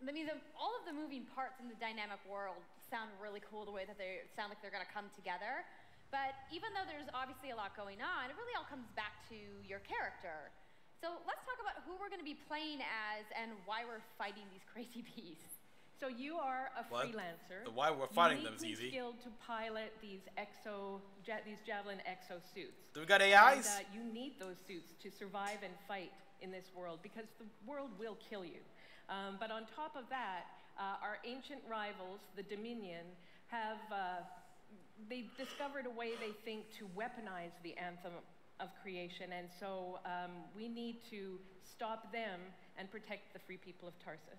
I mean, all of the moving parts in the dynamic world sound really cool, the way that they sound like they're going to come together. But even though there's obviously a lot going on, it really all comes back to your character. So let's talk about who we're going to be playing as and why we're fighting these crazy beasts. So you are a freelancer. The why we're fighting them is easy. Skilled to pilot these Javelin exo suits. Do we got AIs? And, you need those suits to survive and fight in this world, because the world will kill you. But on top of that, our ancient rivals, the Dominion, have they've discovered a way, they think, to weaponize the Anthem of Creation, and so we need to stop them and protect the free people of Tarsus.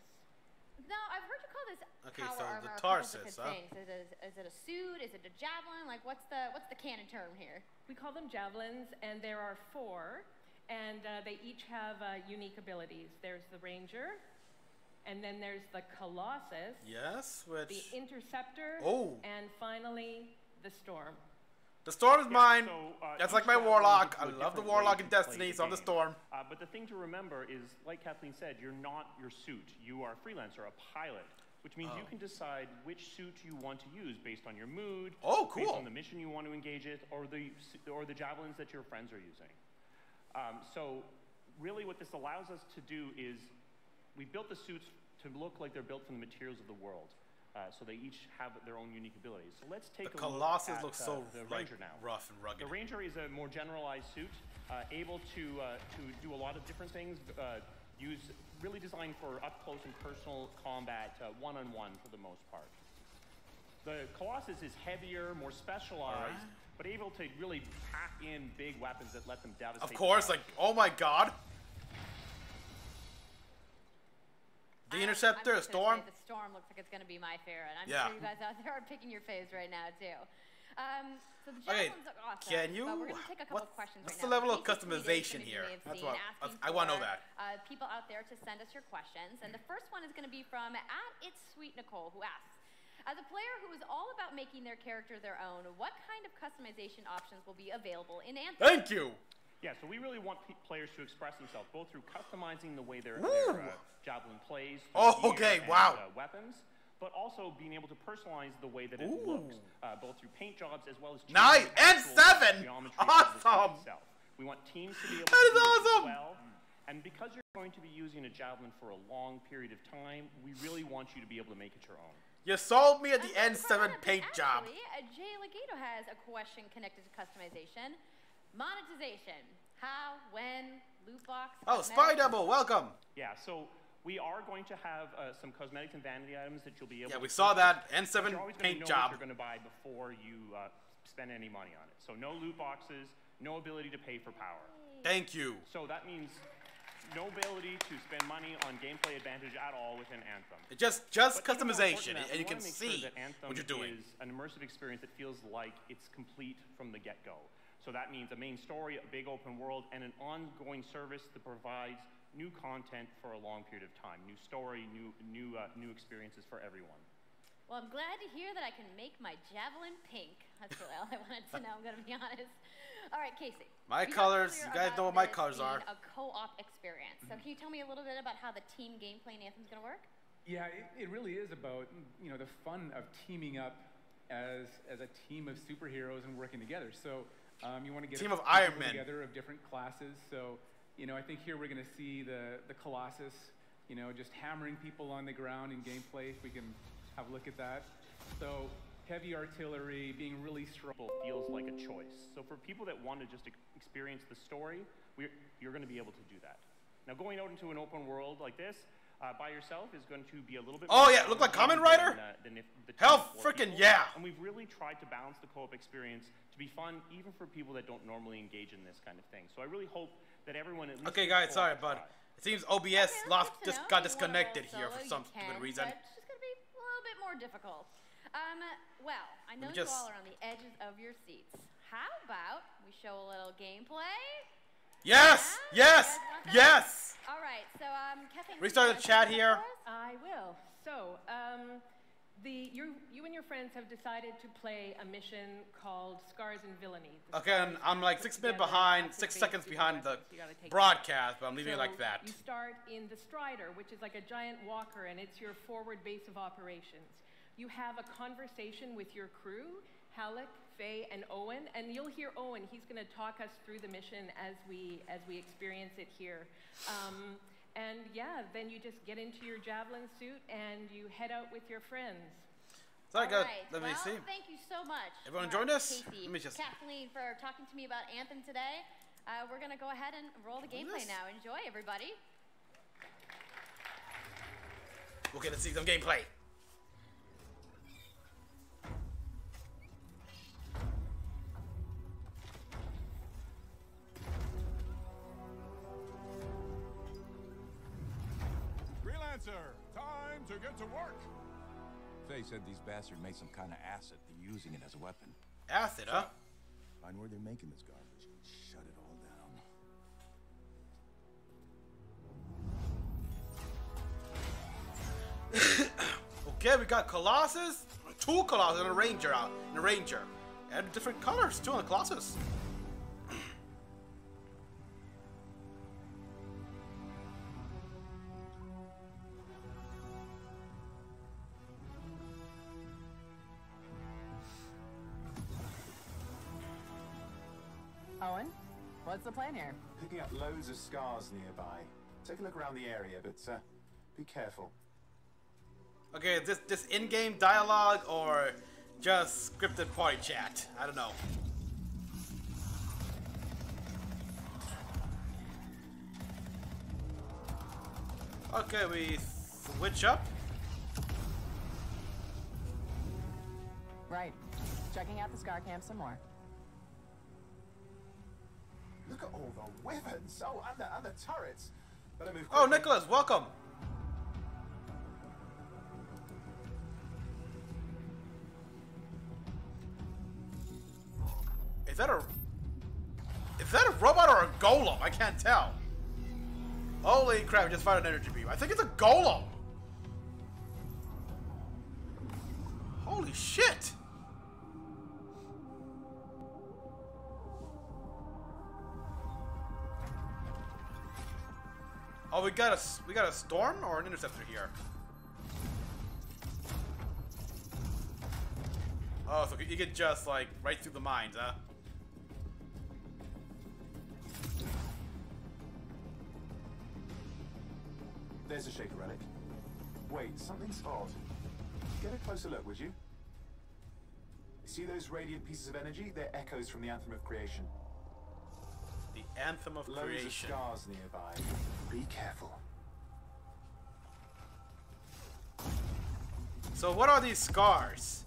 Now, I've heard you call this power armor. The Tarsus, huh? Is it a suit? Is it a javelin? Like, what's the canon term here? We call them javelins, and there are 4, and they each have unique abilities. There's the Ranger, and then there's the Colossus. Yes, the Interceptor. And finally, the Storm. The Storm is mine. So, that's like my Warlock. I love the Warlock in Destiny, so I'm the Storm. But the thing to remember is, like Kathleen said, you're not your suit. You are a freelancer, a pilot, which means you can decide which suit you want to use based on your mood, based on the mission you want to engage it, or the javelins that your friends are using. So really what this allows us to do is we built the suits to look like they're built from the materials of the world. So they each have their own unique abilities. So let's take a look at Colossus looks so the Ranger now. Rough and rugged. The Ranger is a more generalized suit, able to do a lot of different things, really designed for up-close and personal combat, one-on-one for the most part. The Colossus is heavier, more specialized, but able to really pack in big weapons that let them devastate. Of course, like, oh my god. The Interceptor, a Storm. The Storm looks like it's going to be my favorite. I'm Yeah. sure you guys out there are picking your faves right now, too. So the javelins are awesome. Can you? But we're going to take a couple of questions What's right the now. level of Casey tweeted, customization some of you here? may have That's seen, what asking I want to know for, that. people out there to send us your questions. And the first one is going to be from @It'sSweetNicole, who asks, as a player who is all about making their character their own, what kind of customization options will be available in Anthem? Thank you. Yeah, so we really want players to express themselves both through customizing the way their javelin plays, okay, wow, weapons, but also being able to personalize the way that it looks, both through paint jobs as well as nice and 7. Awesome. We want teams to be able to do this as well. And because you're going to be using a javelin for a long period of time, we really want you to be able to make it your own. You sold me at the N7 paint job. Jay Legato has a question connected to customization. Monetization. How, when, loot box. Oh, Spy Double, welcome. Yeah, so we are going to have some cosmetics and vanity items that you'll be able to. Yeah, we saw that N7 you're always paint know job. What you're going to buy before you spend any money on it. So no loot boxes, no ability to pay for power. Thank you. So that means no ability to spend money on gameplay advantage at all within Anthem. Just customization, and you can see what you're doing. Is an immersive experience that feels like it's complete from the get-go. So that means a main story, a big open world, and an ongoing service that provides new content for a long period of time. New story, new experiences for everyone. Well, I'm glad to hear that I can make my javelin pink. That's really all I wanted to know, I'm going to be honest. All right, Casey. My colors, you guys know what my colors are. A co-op experience. So can you tell me a little bit about how the team gameplay in Anthem is going to work? Yeah, it really is about, you know, the fun of teaming up as a team of superheroes and working together. So you want to get team of Iron Men together of different classes. So, you know, I think here we're going to see the Colossus, you know, just hammering people on the ground in gameplay. If we can have a look at that. So heavy artillery, being really strong. Feels like a choice. So for people that want to just experience the story, you're going to be able to do that. Now going out into an open world like this, by yourself is going to be a little bit more look like Kamen Rider? Than if the hell freaking yeah. And we've really tried to balance the co-op experience to be fun even for people that don't normally engage in this kind of thing. So I really hope that everyone at least okay guys, sorry, but it seems OBS got disconnected here for some stupid reason. It's just going to be a little bit more difficult. Well, I know you all are on the edges of your seats. How about we show a little gameplay? Yes! Yeah? Yes! Yes! All right, so Kathleen, restart the chat here. I will. So, you and your friends have decided to play a mission called Scars and Villainy. Okay, I'm like 6 seconds behind the broadcast, but I'm leaving it like that. You start in the Strider, which is like a giant walker, and it's your forward base of operations. You have a conversation with your crew, Halleck, Faye, and Owen, and you'll hear Owen. He's going to talk us through the mission as we experience it here. And yeah, then you just get into your javelin suit and you head out with your friends. Sorry, All right. Let me see. Thank you so much. Everyone join us? Casey, Let me just... Kathleen, for talking to me about Anthem today. We're going to go ahead and roll the gameplay now. Enjoy, everybody. We'll get to see some gameplay. Time to get to work. Faye said these bastards made some kind of acid. They're using it as a weapon. Acid, huh? Find where they're making this garbage and shut it all down. Okay, we got Colossus, 2 Colossus, and a Ranger out. And different colors too on the Colossus. Owen, what's the plan here? Picking up loads of scars nearby. Take a look around the area, but be careful. Okay, is this in-game dialogue or just scripted party chat? I don't know. Okay, we switch up. Right. Checking out the scar camp some more. Look at all the weapons. Oh, and the turrets. Better move Oh, quickly. Nicholas, welcome. Is that a robot or a golem? I can't tell. Holy crap, I just found an energy beam. I think it's a golem. Holy shit. Oh, we got a storm or an interceptor here. Oh, so you can just like right through the mines, huh? There's a shaker relic. Wait, something's odd. Get a closer look, would you? See those radiant pieces of energy? They're echoes from the Anthem of Creation. The Anthem of Creation. Loads of scars nearby. Be careful. So what are these scars?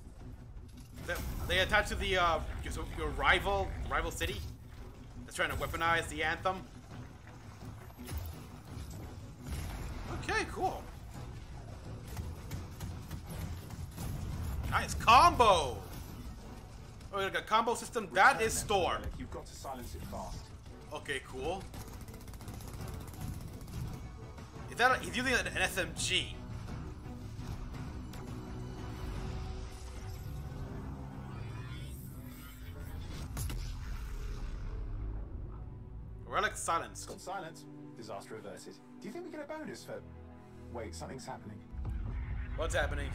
They attached to the your rival city that's trying to weaponize the Anthem. Okay, cool. Nice combo. Oh, like a combo system. That is Storm. You've got to silence it fast. Okay, cool. Is that he's using an SMG? Relic silenced. Got silence. Disaster averted. Do you think we get a bonus for... Wait, something's happening. What's happening?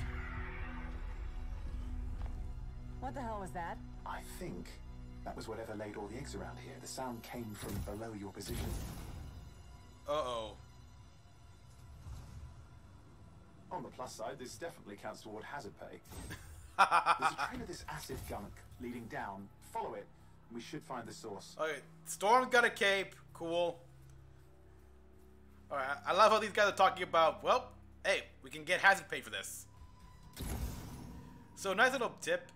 What the hell was that? I think that was whatever laid all the eggs around here. The sound came from below your position. Uh-oh. On the plus side, this definitely counts toward hazard pay. There's a trail of this acid gunk leading down. Follow it, and we should find the source. Okay, Storm's got a cape. Cool. Alright, I love how these guys are talking about, well, hey, we can get hazard pay for this. So, nice little tip.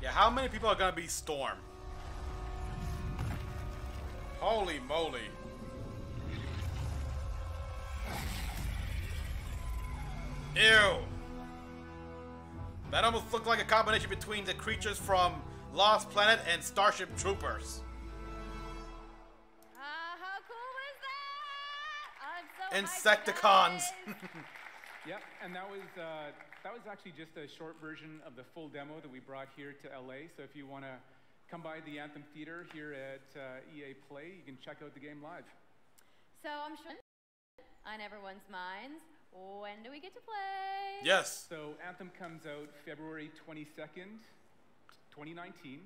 Yeah, how many people are gonna be Storm? Holy moly. Ew. That almost looked like a combination between the creatures from Lost Planet and Starship Troopers. How cool was that? I'm so Insecticons. Yep, and that was actually just a short version of the full demo that we brought here to LA. So if you want to come by the Anthem Theater here at EA Play, you can check out the game live. So I'm sure on everyone's minds, when do we get to play? Yes. So Anthem comes out February 22nd, 2019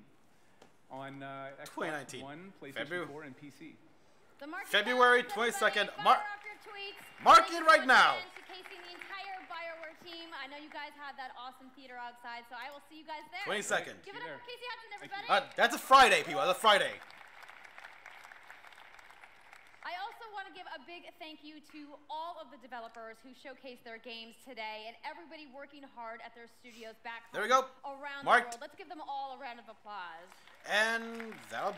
on Xbox One, PlayStation 4, and PC. So February 22nd. Mark it right now. Casey and the entire BioWare team. I know you guys had that awesome theater outside, so I will see you guys there. 22nd. Give it up for Casey Hudson, everybody. That's a Friday, people. That's a Friday. I also want to give a big thank you to all of the developers who showcased their games today and everybody working hard at their studios back home around the world. Let's give them all a round of applause. And that'll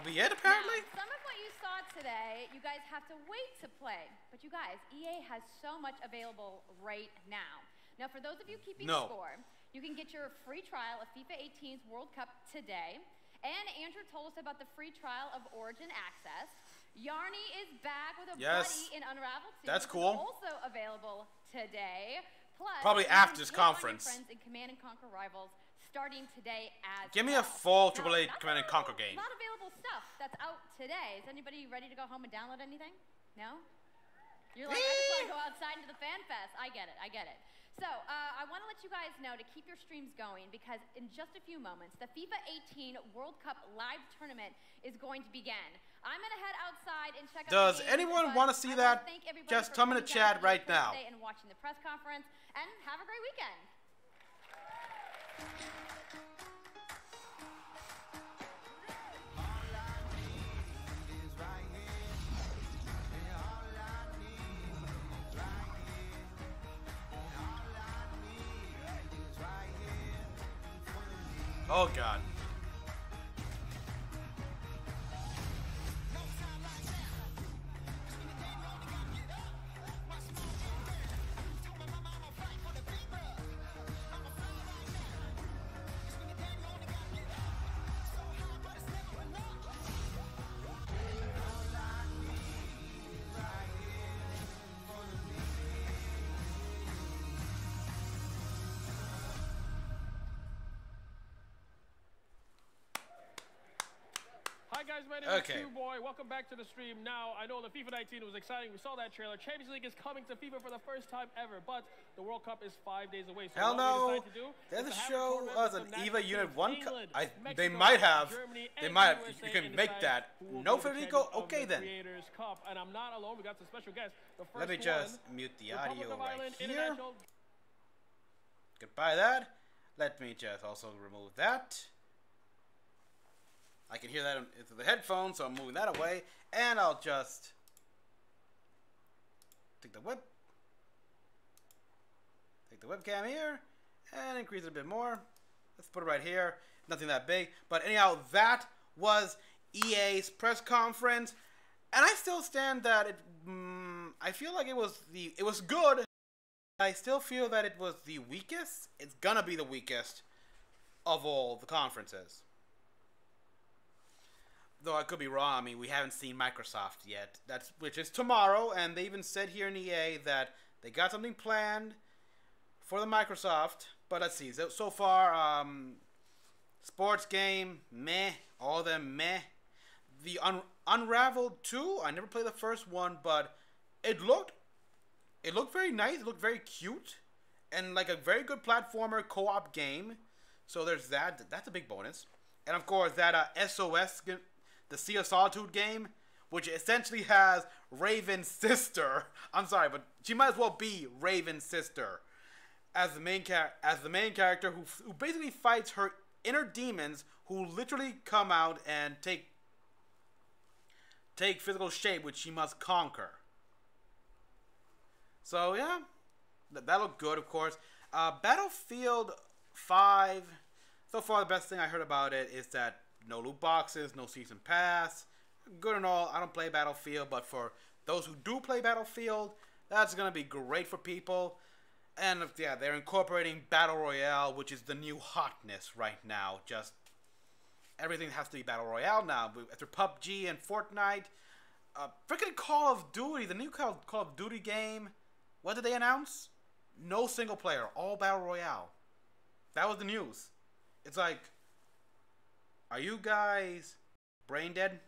be it, apparently. Now, some of what you saw today, you guys have to wait to play. But you guys, EA has so much available right now. Now, for those of you keeping score, you can get your free trial of FIFA 18's World Cup today. And Andrew told us about the free trial of Origin Access. Yarny is back with a buddy in Unravel 2. That's cool. Also available today. Plus, probably after this conference. Friends in Command & Conquer Rivals starting today as Give me a full AAA Command & Conquer game. A lot of available stuff that's out today. Is anybody ready to go home and download anything? No? You're like, I just want to go outside into the fan fest. I get it. So, I want to let you guys know to keep your streams going because in just a few moments, the FIFA 18 World Cup live tournament is going to begin. I'm going to head outside and check out Does anyone want to see that? Just come in the chat right now. And watching the press conference, and have a great weekend. Oh god. Hi guys, my name is Q-Boy. Welcome back to the stream. Now, I know the FIFA 19 was exciting. We saw that trailer. Champions League is coming to FIFA for the first time ever, but the World Cup is 5 days away. So hell what no! we decided to do There's is a to have show tournament as an with some EVA national Unit teams, 1. England, They Mexico, might have. Germany, They and might have. USA You can and make decide that. who will No be the Federico? champion of Okay the then. Creators Cup. And I'm not alone. We got some special guests. The first Let me just mute the Republic audio of right Ireland here. International. Goodbye that. Let me just also remove that. I can hear that into the headphones, so I'm moving that away. And I'll just take the webcam here and increase it a bit more. Let's put it right here. Nothing that big. But anyhow, that was EA's press conference. And I still stand that it I feel like it was good. I still feel that it was the weakest. It's gonna be the weakest of all the conferences. Though I could be wrong. I mean, we haven't seen Microsoft yet. Which is tomorrow, and they even said here in EA that they got something planned for the Microsoft. But let's see. So far, sports game, meh. All of them, meh. The Unraveled 2, I never played the first one, but it looked very nice. It looked very cute, and like a very good platformer co-op game. So there's that. That's a big bonus. And of course, that SOS. The Sea of Solitude game, which essentially has Raven's sister. I'm sorry, but she might as well be Raven's sister as the main character who basically fights her inner demons, who literally come out and take physical shape, which she must conquer. So yeah, that looked good, of course. Battlefield 5. So far, the best thing I heard about it is that no loot boxes, no season pass. Good and all. I don't play Battlefield, but for those who do play Battlefield, that's going to be great for people. And yeah, they're incorporating Battle Royale, which is the new hotness right now. Just everything has to be Battle Royale now. After PUBG and Fortnite, freaking Call of Duty, the new Call of Duty game, what did they announce? No single player, all Battle Royale. That was the news. It's like, are you guys brain dead?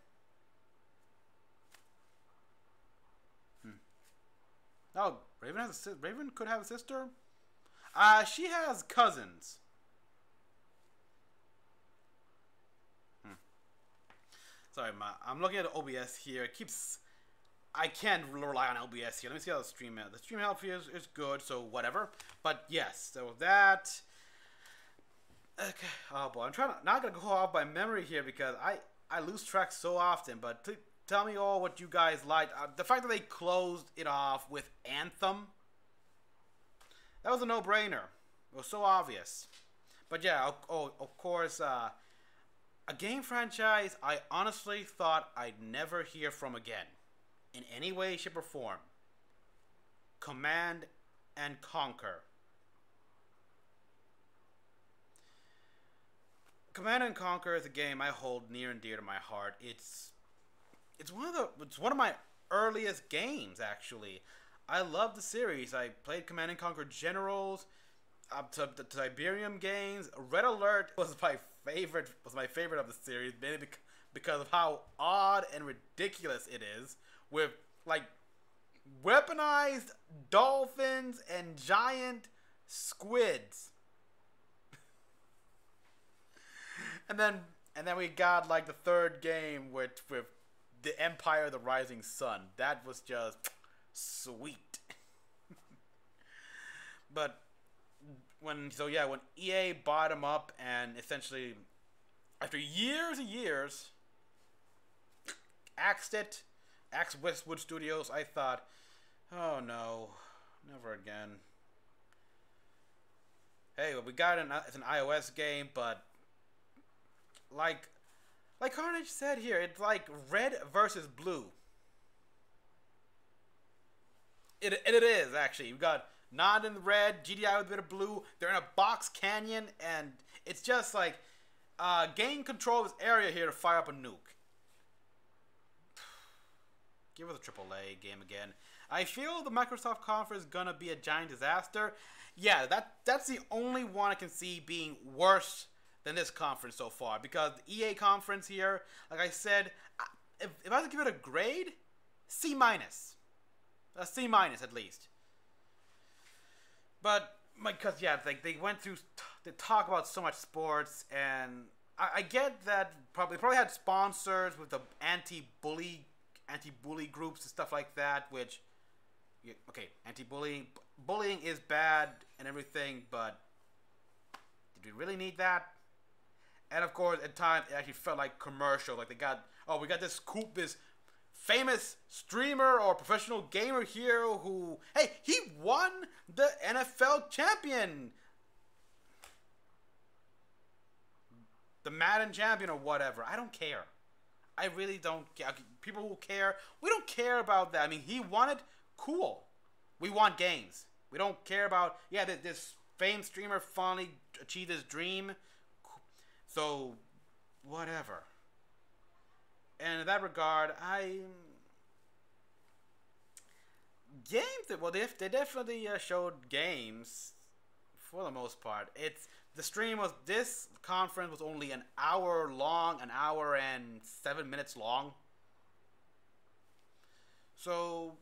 Oh, Raven could have a sister. She has cousins. Sorry, I'm looking at the OBS here. I can't rely on OBS here. Let me see how the stream is. The stream help here is good, so whatever. But yes, so that. Okay. Oh boy, I'm not gonna go off by memory here because I lose track so often. But tell me all what you guys liked. The fact that they closed it off with Anthem, that was a no-brainer. It was so obvious. But yeah, of course, a game franchise I honestly thought I'd never hear from again, in any way, shape, or form. Command and Conquer. Command and Conquer is a game I hold near and dear to my heart. It's one of my earliest games, actually. I love the series. I played Command and Conquer Generals, up to the Tiberium games. Red Alert was my favorite of the series, mainly because of how odd and ridiculous it is, with like weaponized dolphins and giant squids. And then we got like the third game with the Empire of the Rising Sun. That was just sweet. But when EA bought them up and essentially after years and years axed Westwood Studios, I thought, oh no, never again. Hey, well, we got it's an iOS game, but like Carnage said here, it's like red versus blue. It is, actually. You've got Nod in the red, GDI with a bit of blue. They're in a box canyon, and it's just like, gain control of this area here to fire up a nuke. Give us a AAA game again. I feel the Microsoft conference is gonna be a giant disaster. Yeah, that's the only one I can see being worse than this conference so far. Because the EA conference here, like I said, if I was to give it a grade, C-. A C- at least. But, because, yeah, they went through, they talk about so much sports, and I get that they probably had sponsors with the anti-bully groups and stuff like that, which, okay, bullying is bad and everything, but did we really need that? And of course, at times, it actually felt like commercial, like we got this famous streamer or professional gamer here who, hey, he won the NFL champion, the Madden champion or whatever. I don't care. I really don't care. People who care, we don't care about that. I mean, he won it. Cool. We want games. We don't care about, yeah, this famed streamer finally achieved his dream. So, whatever. And in that regard, they definitely showed games for the most part. This conference was only an hour long, an hour and 7 minutes long. So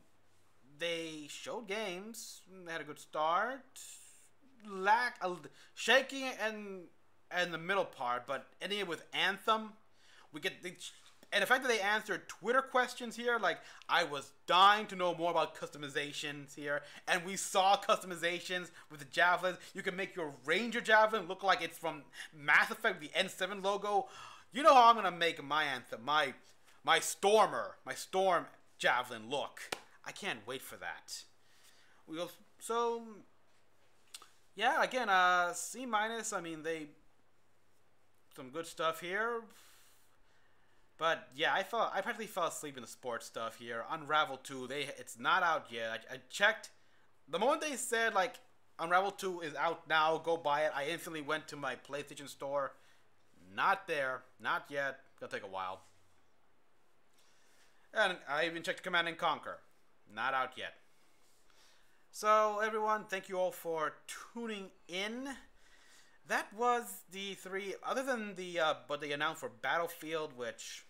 they showed games. They had a good start. Shaking and the middle part, but ending it with Anthem, and the fact that they answered Twitter questions here, like, I was dying to know more about customizations here, and we saw customizations with the javelins. You can make your Ranger javelin look like it's from Mass Effect, the N7 logo. You know how I'm gonna make my Anthem, my Storm javelin look. I can't wait for that. So, yeah, again, C-. I mean, some good stuff here. But yeah, I practically fell asleep in the sports stuff here. Unravel 2, it's not out yet. I checked. The moment they said, like, Unravel 2 is out now, go buy it, I instantly went to my PlayStation store. Not there. Not yet. Gonna take a while. And I even checked Command & Conquer. Not out yet. So, everyone, thank you all for tuning in. That was the 3, other than what they announced for Battlefield, which,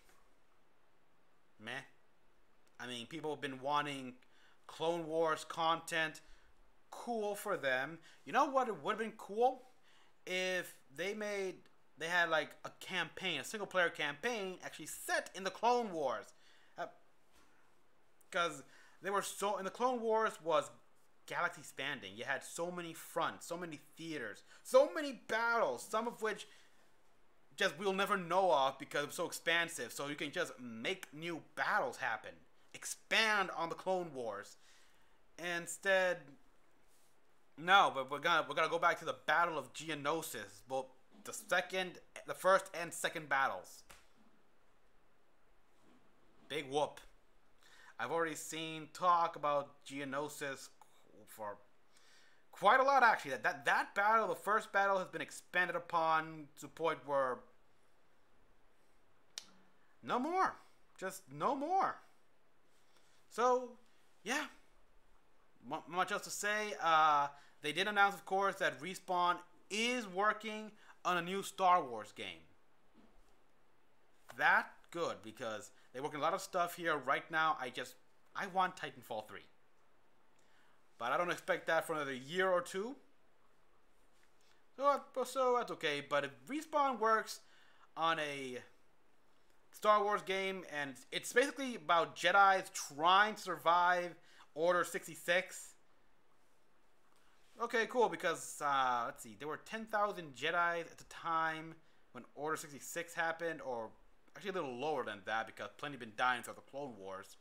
meh. I mean, people have been wanting Clone Wars content. Cool for them. You know what would have been cool? If they had like a campaign, a single player campaign, actually set in the Clone Wars. Because in the Clone Wars was galaxy spanning. You had so many fronts, so many theaters, so many battles, some of which just we'll never know of because it's so expansive. So you can just make new battles happen, expand on the Clone Wars. Instead, no, but we're gonna go back to the Battle of Geonosis, both the first and second battles. Big whoop. I've already seen talk about Geonosis for quite a lot, actually. That battle, the first battle, has been expanded upon to the point where no more. Just no more. So, yeah. Much else to say. They did announce, of course, that Respawn is working on a new Star Wars game. That good, because they're working a lot of stuff here right now. I want Titanfall 3. But I don't expect that for another year or two. So that's okay. But if Respawn works on a Star Wars game, and it's basically about Jedis trying to survive Order 66. Okay, cool, because, let's see, there were 10,000 Jedi at the time when Order 66 happened, or actually a little lower than that, because plenty have been dying throughout the Clone Wars.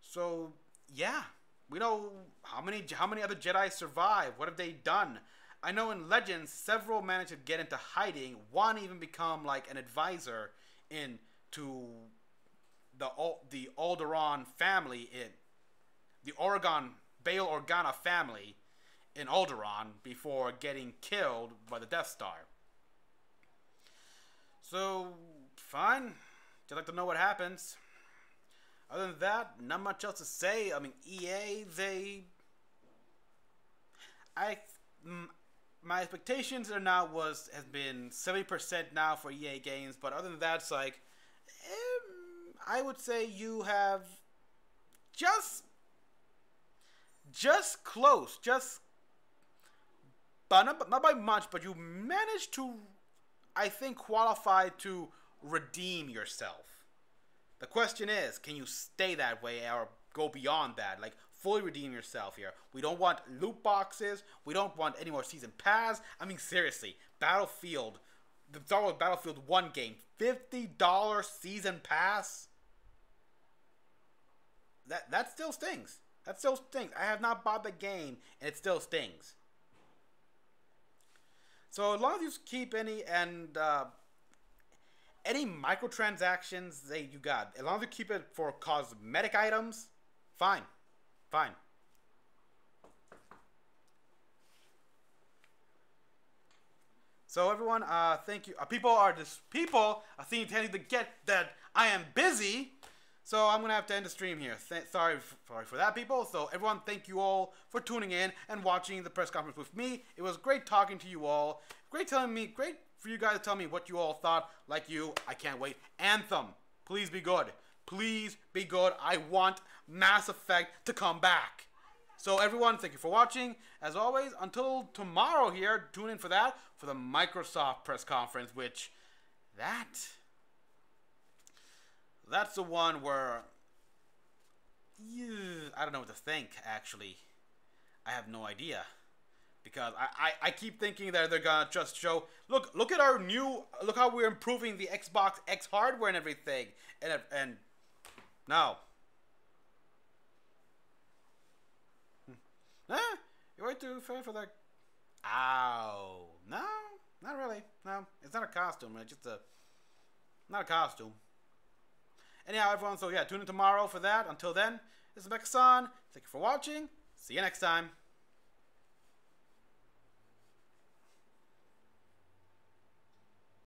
So, yeah, we know how many other Jedi survived. What have they done? I know in Legends, several managed to get into hiding. One even become like an advisor into the Alderaan family in the Bail Organa family in Alderaan before getting killed by the Death Star. So, fine. Just like to know what happens. Other than that, not much else to say. I mean, EA, my expectations are now has been 70% now for EA games, but other than that, it's like, I would say you have just close, but not by much, but you managed to, I think, qualify to redeem yourself. The question is, can you stay that way or go beyond that? Like, fully redeem yourself here. We don't want loot boxes. We don't want any more season pass. I mean, seriously, Battlefield, the Star Wars Battlefield 1 game, $50 season pass? That still stings. That still stings. I have not bought the game, and it still stings. So as long as you keep any microtransactions that you got, as long as you keep it for cosmetic items, fine. Fine. So everyone, thank you. People are tending to get that I am busy, so I'm gonna have to end the stream here. Sorry for that, people. So everyone, thank you all for tuning in and watching the press conference with me. It was great talking to you all. Great for you guys to tell me what you all thought. Like you, I can't wait. Anthem, please be good. Please be good. I want Mass Effect to come back. So everyone, thank you for watching. As always, until tomorrow here, tune in for that, for the Microsoft press conference, which that's the one where I don't know what to think, actually. I have no idea. Because I keep thinking that they're gonna just show, look at our look how we're improving the Xbox X hardware and everything. And no. You're way too fair for that. Ow. No, not really. No, it's not a costume. It's just not a costume. Anyhow, everyone, so yeah, tune in tomorrow for that. Until then, this is Mecha-san. Thank you for watching. See you next time.